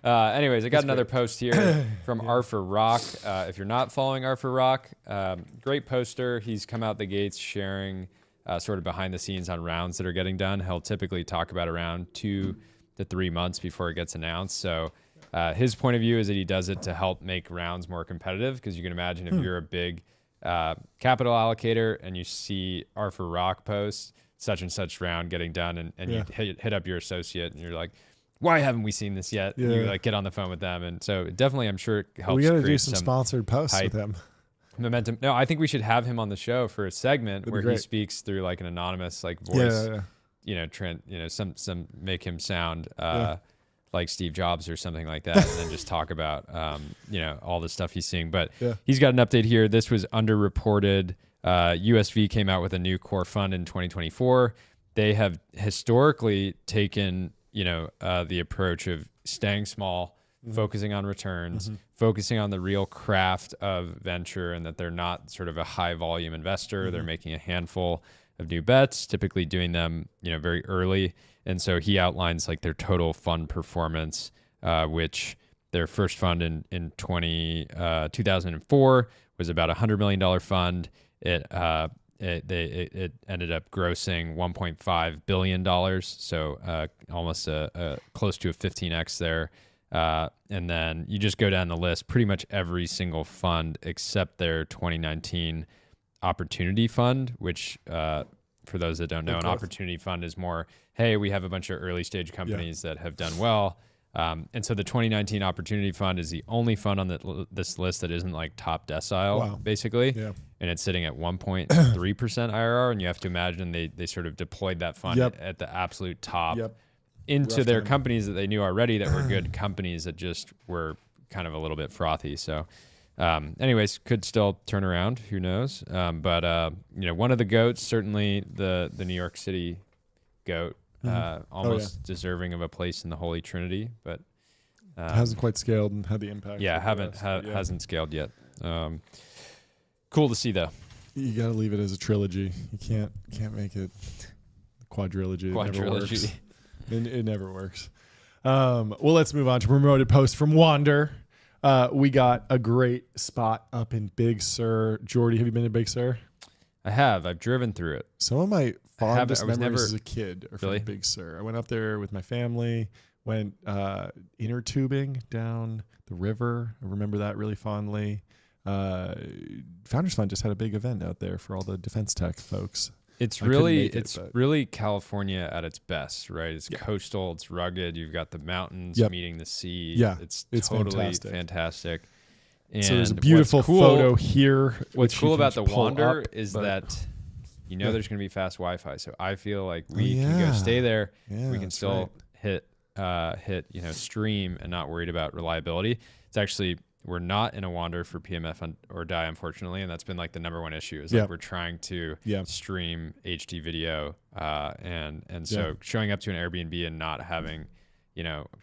Anyways, I got another post here from Arthur Rock. If you're not following Arthur Rock, great poster. He's come out the gates sharing sort of behind the scenes on rounds that are getting done. He'll typically talk about around 2 to 3 months before it gets announced. So his point of view is that he does it to help make rounds more competitive, because you can imagine if you're a big capital allocator and you see Arthur Rock post such and such round getting done, and you hit up your associate and you're like, why haven't we seen this yet? Yeah. You like get on the phone with them. And so definitely, I'm sure it helps. We got to do some sponsored posts with him. Momentum. No, I think we should have him on the show for a segment where he speaks through like an anonymous like voice, some make him sound like Steve Jobs or something like that, and then just talk about, all the stuff he's seeing. But he's got an update here. This was underreported. USV came out with a new core fund in 2024. They have historically taken the approach of staying small, focusing on returns, focusing on the real craft of venture, and that they're not sort of a high volume investor. They're making a handful of new bets, typically doing them, very early. And so he outlines like their total fund performance, which their first fund in 2004 was about $100 million fund. It ended up grossing $1.5 billion, so almost close to a 15x there. And then you just go down the list, pretty much every single fund except their 2019 opportunity fund, which for those that don't know, an opportunity fund is more, hey, we have a bunch of early stage companies that have done well. And so the 2019 opportunity fund is the only fund on this list that isn't like top decile, basically. Yeah. And it's sitting at 1.3% IRR. And you have to imagine they sort of deployed that fund at the absolute top into their companies that they knew already that were good companies that just were kind of a little bit frothy. So anyways, could still turn around. Who knows? But one of the GOATs, certainly the New York City GOAT, almost deserving of a place in the Holy Trinity, but hasn't quite scaled and had the impact. Yeah, hasn't scaled yet. Cool to see though. You got to leave it as a trilogy. You can't make it quadrilogy. Quadrilogy. It never works. Well, let's move on to promoted post from Wander. We got a great spot up in Big Sur. Jordy, have you been to Big Sur? I have. I've driven through it. Some of my fondest memories as a kid are from Big Sur. I went up there with my family, went inner tubing down the river. I remember that really fondly. Founders Fund just had a big event out there for all the defense tech folks. It's really California at its best, right? It's coastal, it's rugged. You've got the mountains meeting the sea. Yeah, it's totally fantastic. And so there's a beautiful photo here. What's cool about the Wander is that there's going to be fast Wi-Fi. So I feel like we can go stay there. Yeah, we can still hit stream and not worried about reliability. It's actually, we're not in a Wander for PMF or die, unfortunately, and that's been like the number one issue. Is like we're trying to stream HD video, and so showing up to an Airbnb and not having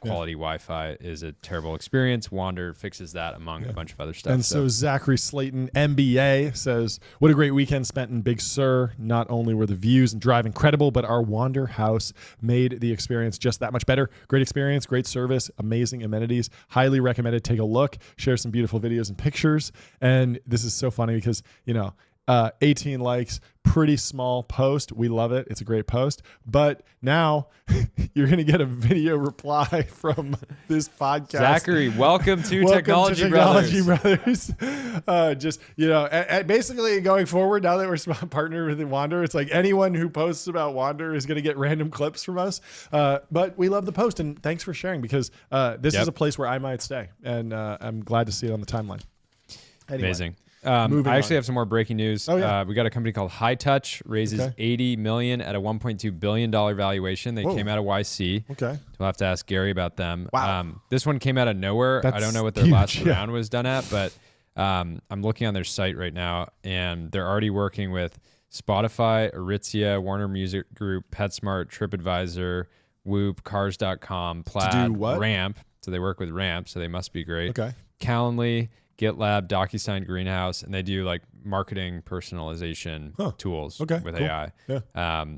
quality Wi-Fi is a terrible experience. Wander fixes that among a bunch of other stuff. And so Zachary Slayton, MBA, says, what a great weekend spent in Big Sur. Not only were the views and drive incredible, but our Wander house made the experience just that much better. Great experience, great service, amazing amenities. Highly recommended. Take a look, share some beautiful videos and pictures. And this is so funny because, 18 likes, pretty small post. We love it. It's a great post. But now you're going to get a video reply from this podcast. Zachary, welcome to Technology Brothers. Basically going forward, now that we're partnered with Wander, it's like anyone who posts about Wander is going to get random clips from us. But we love the post, and thanks for sharing, because this is a place where I might stay, and I'm glad to see it on the timeline. Anyway. Amazing. I actually have some more breaking news. We got a company called High Touch, raises $80 million at a $1.2 billion valuation. They came out of YC. Okay. We'll have to ask Gary about them. Wow. This one came out of nowhere. I don't know what their last round was done at, but I'm looking on their site right now, and they're already working with Spotify, Aritzia, Warner Music Group, PetSmart, TripAdvisor, Whoop, Cars.com, Plaid, Ramp. So they work with Ramp, so they must be great. Okay. Calendly, GitLab, DocuSign, Greenhouse, and they do like marketing personalization tools with AI. Yeah.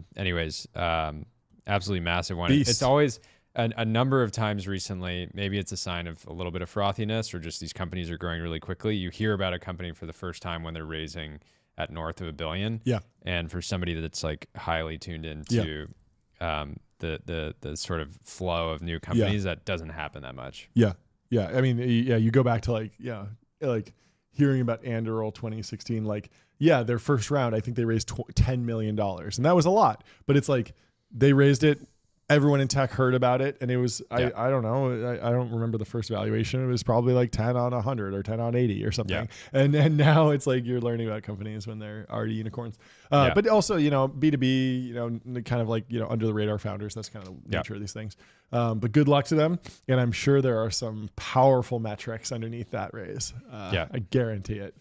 Absolutely massive one. Beast. It's always a number of times recently, maybe it's a sign of a little bit of frothiness or just these companies are growing really quickly. You hear about a company for the first time when they're raising at north of $1 billion. Yeah. And for somebody that's like highly tuned into the sort of flow of new companies, that doesn't happen that much. Yeah. Yeah. I mean, you go back to like hearing about Anduril 2016, their first round, I think they raised $10 million. And that was a lot, but it's like they raised it. Everyone in tech heard about it, and it was I don't know, I don't remember the first valuation. It was probably like 10 on 100 or 10 on 80 or something. And now it's like you're learning about companies when they're already unicorns. But also, B2B, kind of like, under the radar founders. That's kind of the nature of these things. But good luck to them. And I'm sure there are some powerful metrics underneath that raise. I guarantee it,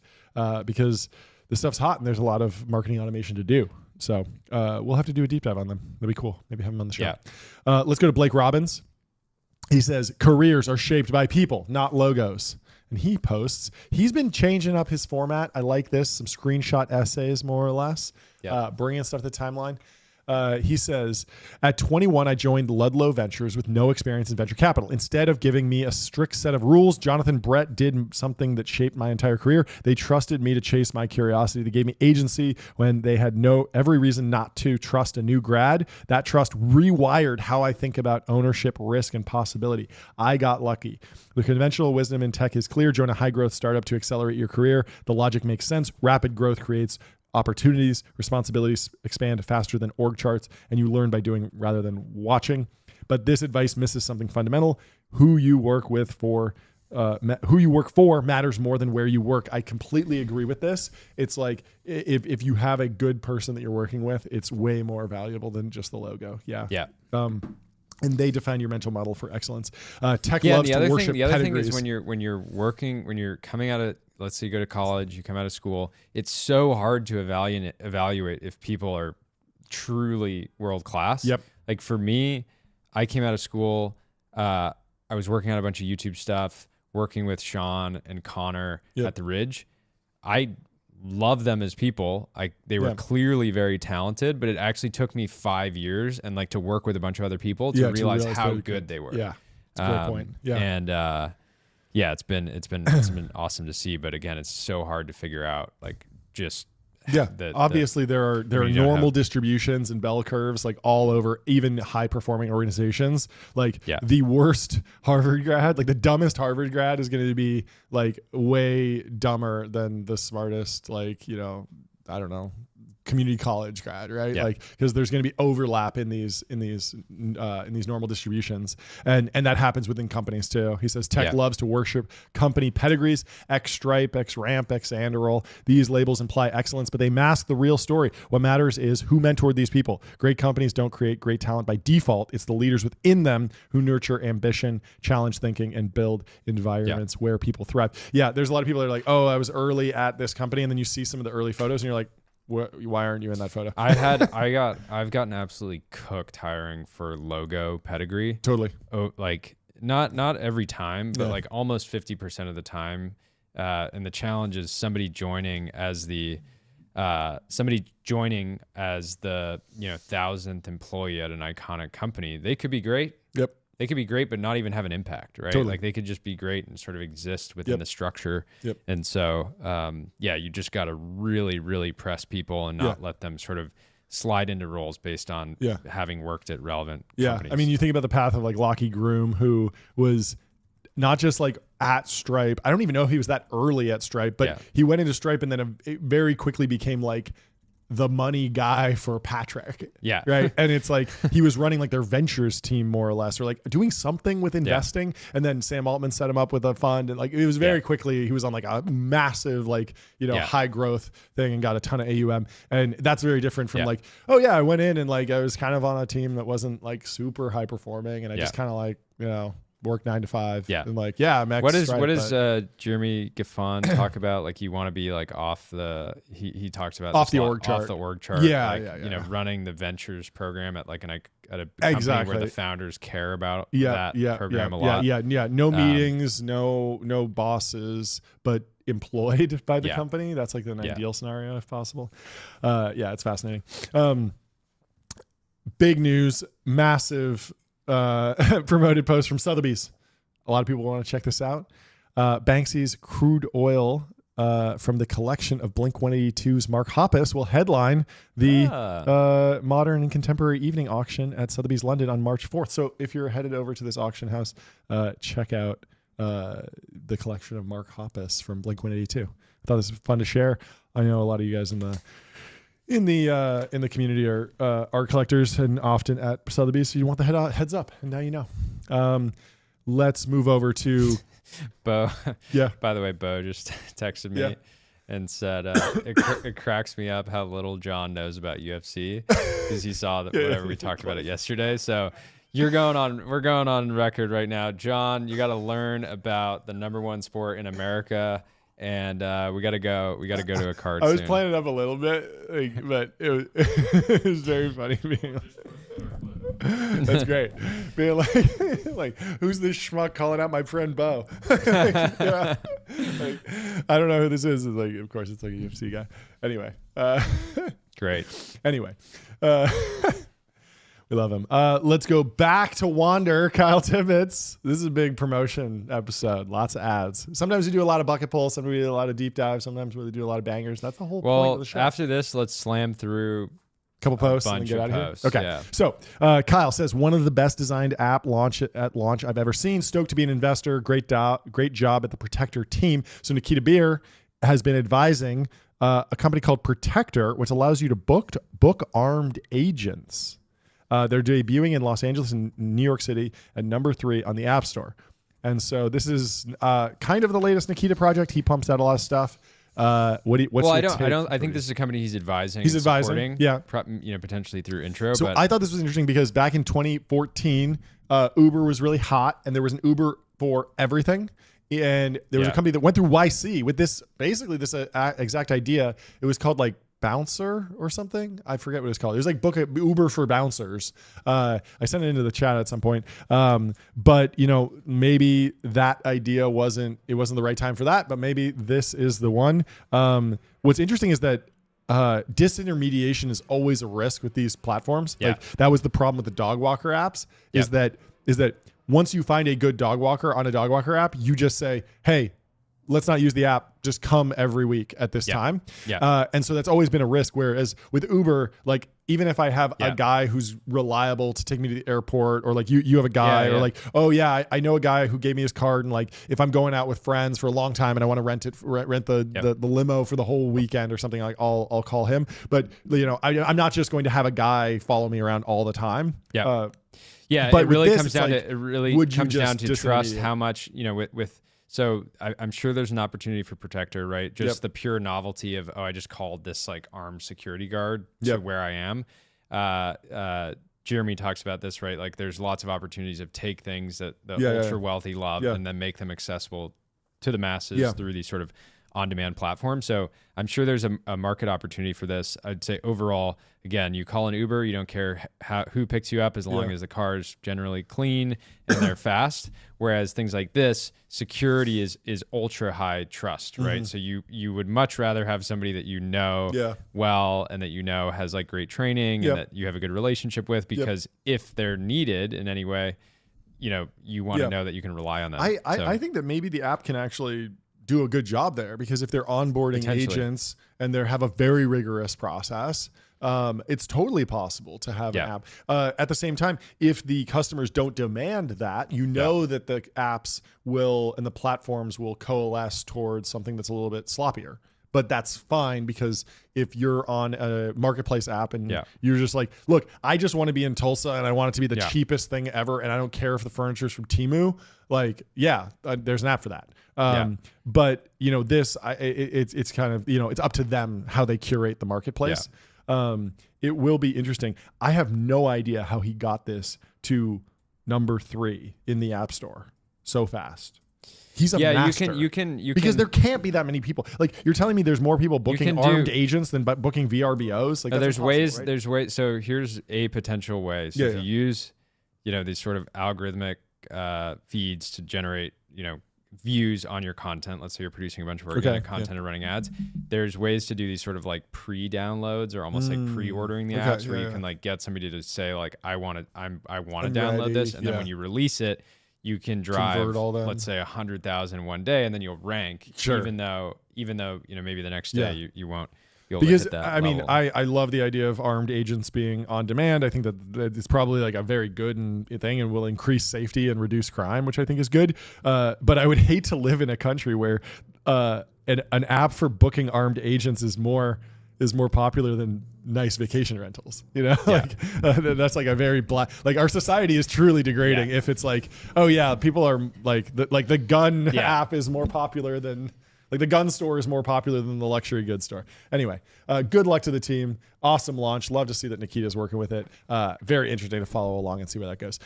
because the stuff's hot and there's a lot of marketing automation to do. So we'll have to do a deep dive on them. That'd be cool. Maybe have them on the show. Let's go to Blake Robbins. He says, careers are shaped by people, not logos. And he posts, he's been changing up his format. I like this. Some screenshot essays, more or less, bringing stuff to the timeline. He says, at 21, I joined Ludlow Ventures with no experience in venture capital. Instead of giving me a strict set of rules, Jonathan Brett did something that shaped my entire career. They trusted me to chase my curiosity. They gave me agency when they had every reason not to trust a new grad. That trust rewired how I think about ownership, risk, and possibility. I got lucky. The conventional wisdom in tech is clear. Join a high growth startup to accelerate your career. The logic makes sense. Rapid growth creates opportunities, responsibilities expand faster than org charts, and you learn by doing rather than watching. But this advice misses something fundamental. Who you work for matters more than where you work. I completely agree with this. It's like if you have a good person that you're working with, it's way more valuable than just the logo. Yeah. And they define your mental model for excellence. Tech loves to worship the other pedigrees. thing is when you're coming out of, let's say you go to college, you come out of school, it's so hard to evaluate if people are truly world class. Yep. Like for me, I came out of school, I was working on a bunch of YouTube stuff, working with Sean and Connor at the Ridge. I love them as people. They were clearly very talented, but it actually took me 5 years and to work with a bunch of other people to realize how good they were. Yeah. That's a great point. Yeah. And it's been awesome to see, but again, it's so hard to figure out obviously there are normal distributions and bell curves all over even high performing organizations. The worst Harvard grad, the dumbest Harvard grad is going to be way dumber than the smartest I don't know, community college grad, right? Because there's going to be overlap in these normal distributions, and that happens within companies too. He says tech loves to worship company pedigrees, X Stripe, X Ramp, X Anduril. These labels imply excellence, but they mask the real story. What matters is who mentored these people. Great companies don't create great talent by default. It's the leaders within them who nurture ambition, challenge thinking, and build environments where people thrive. There's a lot of people that are like, oh, I was early at this company, and then you see some of the early photos and you're like, why aren't you in that photo? I've gotten absolutely cooked hiring for logo pedigree. Totally. Oh, not every time, but almost 50% of the time. And the challenge is somebody joining as the 1,000th employee at an iconic company. They could be great. Yep. They could be great, but not even have an impact, right? Totally. They could just be great and sort of exist within the structure. Yep. And so, you just got to really, really press people and not let them sort of slide into roles based on having worked at relevant companies. I mean, you think about the path of Lockie Groom, who was not just at Stripe. I don't even know if he was that early at Stripe, but he went into Stripe and then it very quickly became the money guy for Patrick. Yeah. Right. And it's he was running their ventures team more or less, or doing something with investing. And then Sam Altman set him up with a fund. And it was very quickly, he was on a massive, high growth thing and got a ton of AUM. And that's very different from I went in and I was kind of on a team that wasn't super high performing. And I just kind of work 9 to 5. Yeah. And like, yeah, I'm what does but Jeremy Gaffon talk about? Like, you want to be like off the he talks about off this the a lot, org chart. off the org chart. Yeah, like, yeah, you know, yeah. running the ventures program at like at a company where the founders care about that program a lot. Yeah. No meetings, no bosses, but employed by the company. That's like an ideal scenario if possible. It's fascinating. Big news, massive promoted post from Sotheby's. A lot of people want to check this out. Banksy's crude oil from the collection of Blink-182's Mark Hoppus will headline the modern and contemporary evening auction at Sotheby's London on March 4th. So if you're headed over to this auction house, check out the collection of Mark Hoppus from Blink-182. I thought this was fun to share. I know a lot of you guys in the community are art collectors and often at Sotheby's, so you want the heads up, and now you know. Let's move over to Bo. Yeah. By the way, Bo just texted me and said it cracks me up how little John knows about UFC because he saw that whatever we talked about it yesterday. So we're going on record right now, John. You got to learn about the #1 sport in America. And we gotta go to a card. I was soon. playing it up a little bit, but it was very funny. That's great. Being like, who's this schmuck calling out my friend Bo? I don't know who this is. It's like, of course, it's like a UFC guy. Anyway, great. Anyway, we love him. Let's go back to Wander, Kyle Tibbetts. This is a big promotion episode. Lots of ads. Sometimes we do a lot of bucket pull. Sometimes we do a lot of deep dive. Sometimes we do a lot of bangers. That's the whole point of the show. After this, let's slam through couple posts and then get out of here. Okay. Yeah. So Kyle says, one of the best designed app launch I've ever seen. Stoked to be an investor. Great job at the Protector team. So Nikita Beer has been advising a company called Protector, which allows you to book armed agents. They're debuting in Los Angeles and New York City at #3 on the App Store. And so this is kind of the latest Nikita project. He pumps out a lot of stuff. I think this is a company he's advising. He's advising, potentially through Intro. So I thought this was interesting because back in 2014, Uber was really hot, and there was an Uber for everything. And there was a company that went through YC with this exact idea. It was called like Bouncer or something. I forget what it's called. It was like book a Uber for bouncers. I sent it into the chat at some point. But maybe that idea wasn't the right time for that, but maybe this is the one. What's interesting is that disintermediation is always a risk with these platforms. Yeah. Like that was the problem with the dog walker apps is that once you find a good dog walker on a dog walker app, you just say, hey, let's not use the app. Just come every week at this time. Yeah. And so that's always been a risk. Whereas with Uber, like even if I have a guy who's reliable to take me to the airport, or like you have a guy, or like, oh yeah, I know a guy who gave me his card, and like if I'm going out with friends for a long time and I want to rent the limo for the whole weekend or something, like I'll call him. But I'm not just going to have a guy follow me around all the time. Yeah. But it really comes down to trust how much with. So I'm sure there's an opportunity for Protector, right? Just the pure novelty of, I just called this like armed security guard to where I am. Jeremy talks about this, right? Like there's lots of opportunities of take things that the ultra wealthy love and then make them accessible to the masses through these sort of on-demand platforms. So I'm sure there's a market opportunity for this. I'd say overall, again, you call an Uber, you don't care who picks you up as long as the car is generally clean and they're fast. Whereas things like this, security is ultra high trust, right? So you would much rather have somebody that well and that has like great training and that you have a good relationship with, because if they're needed in any way, you want to know that you can rely on them. I think that maybe the app can actually do a good job there, because if they're onboarding agents and they have a very rigorous process, it's totally possible to have an app. At the same time, if the customers don't demand that, that the apps will and the platforms will coalesce towards something that's a little bit sloppier. But that's fine, because if you're on a marketplace app and you're just like, look, I just want to be in Tulsa and I want it to be the cheapest thing ever, and I don't care if the furniture is from Temu, like, there's an app for that. But it's kind of, it's up to them how they curate the marketplace. It will be interesting. I have no idea how he got this to #3 in the App Store. so fast. He's a Yeah, master. you can because there can't be that many people. Like you're telling me, there's more people booking armed agents than booking VRBOs. Like there's ways. right? There's ways. So here's a potential way. So if you use, these sort of algorithmic feeds to generate, views on your content. Let's say you're producing a bunch of organic content and running ads. There's ways to do these sort of like pre-downloads or almost like pre-ordering the apps where you can like get somebody to say like, I want to download ready. this, and then when you release it, you can drive, let's say 100,000 one day, and then you'll rank. Sure. Even though maybe the next day you won't. Because hit that I mean, level. I love the idea of armed agents being on demand. I think that it's probably like a very good thing and will increase safety and reduce crime, which I think is good. But I would hate to live in a country where an app for booking armed agents is more popular than nice vacation rentals. That's like a very like our society is truly degrading if it's like, oh yeah, people are like the gun app is more popular than. Like the gun store is more popular than the luxury goods store. Anyway, good luck to the team. Awesome launch. Love to see that Nikita's working with it. Very interesting to follow along and see where that goes.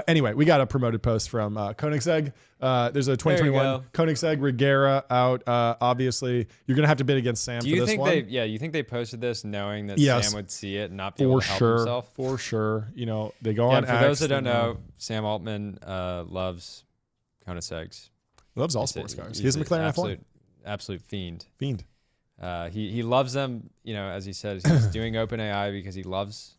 Anyway, we got a promoted post from Koenigsegg. There's a 2021 Koenigsegg Regera out. Obviously, you're going to have to bid against Sam for this one. You think they posted this knowing that Sam would see it and not be able to help himself? For sure. They go on for those that don't know, Sam Altman loves Koenigsegg's. Loves all sports cars. He's a McLaren F1. Absolute fiend. He loves them, as he says, he's doing OpenAI because he loves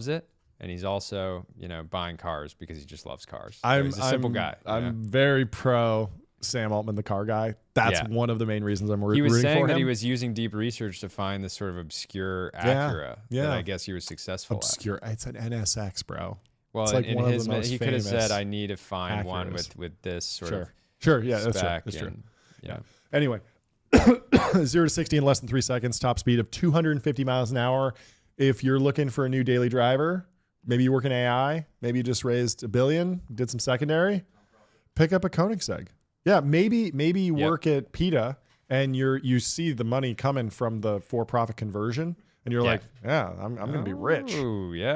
it, and he's also buying cars because he just loves cars. He's a simple guy. I'm very pro Sam Altman, the car guy. That's one of the main reasons I'm rooting for him. He was saying that he was using deep research to find this sort of obscure Acura that I guess he was successful obscure. It's an NSX, bro. Well, it's like in his he could have said, I need to find one with this sort of that's true. Anyway, 0 to 60 in less than 3 seconds, top speed of 250 miles an hour. If you're looking for a new daily driver, maybe you work in AI, maybe you just raised $1 billion, did some secondary, pick up a Koenigsegg. Yeah, maybe you work at PETA and you see the money coming from the for-profit conversion, and you're like, I'm going to be rich.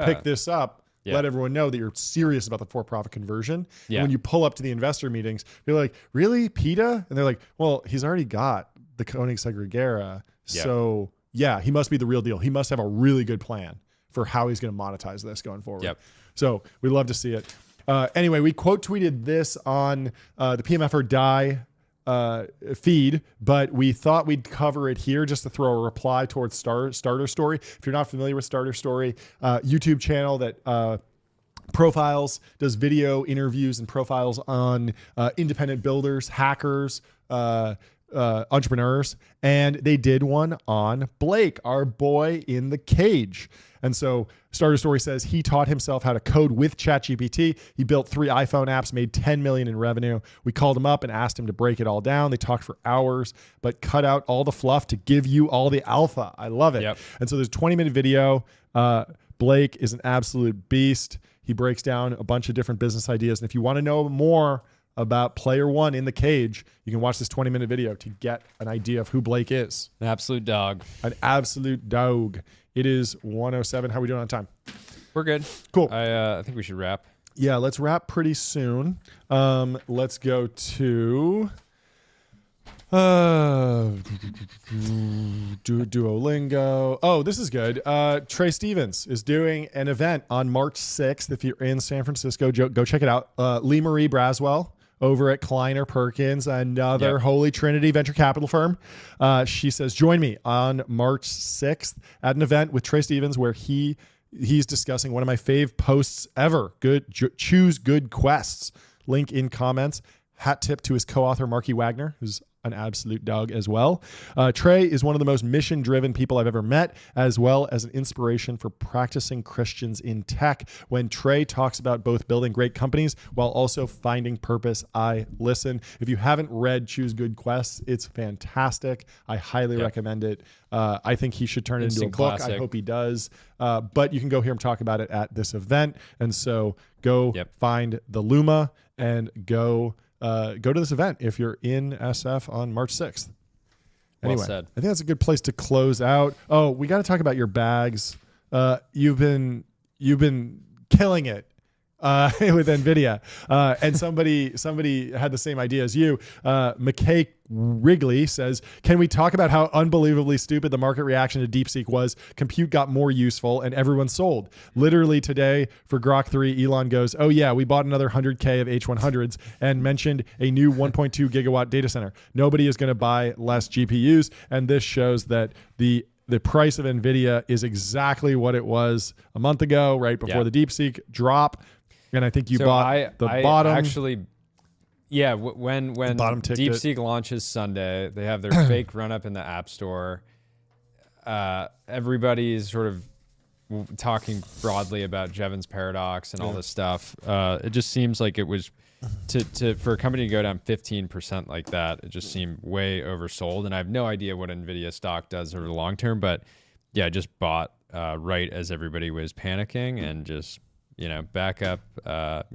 Pick this up. Let everyone know that you're serious about the for-profit conversion. And when you pull up to the investor meetings, you're like, really, PETA? And they're like, well, he's already got the Koenigsegg Regera. So he must be the real deal. He must have a really good plan for how he's going to monetize this going forward. So we'd love to see it. Anyway, we quote tweeted this on the PMF or Die feed, but we thought we'd cover it here just to throw a reply towards Starter Story. If you're not familiar with Starter Story, YouTube channel that profiles, does video interviews and profiles on independent builders, hackers, entrepreneurs, and they did one on Blake, our boy in the cage. And so Starter Story says he taught himself how to code with ChatGPT. He built 3 iPhone apps, made $10 million in revenue. We called him up and asked him to break it all down. They talked for hours, but cut out all the fluff to give you all the alpha. I love it. And so there's a 20-minute video. Blake is an absolute beast. He breaks down a bunch of different business ideas. And if you want to know more about player one in the cage, you can watch this 20-minute video to get an idea of who Blake is. An absolute dog. An absolute dog. It is 1:07. How are we doing on time? We're good. Cool. I think we should wrap. Yeah, let's wrap pretty soon. Let's go to Duolingo. Oh, this is good. Trey Stevens is doing an event on March 6th. If you're in San Francisco, go check it out. Lee Marie Braswell over at Kleiner Perkins, another Holy Trinity venture capital firm. She says, join me on March 6th at an event with Trey Stevens where he's discussing one of my fave posts ever. Choose good quests. Link in comments. Hat tip to his co-author, Marky Wagner, who's an absolute dog as well. Trey is one of the most mission-driven people I've ever met, as well as an inspiration for practicing Christians in tech. When Trey talks about both building great companies while also finding purpose, I listen. If you haven't read Choose Good Quests, it's fantastic. I highly recommend it. I think he should turn it into a book. I hope he does. But you can go hear him talk about it at this event. And so go find the Luma and go to this event if you're in SF on March 6th. Anyway, I think that's a good place to close out. Oh, we got to talk about your bags. You've been killing it with NVIDIA. And somebody had the same idea as you. McKay Wrigley says, can we talk about how unbelievably stupid the market reaction to DeepSeek was? Compute got more useful and everyone sold. Literally today for Grok 3, Elon goes, oh yeah, we bought another 100K of H100s and mentioned a new 1.2 gigawatt data center. Nobody is going to buy less GPUs. And this shows that the price of NVIDIA is exactly what it was a month ago, right before the DeepSeek drop. And I think you bought the bottom. Actually, yeah, when DeepSeek launches Sunday, they have their fake run-up in the App Store. Everybody is sort of talking broadly about Jevons paradox and all this stuff. It just seems like it was for a company to go down 15% like that. It just seemed way oversold, and I have no idea what NVIDIA stock does over the long term. But yeah, I just bought right as everybody was panicking, and just back up, up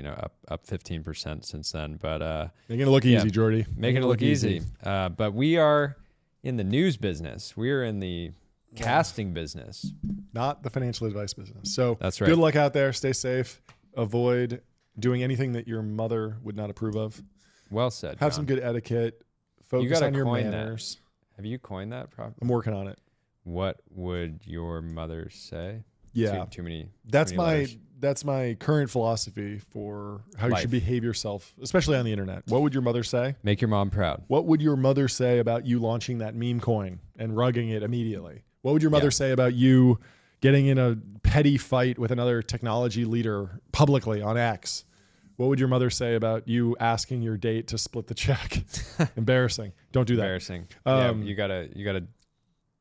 15% since then. But making it look easy, Jordy. Making it look easy. But we are in the news business. We are in the casting business, not the financial advice business. So that's right. Good luck out there. Stay safe. Avoid doing anything that your mother would not approve of. Well said. Have John. some good etiquette. Focus on your manners. Have you coined that? I'm working on it. What would your mother say? Yeah. Too many. That's my current philosophy for how you should behave yourself, especially on the internet. What would your mother say? Make your mom proud. What would your mother say about you launching that meme coin and rugging it immediately? What would your mother say about you getting in a petty fight with another technology leader publicly on X? What would your mother say about you asking your date to split the check? Embarrassing. Don't do that. Embarrassing. You gotta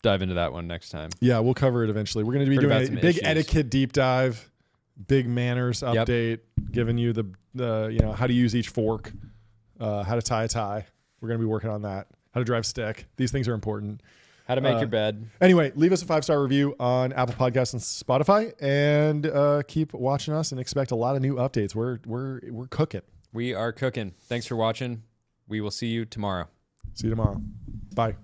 dive into that one next time. Yeah, we'll cover it eventually. We're going to be doing a big etiquette deep dive, big manners update, giving you the how to use each fork, how to tie a tie. We're going to be working on that. How to drive stick. These things are important. How to make your bed. Anyway, leave us a 5-star review on Apple Podcasts and Spotify, and keep watching us and expect a lot of new updates. We're cooking. We are cooking. Thanks for watching. We will see you tomorrow. See you tomorrow. Bye.